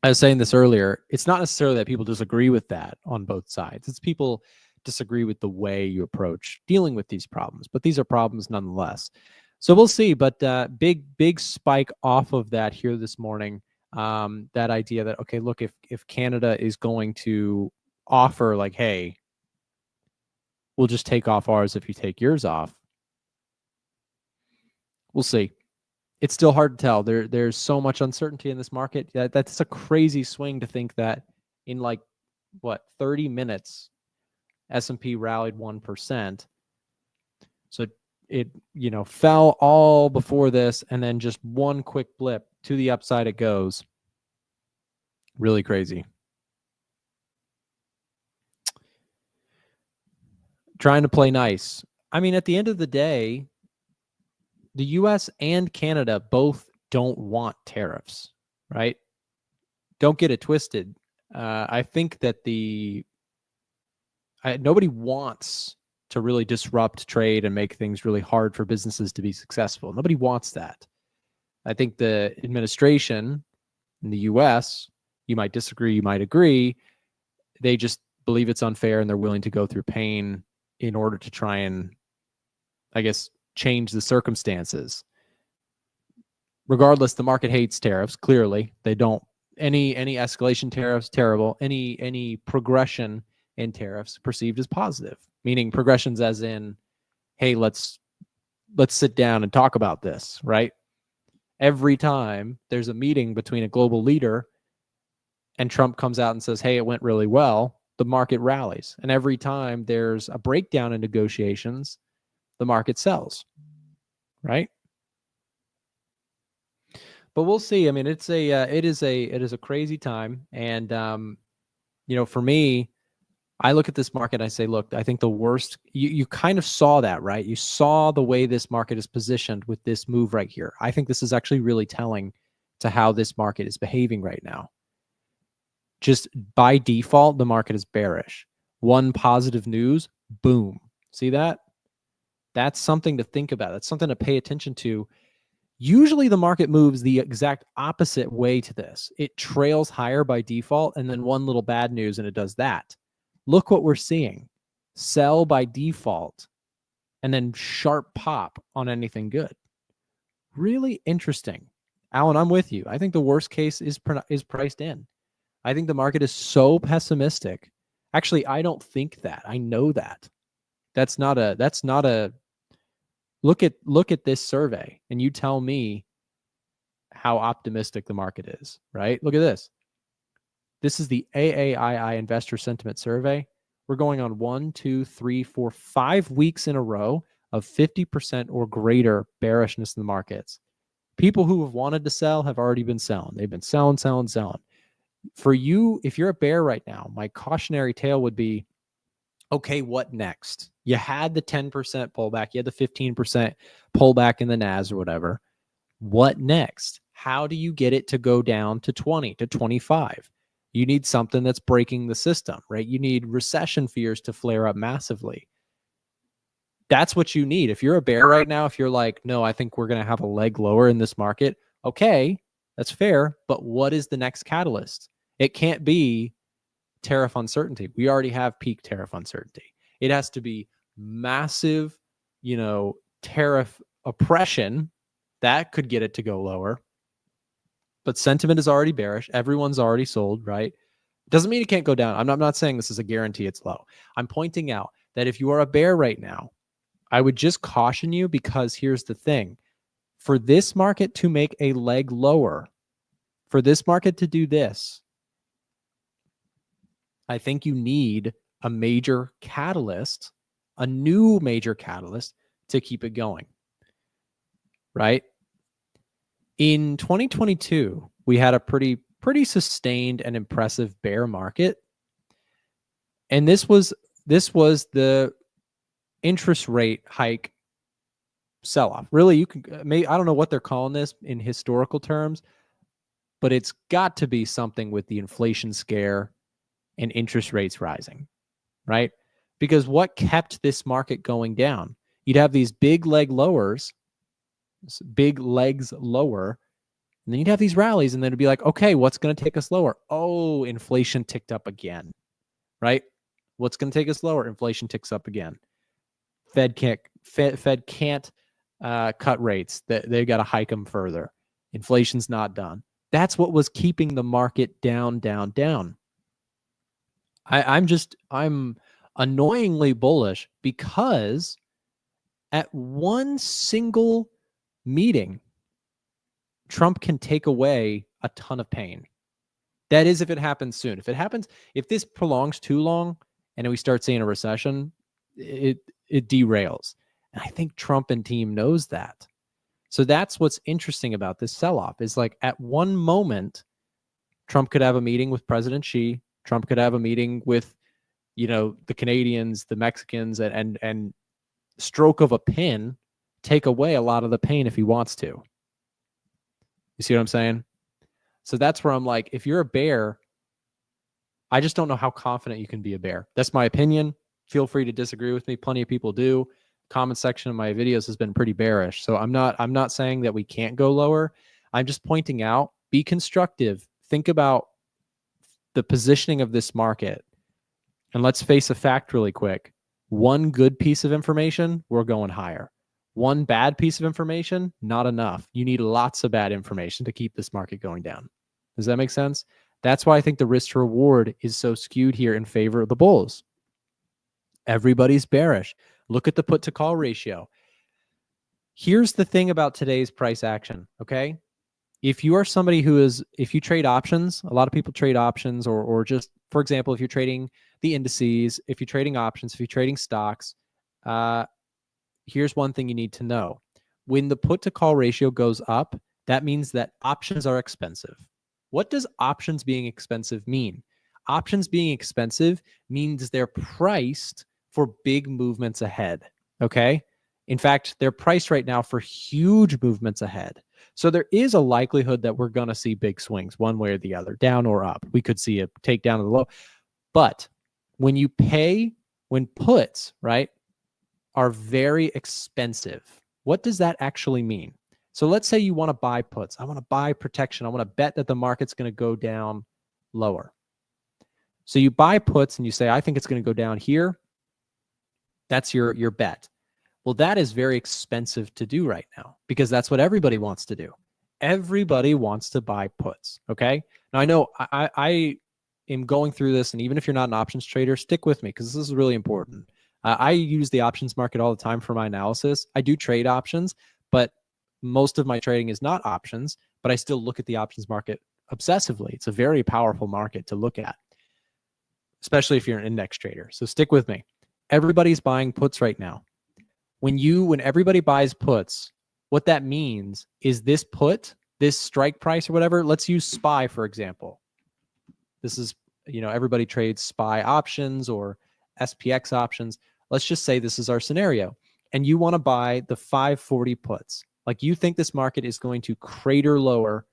Speaker 2: I was saying this earlier. It's not necessarily that people disagree with that on both sides. It's people disagree with the way you approach dealing with these problems, but these are problems nonetheless. So we'll see, but big spike off of that here this morning. That idea that, okay, look, if Canada is going to offer like, hey, we'll just take off ours if you take yours off. We'll see. It's still hard to tell. There's so much uncertainty in this market. That's a crazy swing to think that in like, 30 minutes, S&P rallied 1%. So it, fell all before this, and then just one quick blip to the upside it goes. Really crazy. Trying to play nice. I mean, at the end of the day, the US and Canada both don't want tariffs, right? Don't get it twisted. I think that nobody wants to really disrupt trade and make things really hard for businesses to be successful. Nobody wants that. I think the administration in the US, you might disagree, you might agree, they just believe it's unfair and they're willing to go through pain in order to try and, I guess, change the circumstances. Regardless, the market hates tariffs. Clearly, they don't. Any escalation tariffs, terrible. Any progression in tariffs perceived as positive, meaning progressions as in, hey, let's sit down and talk about this, right? Every time there's a meeting between a global leader and Trump comes out and says, hey, it went really well, the market rallies. And every time there's a breakdown in negotiations, the market sells, right? But we'll see. I mean, it is a crazy time. And, for me, I look at this market and I say, look, I think the worst, you kind of saw that, right? You saw the way this market is positioned with this move right here. I think this is actually really telling to how this market is behaving right now. Just by default, the market is bearish. One positive news, boom. See that? That's something to think about. That's something to pay attention to. Usually the market moves the exact opposite way to this. It trails higher by default, and then one little bad news and it does that. Look what we're seeing. Sell by default, and then sharp pop on anything good. Really interesting. Alan, I'm with you. I think the worst case is priced in. I think the market is so pessimistic. Actually, I don't think that. I know that. That's not a look at this survey and you tell me how optimistic the market is, right? Look at this. This is the AAII Investor Sentiment Survey. We're going on 1, 2, 3, 4, 5 weeks in a row of 50% or greater bearishness in the markets. People who have wanted to sell have already been selling. They've been selling. For you, if you're a bear right now, my cautionary tale would be, okay, what next? You had the 10% pullback. You had the 15% pullback in the NAS or whatever. What next? How do you get it to go down to 20, to 25? You need something that's breaking the system, right? You need recession fears to flare up massively. That's what you need. If you're a bear right now, if you're like, no, I think we're going to have a leg lower in this market, okay, that's fair. But what is the next catalyst? It can't be tariff uncertainty. We already have peak tariff uncertainty. It has to be massive, tariff oppression that could get it to go lower. But sentiment is already bearish. Everyone's already sold, right? Doesn't mean it can't go down. I'm not saying this is a guarantee it's low. I'm pointing out that if you are a bear right now, I would just caution you, because here's the thing. For this market to make a leg lower, for this market to do this, I think you need a major catalyst, a new major catalyst to keep it going, right? In 2022, we had a pretty sustained and impressive bear market. And this was the interest rate hike sell-off. Really, I don't know what they're calling this in historical terms, but it's got to be something with the inflation scare and interest rates rising, right? Because what kept this market going down? You'd have these big legs lower, and then you'd have these rallies, and then it'd be like, okay, what's going to take us lower? Oh, inflation ticked up again, right? What's going to take us lower? Inflation ticks up again. Fed can't
Speaker 1: cut rates. They got to hike them further. Inflation's not done. That's what was keeping the market down, down, down. I'm annoyingly bullish because at one single meeting, Trump can take away a ton of pain. That is if it happens soon. If this prolongs too long and we start seeing a recession, it derails. And I think Trump and team knows that. So that's what's interesting about this sell-off is like at one moment, Trump could have a meeting with President Xi. Trump could have a meeting with, the Canadians, the Mexicans, and stroke of a pin, take away a lot of the pain if he wants to. You see what I'm saying? So that's where I'm like, if you're a bear, I just don't know how confident you can be a bear. That's my opinion. Feel free to disagree with me. Plenty of people do. Comment section of my videos has been pretty bearish. So I'm not saying that we can't go lower. I'm just pointing out, be constructive. Think about the positioning of this market. And let's face a fact really quick. One good piece of information, we're going higher. One bad piece of information, not enough. You need lots of bad information to keep this market going down. Does that make sense? That's why I think the risk to reward is so skewed here in favor of the bulls. Everybody's bearish. Look at the put to call ratio. Here's the thing about today's price action, okay? If you are somebody if you trade options, a lot of people trade options or just, for example, if you're trading the indices, if you're trading options, if you're trading stocks, here's one thing you need to know. When the put to call ratio goes up, that means that options are expensive. What does options being expensive mean? Options being expensive means they're priced for big movements ahead, okay? In fact, they're priced right now for huge movements ahead. So there is a likelihood that we're going to see big swings one way or the other, down or up. We could see a takedown of the low. But when puts, right, are very expensive, what does that actually mean? So let's say you want to buy puts. I want to buy protection. I want to bet that the market's going to go down lower. So you buy puts and you say, I think it's going to go down here. That's your bet. Well, that is very expensive to do right now because that's what everybody wants to do. Everybody wants to buy puts, okay? Now, I know I am going through this, and even if you're not an options trader, stick with me because this is really important. I use the options market all the time for my analysis. I do trade options, but most of my trading is not options, but I still look at the options market obsessively. It's a very powerful market to look at, especially if you're an index trader. So stick with me. Everybody's buying puts right now. When everybody buys puts, what that means is this put, this strike price or whatever, let's use SPY, for example. This is, everybody trades SPY options or SPX options. Let's just say this is our scenario. And you want to buy the 540 puts. Like you think this market is going to crater lower.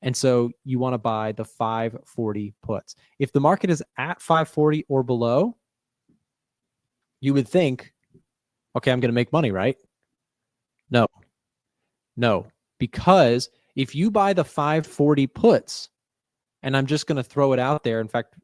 Speaker 1: And so you want to buy the 540 puts. If the market is at 540 or below, you would think, okay, I'm going to make money, right? No, because if you buy the 540 puts, and I'm just going to throw it out there. In fact,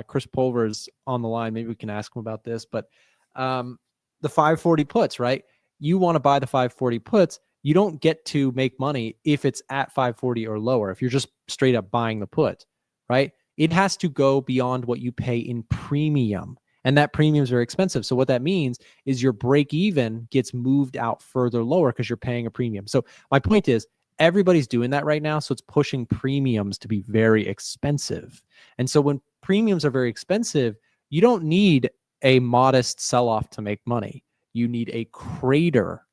Speaker 1: Chris Pulver is on the line. Maybe we can ask him about this, but the 540 puts, right? You want to buy the 540 puts. You don't get to make money if it's at 540 or lower. If you're just straight up buying the put, right? It has to go beyond what you pay in premium. And that premium is very expensive. So what that means is your break even gets moved out further lower because you're paying a premium. So my point is everybody's doing that right now. So it's pushing premiums to be very expensive. And so when premiums are very expensive, you don't need a modest sell-off to make money. You need a crater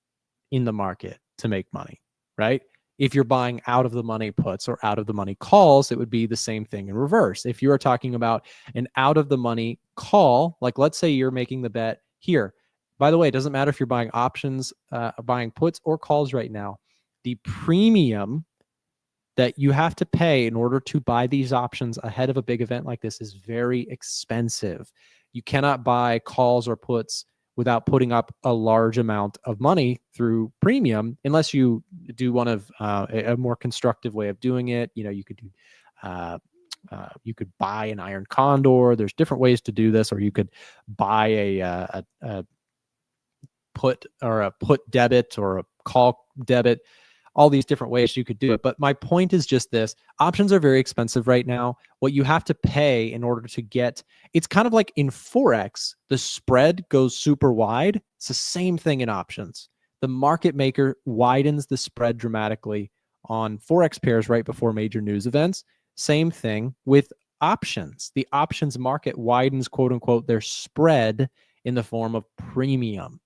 Speaker 1: in the market to make money, right? If you're buying out of the money puts or out of the money calls, it would be the same thing in reverse. If you are talking about an out of the money call, like let's say you're making the bet here. By the way, it doesn't matter if you're buying options, buying puts or calls right now. The premium that you have to pay in order to buy these options ahead of a big event like this is very expensive. You cannot buy calls or puts without putting up a large amount of money through premium, unless you do one of a more constructive way of doing it. You could do, you could buy an iron condor. There's different ways to do this, or you could buy put or a put debit or a call debit, all these different ways you could do it. But my point is just this: options are very expensive right now. What you have to pay in order to get, it's kind of like in Forex, the spread goes super wide. It's the same thing in options. The market maker widens the spread dramatically on Forex pairs right before major news events. Same thing with options. The options market widens, quote unquote, their spread in the form of premium.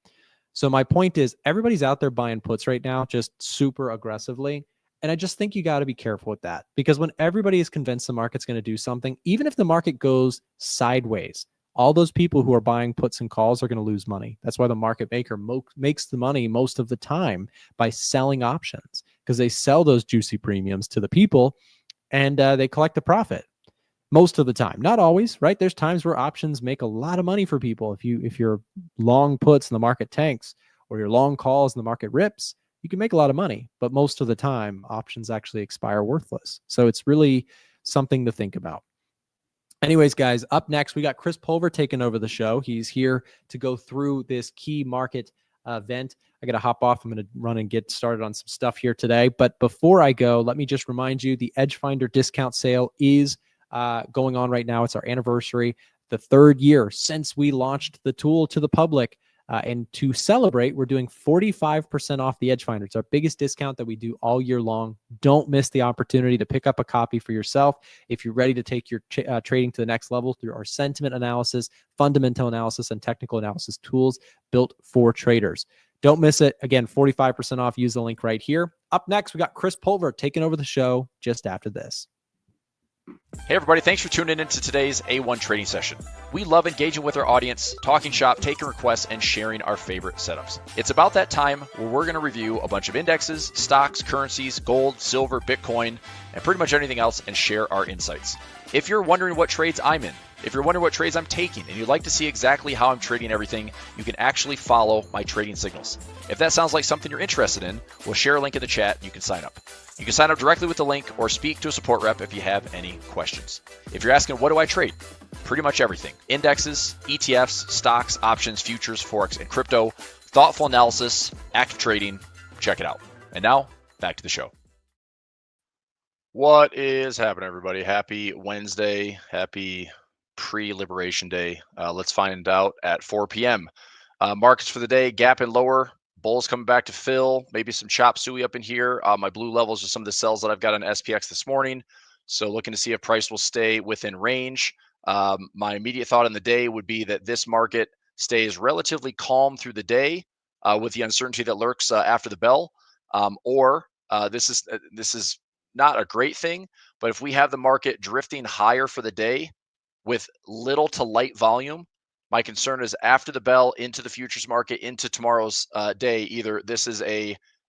Speaker 1: So my point is, everybody's out there buying puts right now, just super aggressively. And I just think you got to be careful with that, because when everybody is convinced the market's going to do something, even if the market goes sideways, all those people who are buying puts and calls are going to lose money. That's why the market maker makes the money most of the time by selling options, because they sell those juicy premiums to the people and they collect the profit most of the time. Not always, right? There's times where options make a lot of money for people. If you're long puts and the market tanks, or you're long calls and the market rips, you can make a lot of money. But most of the time, options actually expire worthless. So it's really something to think about. Anyways, guys, up next, we got Chris Pulver taking over the show. He's here to go through this key market event. I got to hop off. I'm going to run and get started on some stuff here today. But before I go, let me just remind you, the EdgeFinder discount sale is going on right now. It's our anniversary, the 3rd year since we launched the tool to the public. And to celebrate, we're doing 45% off the EdgeFinder. It's our biggest discount that we do all year long. Don't miss the opportunity to pick up a copy for yourself if you're ready to take your trading to the next level through our sentiment analysis, fundamental analysis, and technical analysis tools built for traders. Don't miss it. Again, 45% off. Use the link right here. Up next, we got Chris Pulver taking over the show just after this.
Speaker 6: Hey everybody, thanks for tuning in to today's A1 trading session. We love engaging with our audience, talking shop, taking requests, and sharing our favorite setups. It's about that time where we're going to review a bunch of indexes, stocks, currencies, gold, silver, Bitcoin, and pretty much anything else, and share our insights. If you're wondering what trades I'm in, if you're wondering what trades I'm taking, and you'd like to see exactly how I'm trading everything, you can actually follow my trading signals. If that sounds like something you're interested in, we'll share a link in the chat and you can sign up. You can sign up directly with the link or speak to a support rep if you have any questions. If you're asking, what do I trade? Pretty much everything. Indexes, ETFs, stocks, options, futures, Forex, and crypto. Thoughtful analysis, active trading. Check it out. And now, back to the show. What is happening, everybody? Happy Wednesday. Happy pre-Liberation Day. Let's find out at 4 p.m. Markets for the day, gap and lower. Bulls coming back to fill, maybe some chop suey up in here. My blue levels are some of the sells that I've got on SPX this morning. So looking to see if price will stay within range. My immediate thought in the day would be that this market stays relatively calm through the day with the uncertainty that lurks after the bell. This is not a great thing, but if we have the market drifting higher for the day with little to light volume, my concern is after the bell into the futures market into tomorrow's day, either this is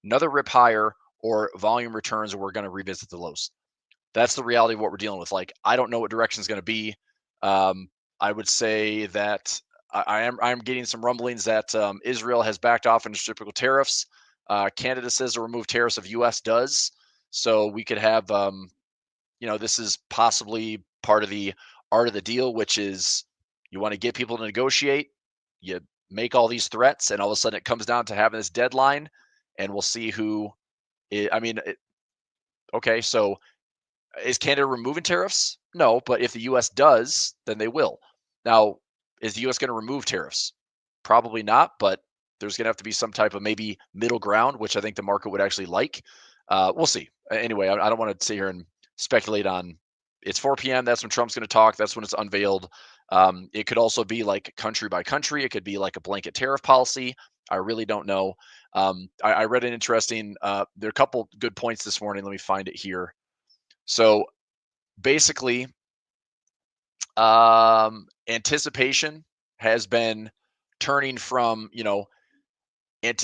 Speaker 6: another rip higher or volume returns and we're going to revisit the lows. That's the reality of what we're dealing with. Like, I don't know what direction is going to be. I would say that I'm getting some rumblings that Israel has backed off on reciprocal tariffs. Canada says to remove tariffs if US does. So we could have, this is possibly part of the art of the deal, which is you want to get people to negotiate, you make all these threats, and all of a sudden it comes down to having this deadline, and we'll see who. Okay, so is Canada removing tariffs? No, but if the U.S. does, then they will. Now, is the U.S. going to remove tariffs? Probably not, but there's going to have to be some type of maybe middle ground, which I think the market would actually like. We'll see. Anyway, I don't want to sit here and speculate on. It's 4 p.m. That's when Trump's going to talk. That's when it's unveiled. It could also be like country by country. It could be like a blanket tariff policy. I really don't know. I read an interesting, there are a couple good points this morning. Let me find it here. So basically, anticipation has been turning from,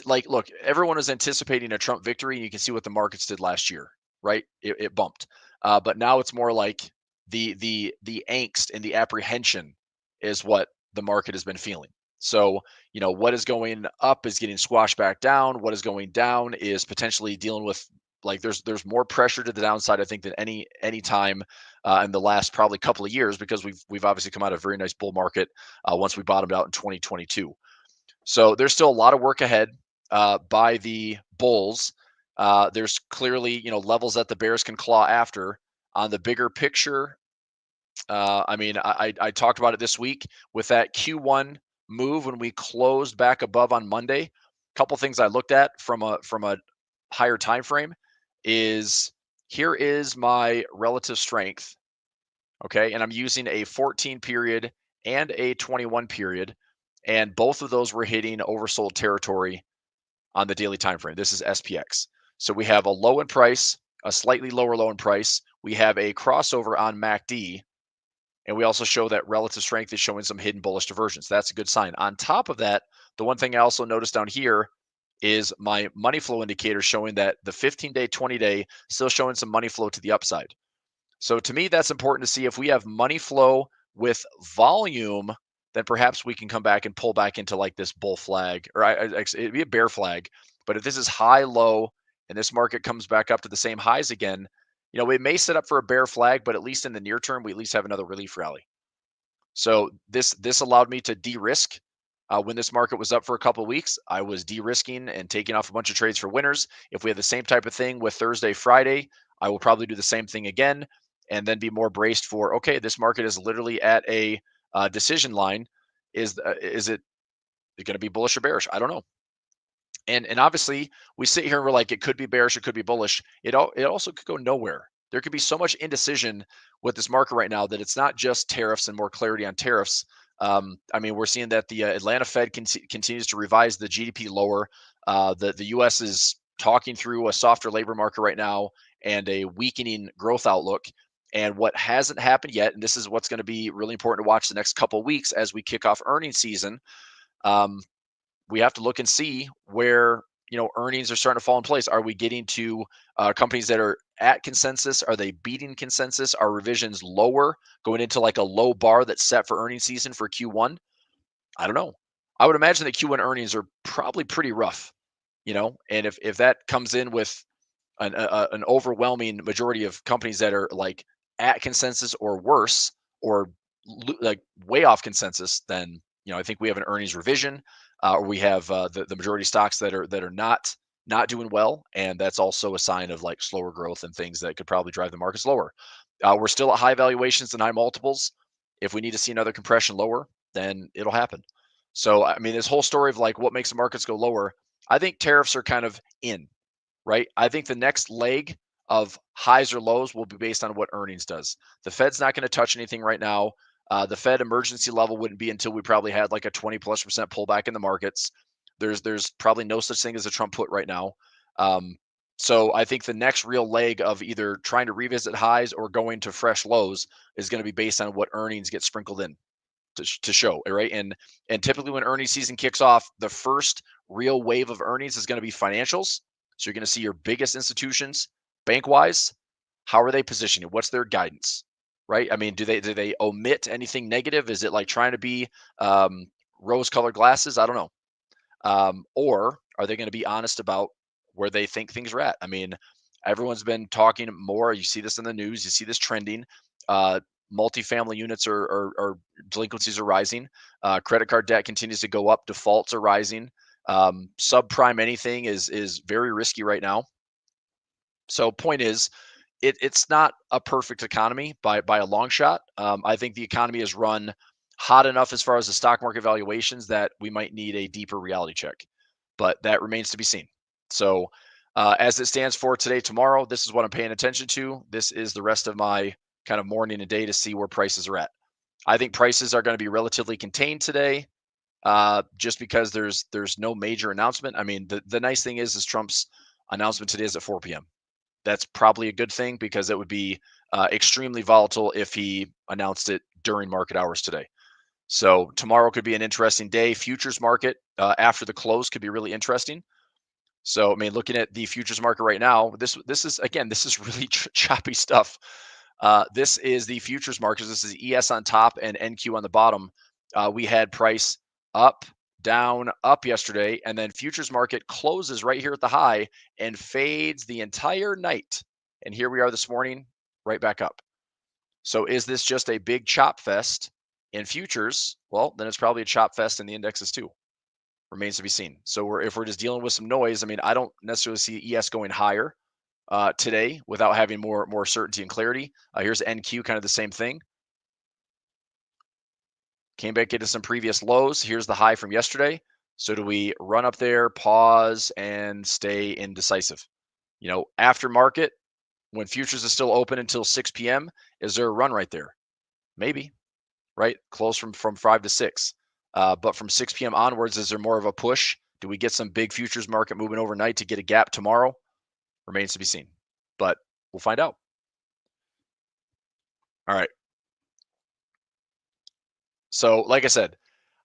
Speaker 6: look, everyone is anticipating a Trump victory, and you can see what the markets did last year, right? It bumped. But now it's more like the angst and the apprehension is what the market has been feeling. So, what is going up is getting squashed back down. What is going down is potentially dealing with, like, there's more pressure to the downside, I think, than any time in the last probably couple of years, because we've obviously come out of a very nice bull market once we bottomed out in 2022. So there's still a lot of work ahead by the bulls. There's clearly, levels that the bears can claw after. On the bigger picture, I mean, I talked about it this week with that Q1 move when we closed back above on Monday. A couple things I looked at from a higher time frame is here is my relative strength. Okay, and I'm using a 14 period and a 21 period, and both of those were hitting oversold territory on the daily time frame. This is SPX. So we have a low in price, a slightly lower low in price. We have a crossover on MACD, and we also show that relative strength is showing some hidden bullish divergence. That's a good sign. On top of that, the one thing I also noticed down here is my money flow indicator showing that the 15-day, 20-day still showing some money flow to the upside. So to me, that's important to see. If we have money flow with volume, then perhaps we can come back and pull back into like this bull flag, or it'd be a bear flag. But if this is high, low, and this market comes back up to the same highs again, we may set up for a bear flag, but at least in the near term, we at least have another relief rally. So this allowed me to de-risk. When this market was up for a couple of weeks, I was de-risking and taking off a bunch of trades for winners. If we have the same type of thing with Thursday, Friday, I will probably do the same thing again, and then be more braced for, okay, this market is literally at a decision line. Is it going to be bullish or bearish? I don't know. And obviously we sit here and we're like, it could be bearish, it could be bullish. It also could go nowhere. There could be so much indecision with this market right now that it's not just tariffs and more clarity on tariffs. I mean, we're seeing that the Atlanta Fed continues to revise the GDP lower. The U.S. is talking through a softer labor market right now and a weakening growth outlook. And what hasn't happened yet, and this is what's going to be really important to watch the next couple of weeks as we kick off earnings season, we have to look and see where earnings are starting to fall in place. Are we getting to companies that are at consensus? Are they beating consensus? Are revisions lower, going into like a low bar that's set for earnings season for Q1? I don't know. I would imagine that Q1 earnings are probably pretty rough, and if that comes in with an overwhelming majority of companies that are like at consensus or worse, or like way off consensus, then I think we have an earnings revision, or we have the majority of stocks that are not doing well, and that's also a sign of like slower growth and things that could probably drive the markets lower. We're still at high valuations and high multiples. If we need to see another compression lower, then it'll happen. So I mean, this whole story of like what makes the markets go lower, I think tariffs are kind of in. Right? I think the next leg of highs or lows will be based on what earnings does. The Fed's not going to touch anything right now. The Fed emergency level wouldn't be until we probably had like a 20+% pullback in the markets. There's probably no such thing as a Trump put right now. So I think the next real leg of either trying to revisit highs or going to fresh lows is going to be based on what earnings get sprinkled in to show, right? And typically when earnings season kicks off, the first real wave of earnings is going to be financials. So you're going to see your biggest institutions, bank-wise, how are they positioning? What's their guidance, right? I mean, do they omit anything negative? Is it like trying to be rose-colored glasses? I don't know. Or are they going to be honest about where they think things are at? I mean, everyone's been talking more. You see this in the news. You see this trending. Multifamily units are delinquencies are rising. Credit card debt continues to go up. Defaults are rising. Subprime anything is very risky right now. So point is, it's not a perfect economy by a long shot. I think the economy is run hot enough as far as the stock market valuations that we might need a deeper reality check, but that remains to be seen. So as it stands for today, tomorrow, this is what I'm paying attention to. This is the rest of my kind of morning and day to see where prices are at. I think prices are going to be relatively contained today. Just because there's no major announcement. I mean, the nice thing is Trump's announcement today is at 4 p.m. That's probably a good thing because it would be extremely volatile if he announced it during market hours today. So tomorrow could be an interesting day. Futures market after the close could be really interesting. So I mean, looking at the futures market right now, this is really choppy stuff. This is the futures market. This is ES on top and NQ on the bottom. We had price up, down, up yesterday, and then futures market closes right here at the high and fades the entire night. And here we are this morning, right back up. So is this just a big chop fest in futures? Well, then it's probably a chop fest in the indexes too, Remains to be seen. So if we're just dealing with some noise, I mean, I don't necessarily see ES going higher today without having more certainty and clarity. Here's NQ, kind of the same thing. Came back into some previous lows. Here's the high from yesterday. So do we run up there, pause, and stay indecisive? You know, after market, when futures is still open until 6 p.m., is there a run right there? Maybe, right? Close from 5 to 6. But from 6 p.m. onwards, is there more of a push? Do we get some big futures market moving overnight to get a gap tomorrow? Remains to be seen. But we'll find out. All right. So, like I said,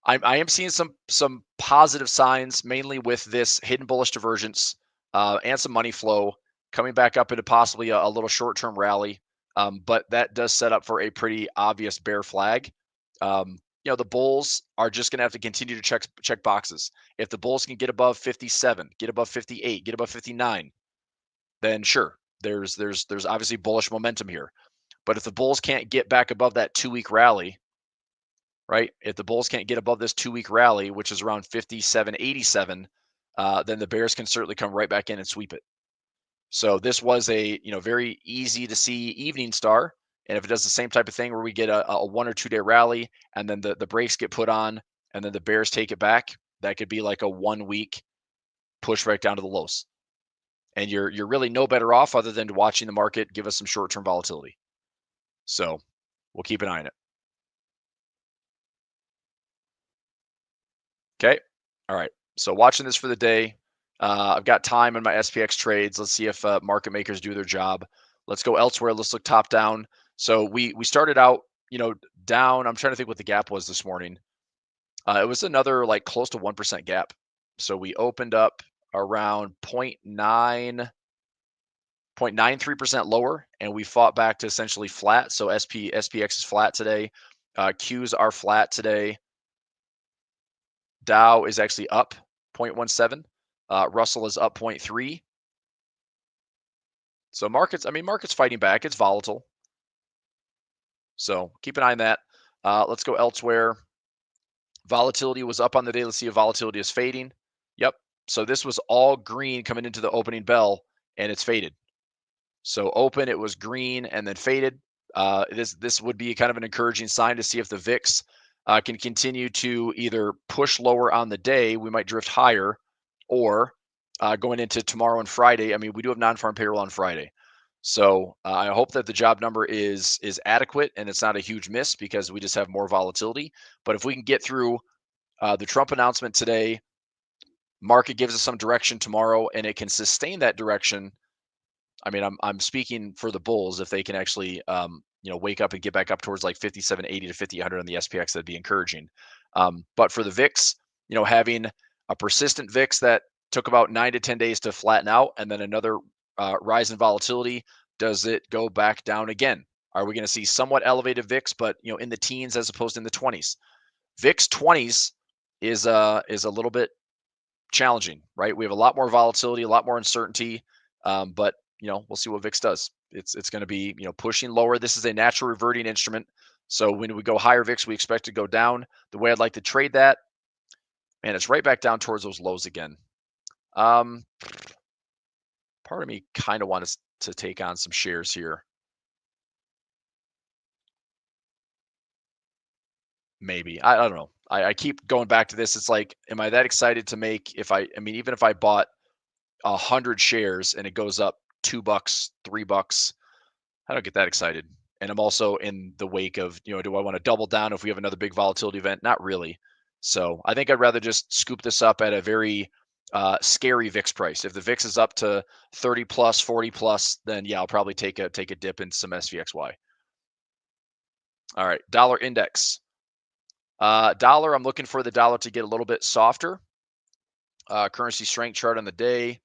Speaker 6: I am seeing some positive signs, mainly with this hidden bullish divergence and some money flow coming back up into possibly a little short-term rally. But that does set up for a pretty obvious bear flag. You know, the bulls are just going to have to continue to check boxes. If the bulls can get above 57, get above 58, get above 59, then sure, there's obviously bullish momentum here. But if the bulls can't get back above that 2-week rally, right? If the bulls can't get above this 2-week rally, which is around 57.87, then the bears can certainly come right back in and sweep it. So this was a very easy to see evening star. And if it does the same type of thing where we get a 1 or 2 day rally and then the brakes get put on and then the bears take it back, that could be like a 1 week push right down to the lows. And you're really no better off other than watching the market give us some short-term volatility. So we'll keep an eye on it. Okay. All right. So watching this for the day. I've got time in my SPX trades. Let's see if market makers do their job. Let's go elsewhere. Let's look top down. So we started out, down. I'm trying to think what the gap was this morning. It was another like close to 1% gap. So we opened up around 0.93% lower, and we fought back to essentially flat. So SPX is flat today. Qs are flat today. Dow is actually up 0.17. Russell is up 0.3. So markets fighting back. It's volatile. So keep an eye on that. Let's go elsewhere. Volatility was up on the day. Let's see if volatility is fading. Yep. So this was all green coming into the opening bell, and it's faded. So open, it was green and then faded. This would be kind of an encouraging sign to see if the VIX can continue to either push lower on the day. We might drift higher, or going into tomorrow and Friday. I mean, we do have non-farm payroll on Friday. So I hope that the job number is adequate and it's not a huge miss because we just have more volatility. But if we can get through the Trump announcement today, market gives us some direction tomorrow, and it can sustain that direction. I mean, I'm speaking for the bulls. If they can actually, wake up and get back up towards like 57.80 to 50.100 on the SPX, that'd be encouraging. But for the VIX, having a persistent VIX that took about 9 to 10 days to flatten out, and then another rise in volatility, does it go back down again? Are we going to see somewhat elevated VIX, but in the teens as opposed to in the 20s? VIX 20s is a little bit challenging, right? We have a lot more volatility, a lot more uncertainty, but we'll see what VIX does. It's going to be pushing lower. This is a natural reverting instrument, so when we go higher VIX, we expect to go down. The way I'd like to trade that, and it's right back down towards those lows again. Part of me kind of wants to take on some shares here. Maybe. I don't know. I keep going back to this. It's like, am I that excited to make, even if I bought 100 shares and it goes up $2, $3, I don't get that excited. And I'm also in the wake of, do I want to double down if we have another big volatility event? Not really. So I think I'd rather just scoop this up at a very scary VIX price. If the VIX is up to 30 plus, 40 plus, then yeah, I'll probably take a dip in some SPXY. All right, dollar index. Dollar, I'm looking for the dollar to get a little bit softer. Currency strength chart on the day.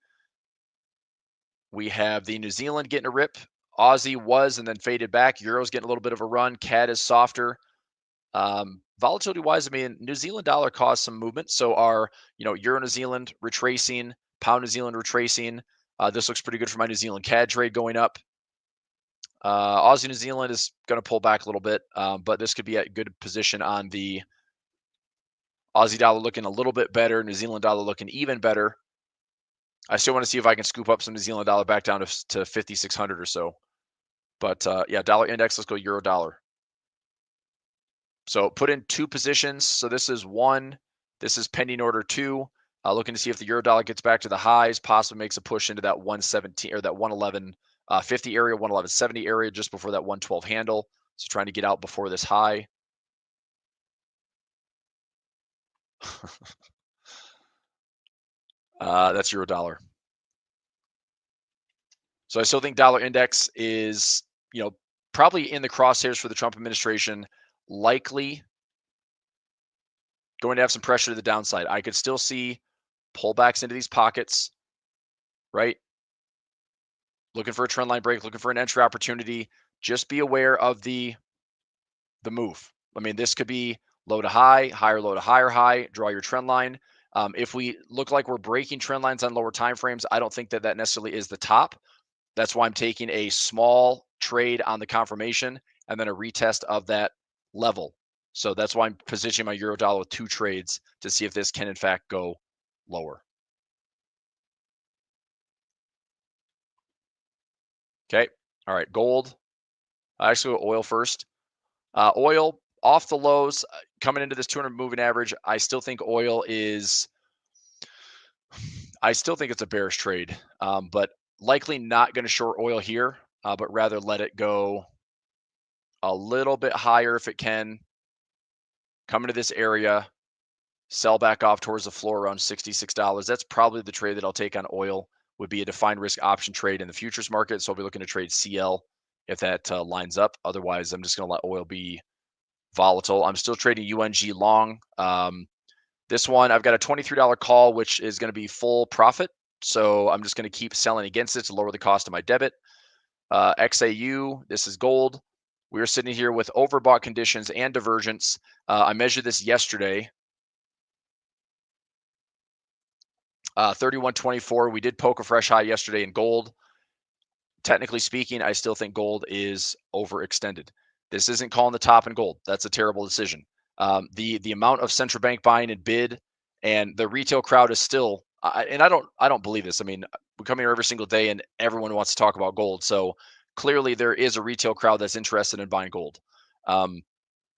Speaker 6: We have the New Zealand getting a rip. Aussie was and then faded back. Euro's getting a little bit of a run. CAD is softer. Volatility wise, New Zealand dollar caused some movement. So our, Euro New Zealand retracing, Pound New Zealand retracing. This looks pretty good for my New Zealand CAD trade going up. Aussie New Zealand is going to pull back a little bit, but this could be a good position on the Aussie dollar looking a little bit better. New Zealand dollar looking even better. I still want to see if I can scoop up some New Zealand dollar back down to 5,600 or so. But yeah, dollar index, let's go euro dollar. So put in 2 positions. So this is 1. This is pending order 2. Looking to see if the euro dollar gets back to the highs, possibly makes a push into that 117 or that 111.50 area, 111.70 area just before that 112 handle. So trying to get out before this high. That's euro dollar. So I still think dollar index is, probably in the crosshairs for the Trump administration, likely going to have some pressure to the downside. I could still see pullbacks into these pockets, right? Looking for a trend line break, looking for an entry opportunity. Just be aware of the move. I mean, this could be low to high, higher low to higher high. Draw your trend line. If we look like we're breaking trend lines on lower time frames, I don't think that necessarily is the top. That's why I'm taking a small trade on the confirmation and then a retest of that level. So that's why I'm positioning my euro dollar with 2 trades to see if this can in fact go lower. Okay. All right. Gold. Actually, oil first. Oil off the lows coming into this 200 moving average. I still think it's a bearish trade, but likely not going to short oil here, but rather let it go a little bit higher if it can. Come into this area, sell back off towards the floor around $66. That's probably the trade that I'll take on oil, would be a defined risk option trade in the futures market. So I'll be looking to trade CL if that lines up. Otherwise, I'm just going to let oil be volatile. I'm still trading UNG long. This one, I've got a $23 call, which is going to be full profit. So I'm just going to keep selling against it to lower the cost of my debit. XAU, this is gold. We are sitting here with overbought conditions and divergence. I measured this yesterday. 31.24. We did poke a fresh high yesterday in gold. Technically speaking, I still think gold is overextended. This isn't calling the top in gold. That's a terrible decision. The amount of central bank buying and bid, and the retail crowd is still. I don't believe this. I mean, we come here every single day, and everyone wants to talk about gold. So clearly, there is a retail crowd that's interested in buying gold.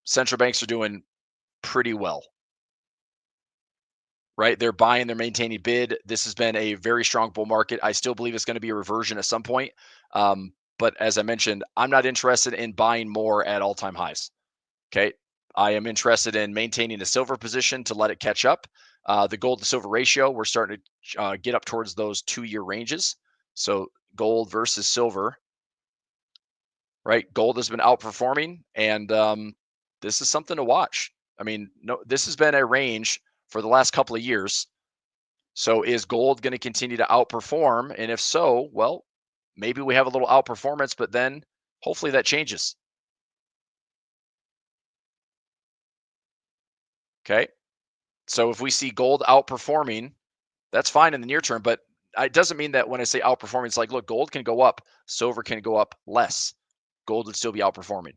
Speaker 6: Central banks are doing pretty well, right? They're buying, they're maintaining bid. This has been a very strong bull market. I still believe it's going to be a reversion at some point. But as I mentioned, I'm not interested in buying more at all-time highs. Okay. I am interested in maintaining a silver position to let it catch up. The gold to silver ratio, we're starting to get up towards those 2-year ranges. So gold versus silver, right? Gold has been outperforming, and this is something to watch. I mean, no, this has been a range for the last couple of years. So is gold going to continue to outperform? And if so, well, maybe we have a little outperformance, but then hopefully that changes. Okay. So if we see gold outperforming, that's fine in the near term, but it doesn't mean that when I say outperforming, it's like, look, gold can go up, silver can go up less. Gold would still be outperforming.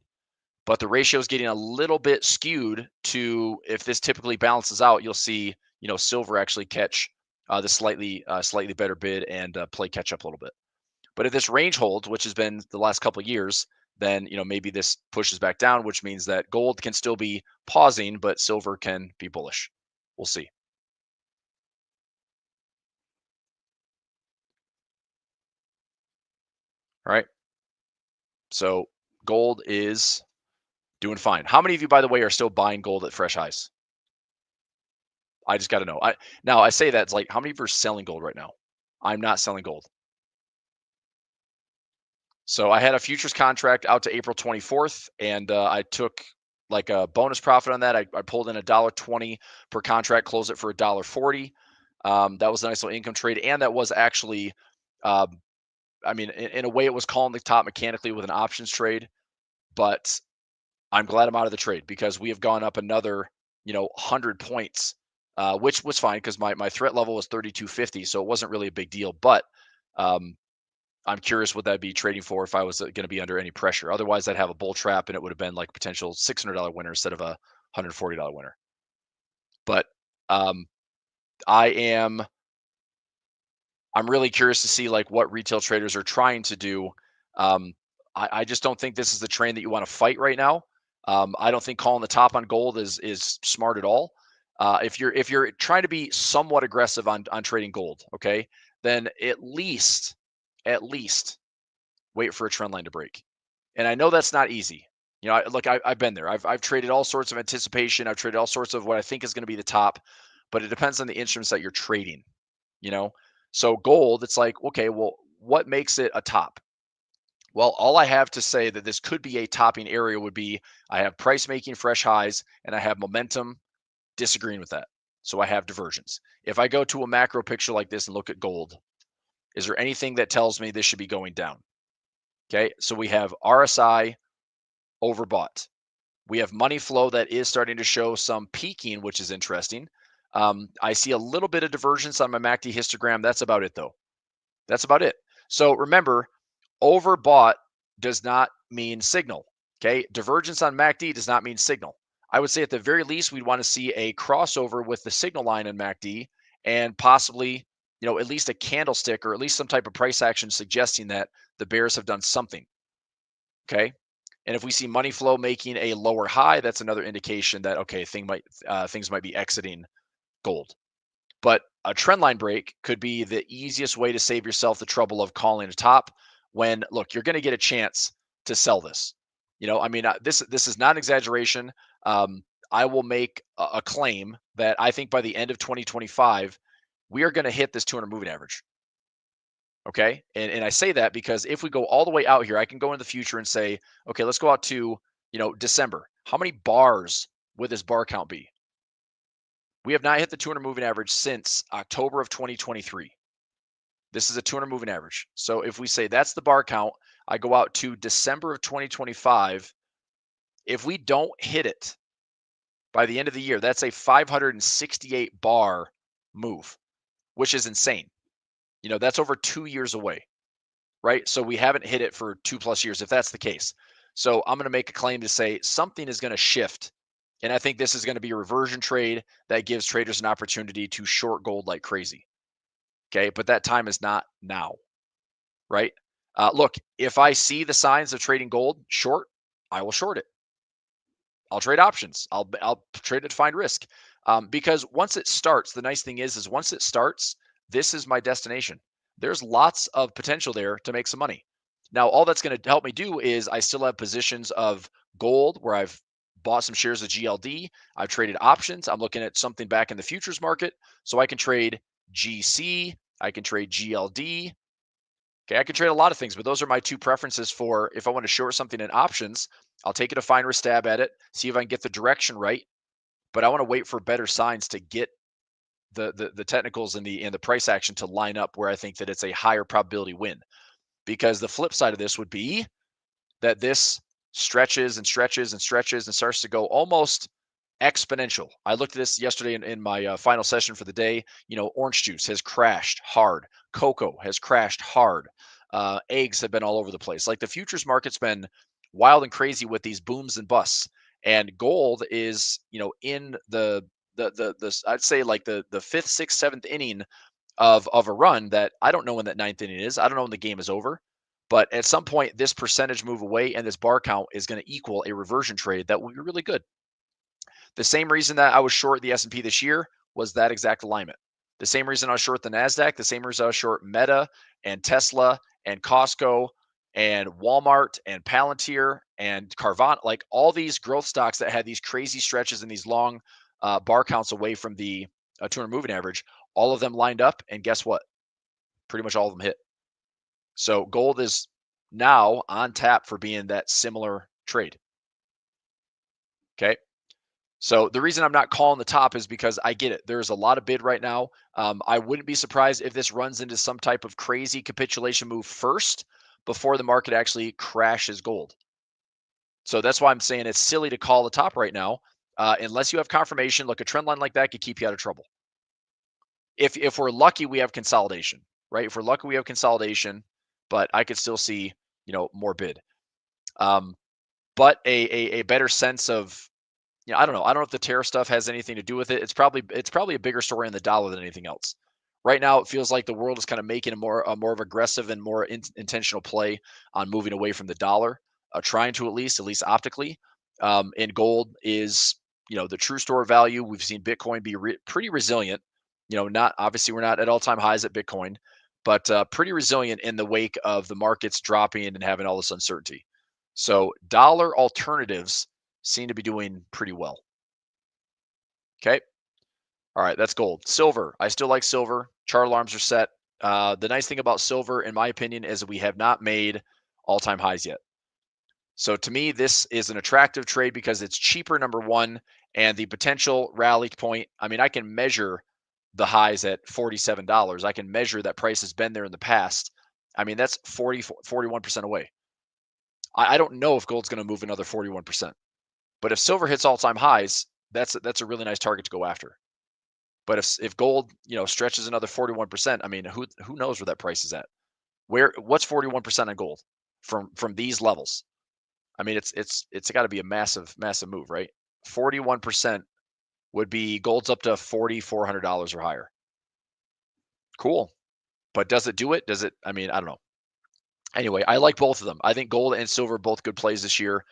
Speaker 6: But the ratio is getting a little bit skewed to, if this typically balances out, you'll see, silver actually catch the slightly better bid and play catch up a little bit. But if this range holds, which has been the last couple of years, then maybe this pushes back down, which means that gold can still be pausing, but silver can be bullish. We'll see. All right. So gold is doing fine. How many of you, by the way, are still buying gold at fresh highs? I just got to know. Now I say that, it's like, how many of you are selling gold right now? I'm not selling gold. So I had a futures contract out to April 24th, and I took like a bonus profit on that. I pulled in $1.20 per contract, closed it for $1.40. That was a nice little income trade, and that was actually, I mean, in a way, it was calling the top mechanically with an options trade, but I'm glad I'm out of the trade because we have gone up another, 100 points, which was fine because my threat level was 32.50, so it wasn't really a big deal. But I'm curious what that'd be trading for if I was going to be under any pressure. Otherwise, I'd have a bull trap, and it would have been like potential $600 winner instead of a $140 winner. But I'm really curious to see like what retail traders are trying to do. I just don't think this is the train that you want to fight right now. I don't think calling the top on gold is smart at all. If you're trying to be somewhat aggressive on trading gold, okay, then at least wait for a trend line to break. And I know that's not easy. You know, I've been there. I've traded all sorts of anticipation. I've traded all sorts of what I think is going to be the top, but it depends on the instruments that you're trading. You know, so gold, it's like, okay, well, what makes it a top? Well, all I have to say that this could be a topping area would be I have price making fresh highs and I have momentum disagreeing with that. So I have divergence. If I go to a macro picture like this and look at gold, is there anything that tells me this should be going down? Okay, so we have RSI overbought. We have money flow that is starting to show some peaking, which is interesting. I see a little bit of divergence on my MACD histogram. That's about it, though. That's about it. So remember, overbought does not mean signal. Okay, divergence on MACD does not mean signal. I would say at the very least, we'd want to see a crossover with the signal line in MACD and possibly, at least a candlestick or at least some type of price action suggesting that the bears have done something. Okay. And if we see money flow making a lower high, that's another indication that, okay, things might be exiting gold. But a trend line break could be the easiest way to save yourself the trouble of calling a top when, look, you're going to get a chance to sell this. This is not an exaggeration. I will make a claim that I think by the end of 2025, we are going to hit this 200 moving average. Okay. And I say that because if we go all the way out here, I can go in the future and say, okay, let's go out to, December. How many bars would this bar count be? We have not hit the 200 moving average since October of 2023. This is a 200 moving average. So if we say that's the bar count, I go out to December of 2025. If we don't hit it by the end of the year, that's a 568 bar move, which is insane. That's over 2 years away, right? So we haven't hit it for 2+ years, if that's the case. So I'm going to make a claim to say something is going to shift. And I think this is going to be a reversion trade that gives traders an opportunity to short gold like crazy. Okay. But that time is not now, right? Look, if I see the signs of trading gold short, I will short it. I'll trade options. I'll trade it to find risk. Because once it starts, the nice thing is once it starts, this is my destination. There's lots of potential there to make some money. Now, all that's going to help me do is I still have positions of gold where I've bought some shares of GLD. I've traded options. I'm looking at something back in the futures market. So I can trade GC. I can trade GLD. Okay, I can trade a lot of things, but those are my two preferences for if I want to short something in options. I'll take it a finer stab at it, see if I can get the direction right. But I want to wait for better signs to get the technicals and the price action to line up where I think that it's a higher probability win. Because the flip side of this would be that this stretches and stretches and stretches and starts to go almost exponential. I looked at this yesterday in my final session for the day. Orange juice has crashed hard. Cocoa has crashed hard. Eggs have been all over the place. Like the futures market's been wild and crazy with these booms and busts. And gold is, in the I'd say like the 5th, 6th, 7th inning of a run that I don't know when that 9th inning is. I don't know when the game is over. But at some point, this percentage move away and this bar count is going to equal a reversion trade that will be really good. The same reason that I was short the S&P this year was that exact alignment. The same reason I was short the NASDAQ, the same reason I was short Meta and Tesla and Costco and Walmart and Palantir and Carvana, like all these growth stocks that had these crazy stretches and these long bar counts away from the 200 moving average, all of them lined up. And guess what? Pretty much all of them hit. So gold is now on tap for being that similar trade. Okay. So the reason I'm not calling the top is because I get it. There's a lot of bid right now. I wouldn't be surprised if this runs into some type of crazy capitulation move first before the market actually crashes gold. So that's why I'm saying it's silly to call the top right now. Unless you have confirmation, look, a trend line like that could keep you out of trouble. If we're lucky, we have consolidation, right? If we're lucky, we have consolidation, but I could still see, more bid. But a better sense of, I don't know. I don't know if the tariff stuff has anything to do with it. It's probably a bigger story in the dollar than anything else. Right now, it feels like the world is kind of making a more of aggressive and more intentional play on moving away from the dollar, trying to at least optically. And gold is, the true store of value. We've seen Bitcoin be pretty resilient. Not obviously we're not at all-time highs at Bitcoin, but pretty resilient in the wake of the markets dropping and having all this uncertainty. So dollar alternatives seem to be doing pretty well. Okay. All right, that's gold. Silver, I still like silver. Chart alarms are set. The nice thing about silver, in my opinion, is that we have not made all-time highs yet. So to me, this is an attractive trade because it's cheaper, number one, and the potential rally point. I mean, I can measure the highs at $47. I can measure that price has been there in the past. I mean, that's 41% away. I don't know if gold's going to move another 41%. But if silver hits all-time highs, that's a really nice target to go after. But if gold, stretches another 41%, I mean, who knows where that price is at? What's 41% on gold from these levels? I mean, it's got to be a massive move, right? 41% would be gold's up to $4,400 or higher. Cool. But does it do it? Does it? I mean, I don't know. Anyway, I like both of them. I think gold and silver both good plays this year.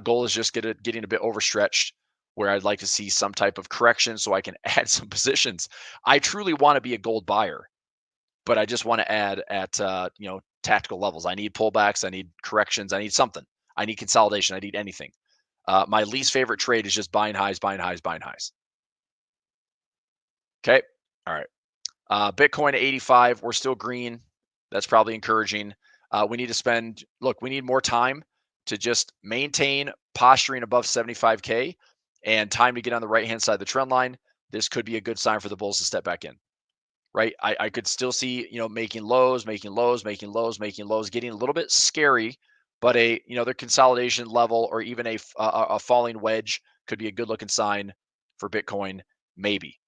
Speaker 6: Gold is just getting a bit overstretched, where I'd like to see some type of correction so I can add some positions. I truly want to be a gold buyer, but I just want to add at tactical levels. I need pullbacks, I need corrections, I need something. I need consolidation, I need anything. My least favorite trade is just buying highs, buying highs, buying highs. Okay. All right. Bitcoin at 85, we're still green. That's probably encouraging. We need more time to just maintain posturing above 75K and time to get on the right-hand side of the trend line. This could be a good sign for the bulls to step back in, right? I could still see, making lows, getting a little bit scary, but their consolidation level or even a falling wedge could be a good looking sign for Bitcoin, maybe.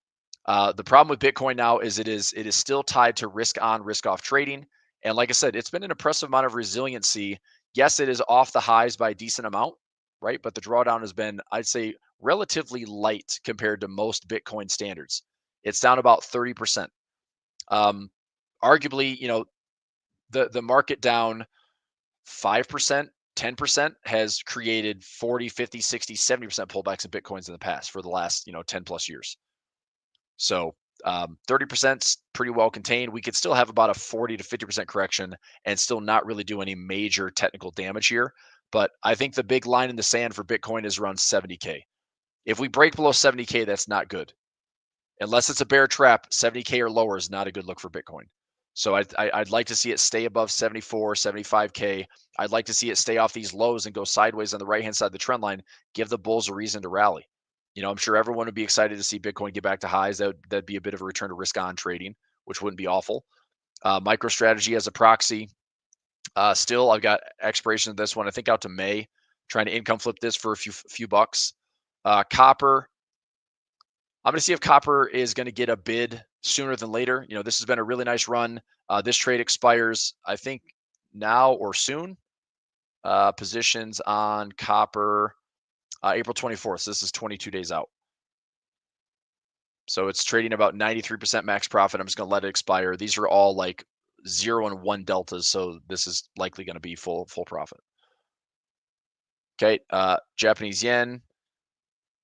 Speaker 6: The problem with Bitcoin now is it is still tied to risk on, risk off trading. And like I said, it's been an impressive amount of resiliency. Yes, it is off the highs by a decent amount, right? But the drawdown has been, I'd say, relatively light compared to most Bitcoin standards. It's down about 30%. Arguably, the market down 5%, 10% has created 40, 50, 60, 70% pullbacks in Bitcoins in the past for the last, 10 plus years. So 30% is pretty well contained. We could still have about a 40 to 50% correction and still not really do any major technical damage here. But I think the big line in the sand for Bitcoin is around 70K. If we break below 70K, that's not good. Unless it's a bear trap, 70K or lower is not a good look for Bitcoin. So I'd like to see it stay above 74, 75K. I'd like to see it stay off these lows and go sideways on the right-hand side of the trend line, give the bulls a reason to rally. I'm sure everyone would be excited to see Bitcoin get back to highs. That'd be a bit of a return to risk on trading, which wouldn't be awful. MicroStrategy as a proxy. Still, I've got expiration of this one, I think out to May, trying to income flip this for a few bucks. Copper. I'm going to see if copper is going to get a bid sooner than later. This has been a really nice run. This trade expires, I think, now or soon. Positions on copper. April 24th. So this is 22 days out. So it's trading about 93% max profit. I'm just going to let it expire. These are all like 0 and 1 deltas. So this is likely going to be full profit. Okay. Japanese yen.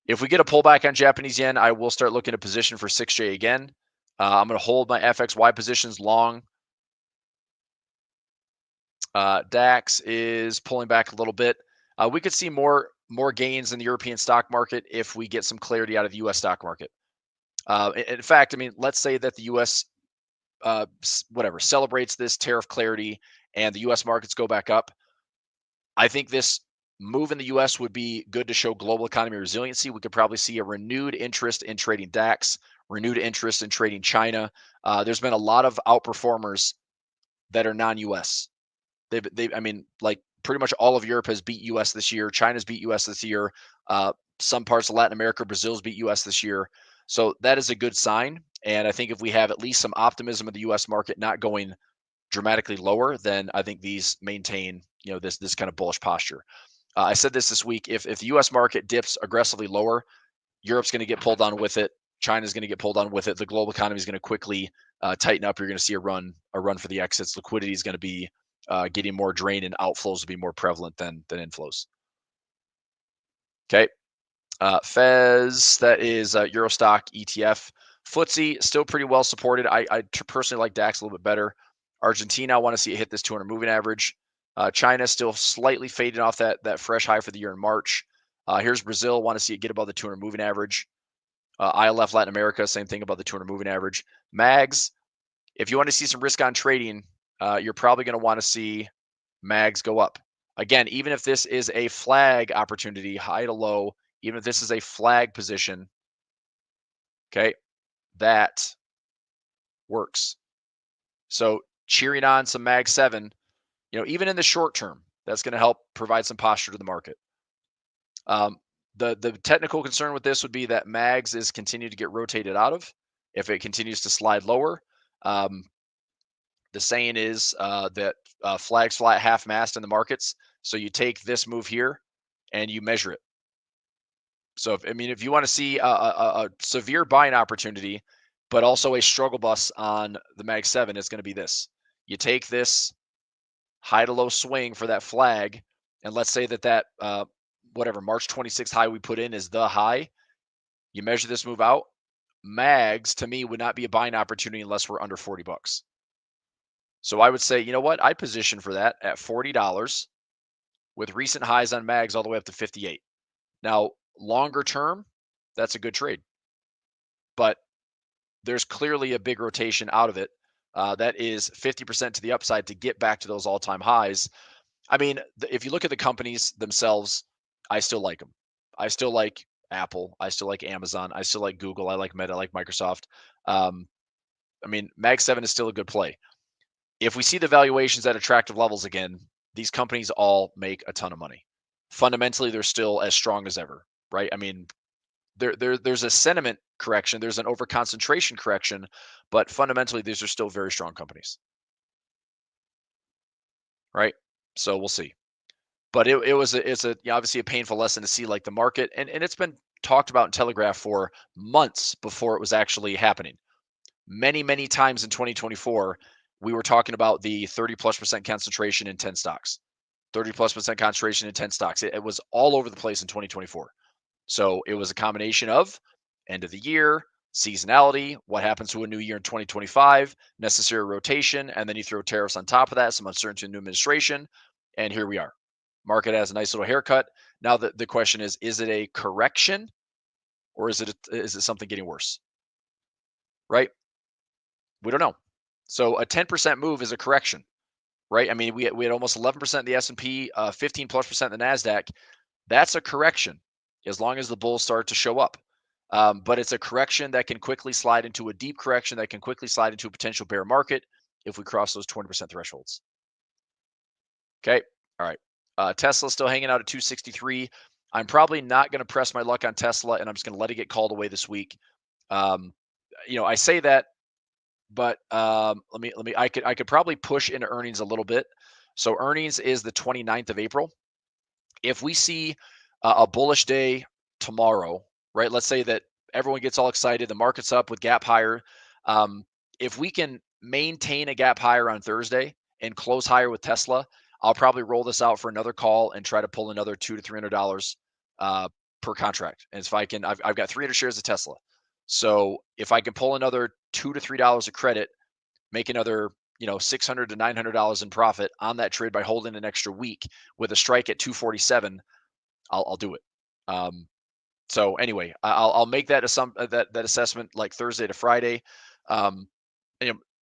Speaker 6: If we get a pullback on Japanese yen, I will start looking at position for 6J again. I'm going to hold my FXY positions long. DAX is pulling back a little bit. We could see more gains in the European stock market if we get some clarity out of the U.S. stock market. In fact, let's say that the U.S. Celebrates this tariff clarity and the U.S. markets go back up. I think this move in the U.S. would be good to show global economy resiliency. We could probably see a renewed interest in trading DAX, renewed interest in trading China. There's been a lot of outperformers that are non-U.S. Pretty much all of Europe has beat U.S. this year. China's beat U.S. this year. Some parts of Latin America, Brazil's beat U.S. this year. So that is a good sign. And I think if we have at least some optimism of the U.S. market not going dramatically lower, then I think these maintain, this kind of bullish posture. I said this week. If the U.S. market dips aggressively lower, Europe's going to get pulled on with it. China's going to get pulled on with it. The global economy is going to quickly tighten up. You're going to see a run for the exits. Liquidity is going to be getting more drained, and outflows will be more prevalent than inflows. Okay. Fez, that is Eurostock ETF. FTSE, still pretty well supported. I personally like DAX a little bit better. Argentina, I want to see it hit this 200 moving average. China still slightly fading off that fresh high for the year in March. Here's Brazil, want to see it get above the 200 moving average. ILF Latin America, same thing, above the 200 moving average. MAGs, if you want to see some risk on trading, you're probably going to want to see MAGs go up. Again, even if this is a flag opportunity, high to low, even if this is a flag position, okay, that works. So cheering on some MAG 7, even in the short term, that's going to help provide some posture to the market. The technical concern with this would be that MAGs is continued to get rotated out of. If it continues to slide lower, the saying is that flags fly at half mast in the markets. So you take this move here and you measure it. So if you want to see a severe buying opportunity, but also a struggle bus on the MAG 7, it's going to be this. You take this high to low swing for that flag, and let's say that whatever March 26th high we put in is the high. You measure this move out. MAGs to me would not be a buying opportunity unless we're under $40. So I would say, you know what? I position for that at $40 with recent highs on MAGs all the way up to 58. Now, longer term, that's a good trade. But there's clearly a big rotation out of it. That is 50% to the upside to get back to those all-time highs. I mean, if you look at the companies themselves, I still like them. I still like Apple. I still like Amazon. I still like Google. I like Meta. I like Microsoft. MAG 7 is still a good play. If we see the valuations at attractive levels again, these companies all make a ton of money. Fundamentally, they're still as strong as ever, right? I mean, there's a sentiment correction, there's an overconcentration correction, but fundamentally, these are still very strong companies, right? So we'll see. But it's obviously a painful lesson to see, like, the market, and it's been talked about and telegraphed for months before it was actually happening. Many times in 2024, we were talking about the 30+% concentration in 10 stocks, 30+% concentration in 10 stocks. It was all over the place in 2024. So it was a combination of end of the year, seasonality, what happens to a new year in 2025, necessary rotation, and then you throw tariffs on top of that, some uncertainty in new administration, and here we are. Market has a nice little haircut. Now the question is it a correction, or is it something getting worse? Right? We don't know. So a 10% move is a correction, right? I mean, we had almost 11% in the S&P, 15+% in the NASDAQ. That's a correction as long as the bulls start to show up. But it's a correction that can quickly slide into a deep correction that can quickly slide into a potential bear market if we cross those 20% thresholds. Okay. All right. Tesla's still hanging out at 263. I'm probably not going to press my luck on Tesla, and I'm just going to let it get called away this week. I say that, but I could probably push into earnings a little bit. So earnings is the 29th of April. If we see a bullish day tomorrow, right? Let's say that everyone gets all excited, the market's up with gap higher. If we can maintain a gap higher on Thursday and close higher with Tesla, I'll probably roll this out for another call and try to pull another $200 to $300 per contract. And if I can, I've got 300 shares of Tesla. So if I can pull another $2 to $3 of credit, make another $600 to $900 in profit on that trade by holding an extra week with a strike at 247, I'll do it. So anyway, I'll make that assessment like Thursday to Friday.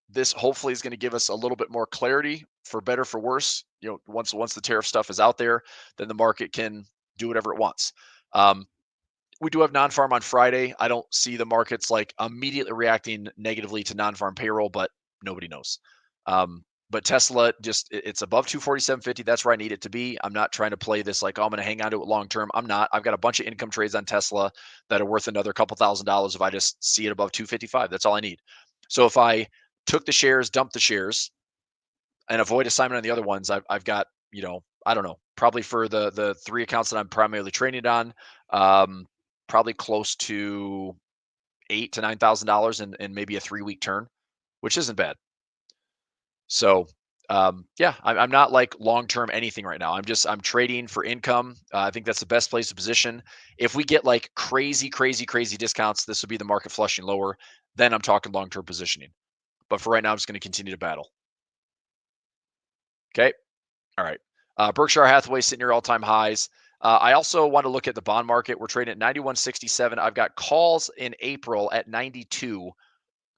Speaker 6: This hopefully is going to give us a little bit more clarity, for better, for worse. Once the tariff stuff is out there, then the market can do whatever it wants. We do have non-farm on Friday. I don't see the markets like immediately reacting negatively to non-farm payroll, but nobody knows. But Tesla, it's above 247.50. That's where I need it to be. I'm not trying to play this like, I'm going to hang on to it long term. I'm not. I've got a bunch of income trades on Tesla that are worth another couple $1,000s if I just see it above 255. That's all I need. So if I took the shares, dumped the shares, and avoid assignment on the other ones, I've got, I don't know, probably for the 3 accounts that I'm primarily trading on, probably close to $8,000 to $9,000 in maybe a 3-week turn, which isn't bad. So yeah, I'm not like long-term anything right now. I'm trading for income. I think that's the best place to position. If we get like crazy discounts, this would be the market flushing lower. Then I'm talking long-term positioning. But for right now, I'm just going to continue to battle. Okay. All right. Berkshire Hathaway sitting near all-time highs. I also want to look at the bond market. We're trading at 91.67. I've got calls in April at 92.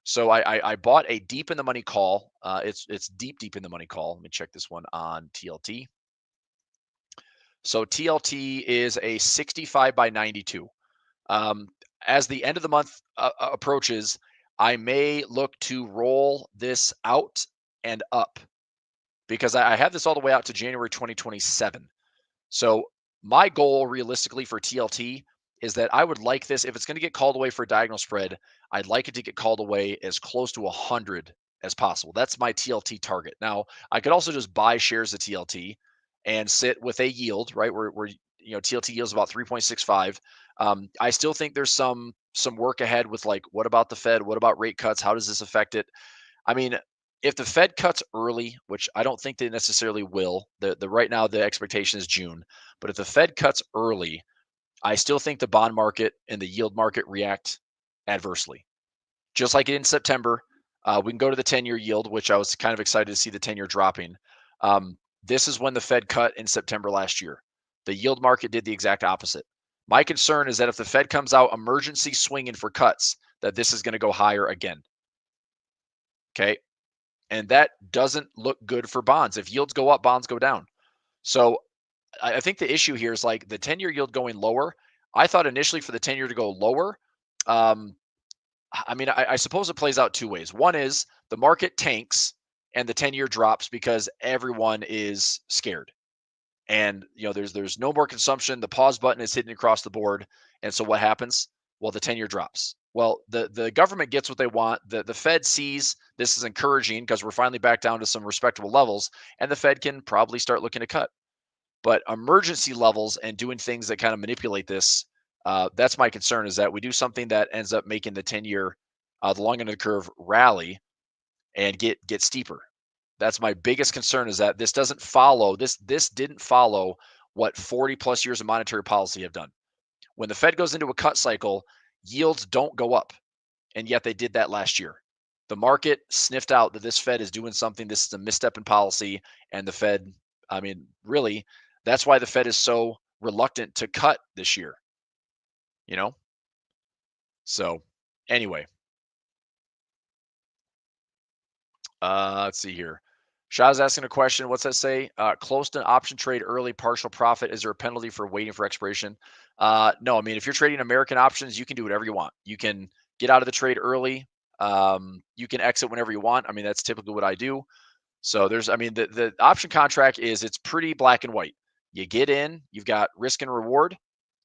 Speaker 6: So I bought a deep in the money call. It's deep in the money call. Let me check this one on TLT. So TLT is a 65 by 92. As the end of the month approaches, I may look to roll this out and up because I have this all the way out to January 2027. So my goal realistically for TLT is that I would like this, if it's going to get called away for a diagonal spread, I'd like it to get called away as close to 100 as possible. That's my TLT target. Now, I could also just buy shares of TLT and sit with a yield, right? Where TLT yields about 3.65. I still think there's some work ahead with like, what about the Fed? What about rate cuts? How does this affect it? I mean, if the Fed cuts early, which I don't think they necessarily will, the right now the expectation is June, but if the Fed cuts early, I still think the bond market and the yield market react adversely. Just like in September, we can go to the 10-year yield, which I was kind of excited to see the 10-year dropping. This is when the Fed cut in September last year. The yield market did the exact opposite. My concern is that if the Fed comes out emergency swinging for cuts, that this is going to go higher again. Okay. And that doesn't look good for bonds. If yields go up, bonds go down. So I think the issue here is like the 10-year yield going lower. I thought initially for the 10-year to go lower. I mean, I suppose it plays out two ways. One is the market tanks and the 10-year drops because everyone is scared. And there's no more consumption. The pause button is hitting across the board. And so what happens? Well, the 10-year drops. Well, the government gets what they want. The Fed sees this is encouraging because we're finally back down to some respectable levels, and the Fed can probably start looking to cut. But emergency levels and doing things that kind of manipulate this, that's my concern, is that we do something that ends up making the 10-year, the long end of the curve rally and get steeper. That's my biggest concern, is that this doesn't follow, this didn't follow what 40 plus years of monetary policy have done. When the Fed goes into a cut cycle, yields don't go up. And yet they did that last year. The market sniffed out that this Fed is doing something. This is a misstep in policy. And the Fed, I mean, really, that's why the Fed is so reluctant to cut this year. So anyway, let's see here. Shah's asking a question. What's that say? Close to an option trade early, partial profit. Is there a penalty for waiting for expiration? No, I mean, if you're trading American options, you can do whatever you want. You can get out of the trade early. You can exit whenever you want. I mean, that's typically what I do. So the option contract it's pretty black and white. You get in, you've got risk and reward.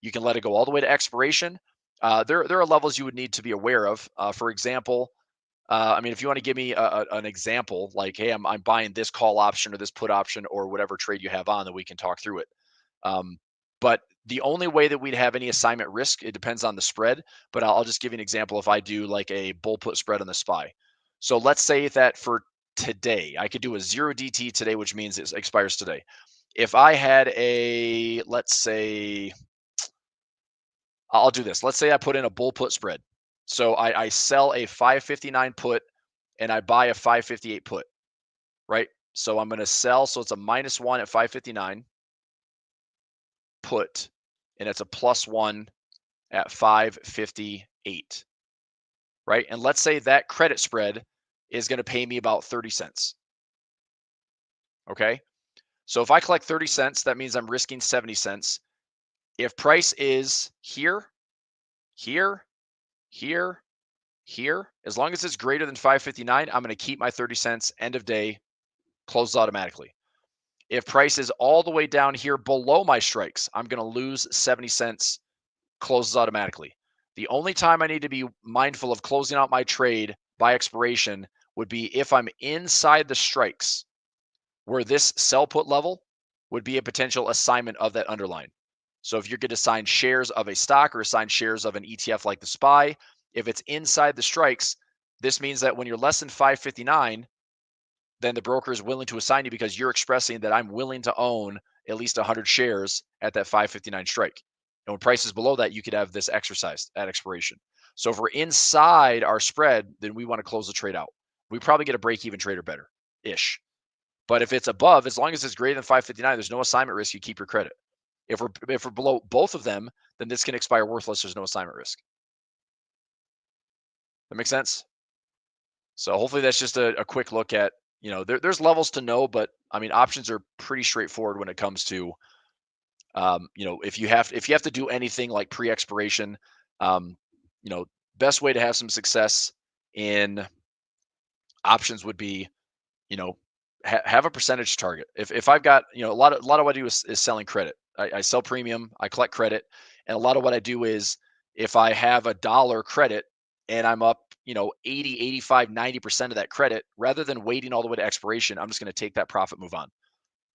Speaker 6: You can let it go all the way to expiration. There are levels you would need to be aware of. For example, I mean, if you want to give me an example, like, hey, I'm buying this call option or this put option or whatever trade you have on, that we can talk through it. But the only way that we'd have any assignment risk, it depends on the spread. But I'll just give you an example. If I do like a bull put spread on the SPY. So let's say that for today, I could do a 0 DT today, which means it expires today. If I had let's say, I'll do this. Let's say I put in a bull put spread. So I sell a 559 put and I buy a 558 put, right? So I'm going to sell. So it's a -1 at 559 put, and it's a +1 at 558, right? And let's say that credit spread is going to pay me about 30 cents. Okay. So if I collect 30 cents, that means I'm risking 70 cents. If price is here, as long as it's greater than 559, I'm going to keep my 30 cents. End of day, closes automatically. If price is all the way down here below my strikes, I'm going to lose 70 cents, closes automatically. The only time I need to be mindful of closing out my trade by expiration would be if I'm inside the strikes, where this sell put level would be a potential assignment of that underlying. So if you're going to assign shares of a stock or assign shares of an ETF like the SPY, if it's inside the strikes, this means that when you're less than 559, then the broker is willing to assign you because you're expressing that I'm willing to own at least 100 shares at that 559 strike. And when price is below that, you could have this exercised at expiration. So if we're inside our spread, then we want to close the trade out. We probably get a break-even trade or better-ish. But if it's above, as long as it's greater than 559, there's no assignment risk. You keep your credit. If we're below both of them, then this can expire worthless. There's no assignment risk. That makes sense? So hopefully that's just a quick look at, there's levels to know, but I mean, options are pretty straightforward when it comes to, if you have to do anything like pre-expiration, best way to have some success in options would be, have a percentage target. If I've got, a lot of what I do is selling credit. I sell premium, I collect credit. And a lot of what I do is if I have $1 credit and I'm up, 80, 85, 90% of that credit, rather than waiting all the way to expiration, I'm just going to take that profit, move on.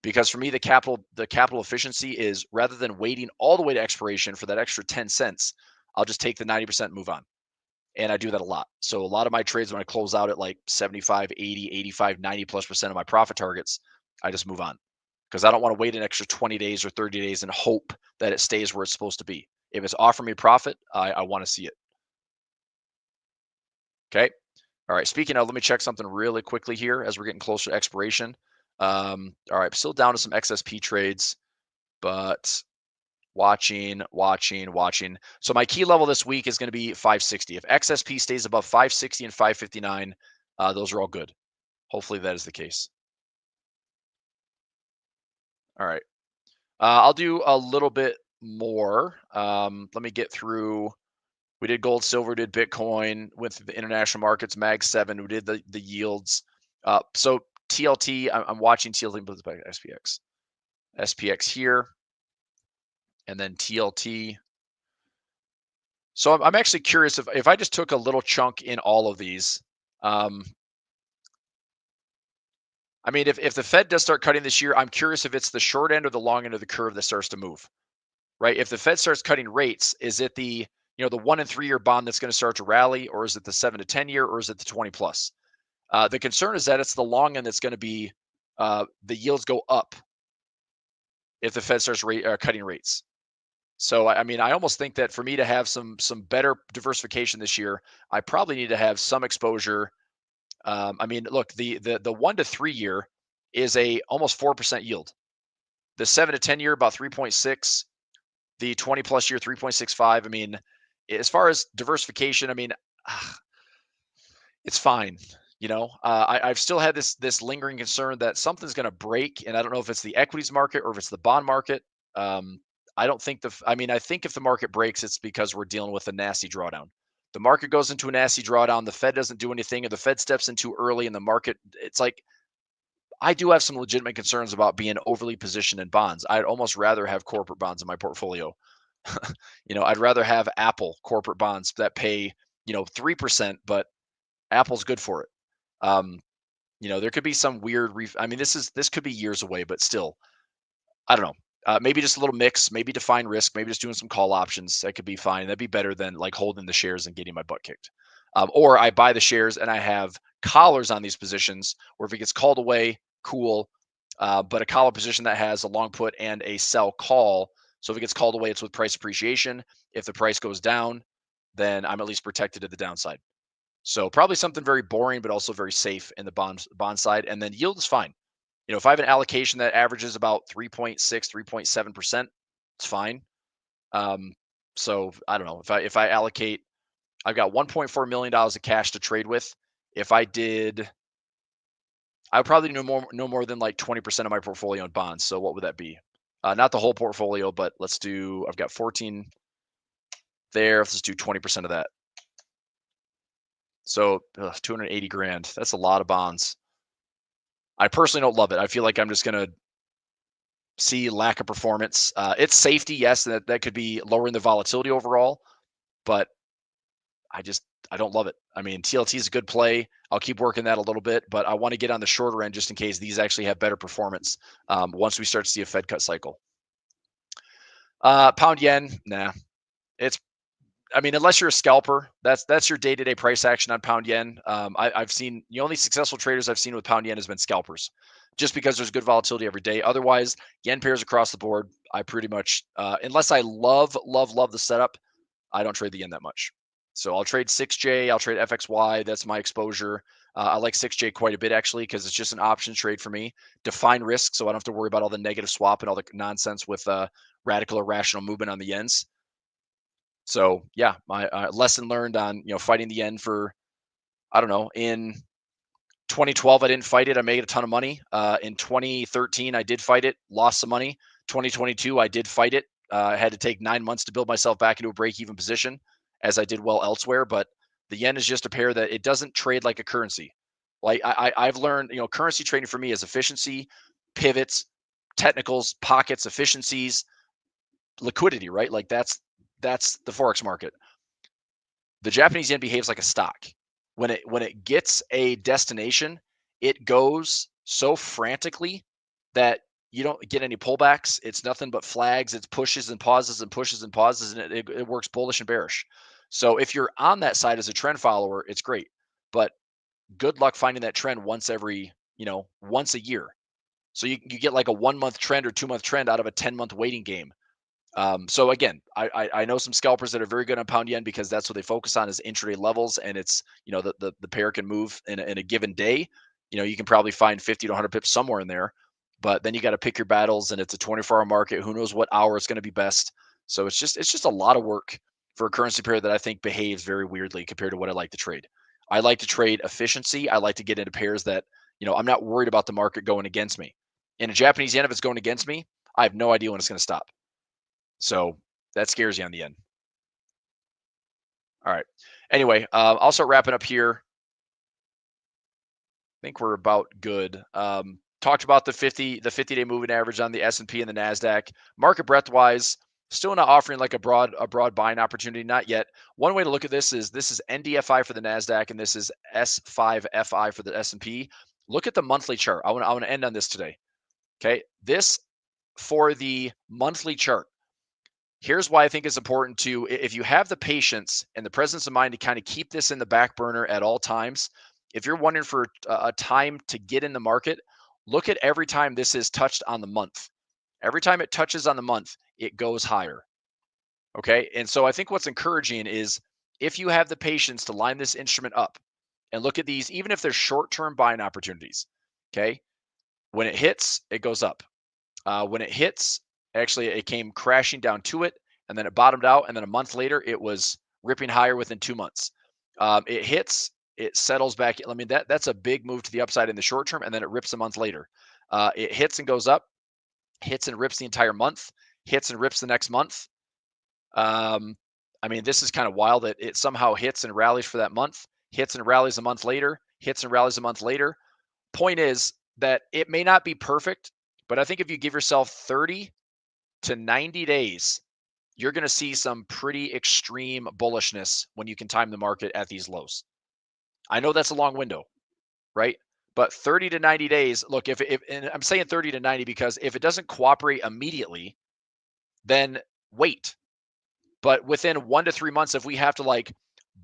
Speaker 6: Because for me, the capital efficiency is rather than waiting all the way to expiration for that extra 10 cents, I'll just take the 90% and move on. And I do that a lot. So a lot of my trades, when I close out at like 75, 80, 85, 90+% of my profit targets, I just move on because I don't want to wait an extra 20 days or 30 days and hope that it stays where it's supposed to be. If it's offering me profit, I want to see it. Okay. All right. Speaking of, let me check something really quickly here as we're getting closer to expiration. All right. Still down to some XSP trades, but watching. So my key level this week is going to be 560. If XSP stays above 560 and 559, those are all good. Hopefully that is the case. All right. I'll do a little bit more. Let me get through. We did gold, silver, did Bitcoin, went through the international markets, Mag 7, we did the yields. So TLT, I'm watching TLT, SPX here, and then TLT. So I'm actually curious if I just took a little chunk in all of these. I mean, if the Fed does start cutting this year, I'm curious if it's the short end or the long end of the curve that starts to move, right? If the Fed starts cutting rates, is it the 1 and 3 year bond that's going to start to rally, or is it the 7 to 10 year, or is it the 20+? The concern is that it's the long end that's going to be the yields go up if the Fed starts cutting rates. So, I mean, I almost think that for me to have some better diversification this year, I probably need to have some exposure. I mean, look, the 1 to 3 year is a almost 4% yield. The 7 to 10 year about 3.6. The 20+ year 3.65. I mean, as far as diversification, I mean, it's fine. I've still had this lingering concern that something's going to break, and I don't know if it's the equities market or if it's the bond market. I don't think I think if the market breaks, it's because we're dealing with a nasty drawdown. The market goes into a nasty drawdown. The Fed doesn't do anything, or the Fed steps in too early in the market. It's like, I do have some legitimate concerns about being overly positioned in bonds. I'd almost rather have corporate bonds in my portfolio. I'd rather have Apple corporate bonds that pay, 3%, but Apple's good for it. There could be some weird, this could be years away, but still, I don't know. Maybe just a little mix, maybe define risk, maybe just doing some call options. That could be fine. That'd be better than like holding the shares and getting my butt kicked. Or I buy the shares and I have collars on these positions where if it gets called away, cool. But a collar position that has a long put and a sell call. So if it gets called away, it's with price appreciation. If the price goes down, then I'm at least protected to the downside. So probably something very boring, but also very safe in the bond side. And then yield is fine. If I have an allocation that averages about 3.6, 3.7%, it's fine. So I don't know if I allocate, I've got $1.4 million of cash to trade with. If I did, I would probably no more than like 20% of my portfolio in bonds. So what would that be? Not the whole portfolio, but I've got 14 there. Let's do 20% of that. So 280 grand. That's a lot of bonds. I personally don't love it. I feel like I'm just going to see lack of performance. It's safety. Yes, that could be lowering the volatility overall, but I don't love it. I mean, TLT is a good play. I'll keep working that a little bit, but I want to get on the shorter end just in case these actually have better performance once we start to see a Fed cut cycle. Pound yen, nah. I mean, unless you're a scalper, that's your day-to-day price action on pound yen. I've seen the only successful traders I've seen with pound yen has been scalpers, just because there's good volatility every day. Otherwise, yen pairs across the board, I pretty much, unless I love the setup, I don't trade the yen that much. So I'll trade 6J, I'll trade FXY. That's my exposure. I like 6J quite a bit actually because it's just an options trade for me. Define risk, so I don't have to worry about all the negative swap and all the nonsense with radical irrational movement on the yens. So yeah, my lesson learned on fighting the yen for, I don't know, in 2012 I didn't fight it, I made a ton of money. In 2013 I did fight it, lost some money. 2022 I did fight it. I had to take 9 months to build myself back into a break-even position, as I did well elsewhere. But the yen is just a pair that it doesn't trade like a currency. Like I've learned, currency trading for me is efficiency, pivots, technicals, pockets, efficiencies, liquidity, right? Like that's the Forex market. The Japanese yen behaves like a stock. When it gets a destination, it goes so frantically that you don't get any pullbacks. It's nothing but flags. It's pushes and pauses and pushes and pauses, and it works bullish and bearish. So if you're on that side as a trend follower, it's great. But good luck finding that trend once a year. So you get like a 1 month trend or 2 month trend out of a 10-month waiting game. So again, I know some scalpers that are very good on pound yen because that's what they focus on is intraday levels, and it's the pair can move in a given day. You can probably find 50 to 100 pips somewhere in there, but then you got to pick your battles, and it's a 24-hour market. Who knows what hour it's going to be best? So it's just a lot of work for a currency pair that I think behaves very weirdly compared to what I like to trade. I like to trade efficiency. I like to get into pairs that I'm not worried about the market going against me. In a Japanese yen, if it's going against me, I have no idea when it's going to stop. So that scares you on the end. All right. Anyway, I'll start wrapping up here. I think we're about good. Talked about the 50-day moving average on the S&P and the NASDAQ. Market breadth wise, still not offering like a broad buying opportunity, not yet. One way to look at this is NDFI for the NASDAQ and this is S5FI for the S&P. Look at the monthly chart. I want to end on this today. Okay, this for the monthly chart. Here's why I think it's important to, if you have the patience and the presence of mind to kind of keep this in the back burner at all times, if you're wondering for a time to get in the market, look at every time this is touched on the month. Every time it touches on the month, it goes higher. Okay. And so I think what's encouraging is if you have the patience to line this instrument up and look at these, even if they're short-term buying opportunities. Okay. When it hits, it goes up. When it hits, actually, it came crashing down to it, and then it bottomed out, and then a month later, it was ripping higher within 2 months. It hits, it settles back. I mean, that's a big move to the upside in the short term, and then it rips a month later. It hits and goes up, hits and rips the entire month, hits and rips the next month. I mean, this is kind of wild that it somehow hits and rallies for that month, hits and rallies a month later, hits and rallies a month later. Point is that it may not be perfect, but I think if you give yourself 30 to 90 days, you're going to see some pretty extreme bullishness when you can time the market at these lows. I know that's a long window, right? But 30 to 90 days, look, if and I'm saying 30 to 90 because if it doesn't cooperate immediately, then wait. But within 1 to 3 months, if we have to like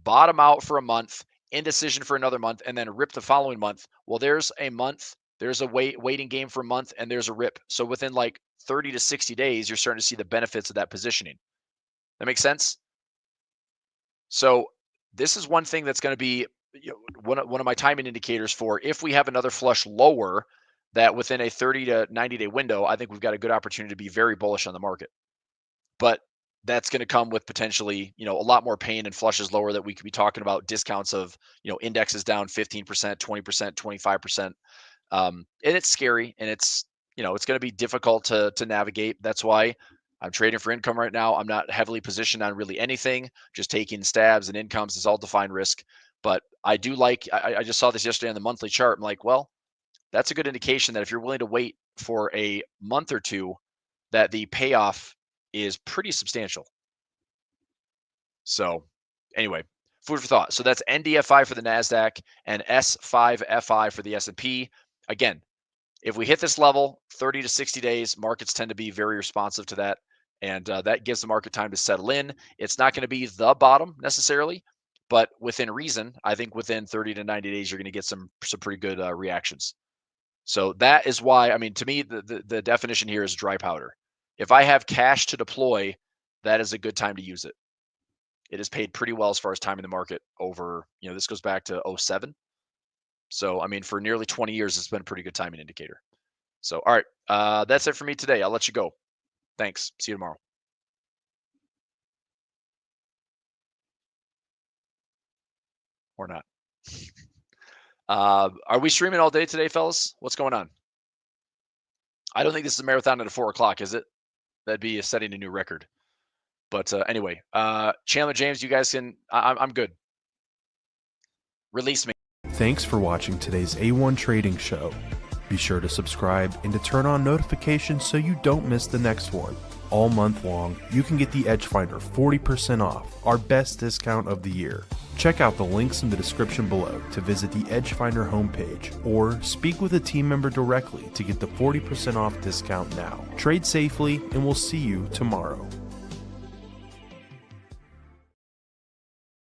Speaker 6: bottom out for a month, indecision for another month, and then rip the following month, well, there's a month. There's a waiting game for a month, and there's a rip. So within like 30 to 60 days, you're starting to see the benefits of that positioning. That makes sense? So this is one thing that's going to be one of my timing indicators for if we have another flush lower, that within a 30 to 90-day window, I think we've got a good opportunity to be very bullish on the market. But that's going to come with potentially, a lot more pain and flushes lower that we could be talking about discounts of, indexes down 15%, 20%, 25%. And it's scary, and it's going to be difficult to navigate. That's why I'm trading for income right now. I'm not heavily positioned on really anything, just taking stabs and incomes. It's all defined risk. But I do like, I just saw this yesterday on the monthly chart. I'm like, well, that's a good indication that if you're willing to wait for a month or two, that the payoff is pretty substantial. So anyway, food for thought. So that's NDFI for the NASDAQ and S5FI for the S&P. Again, if we hit this level, 30 to 60 days, markets tend to be very responsive to that. And that gives the market time to settle in. It's not going to be the bottom necessarily, but within reason, I think within 30 to 90 days, you're going to get some pretty good reactions. So that is why, I mean, to me, the definition here is dry powder. If I have cash to deploy, that is a good time to use it. It has paid pretty well as far as time in the market over, this goes back to 07. So, I mean, for nearly 20 years, it's been a pretty good timing indicator. So, all right, that's it for me today. I'll let you go. Thanks. See you tomorrow. Or not. Are we streaming all day today, fellas? What's going on? I don't think this is a marathon at 4 o'clock, is it? That'd be setting a new record. But anyway, Chandler, James, you guys can. I'm good. Release me.
Speaker 7: Thanks for watching today's A1 Trading Show. Be sure to subscribe and to turn on notifications so you don't miss the next one. All month long, you can get the EdgeFinder 40% off, our best discount of the year. Check out the links in the description below to visit the EdgeFinder homepage or speak with a team member directly to get the 40% off discount now. Trade safely, and we'll see you tomorrow.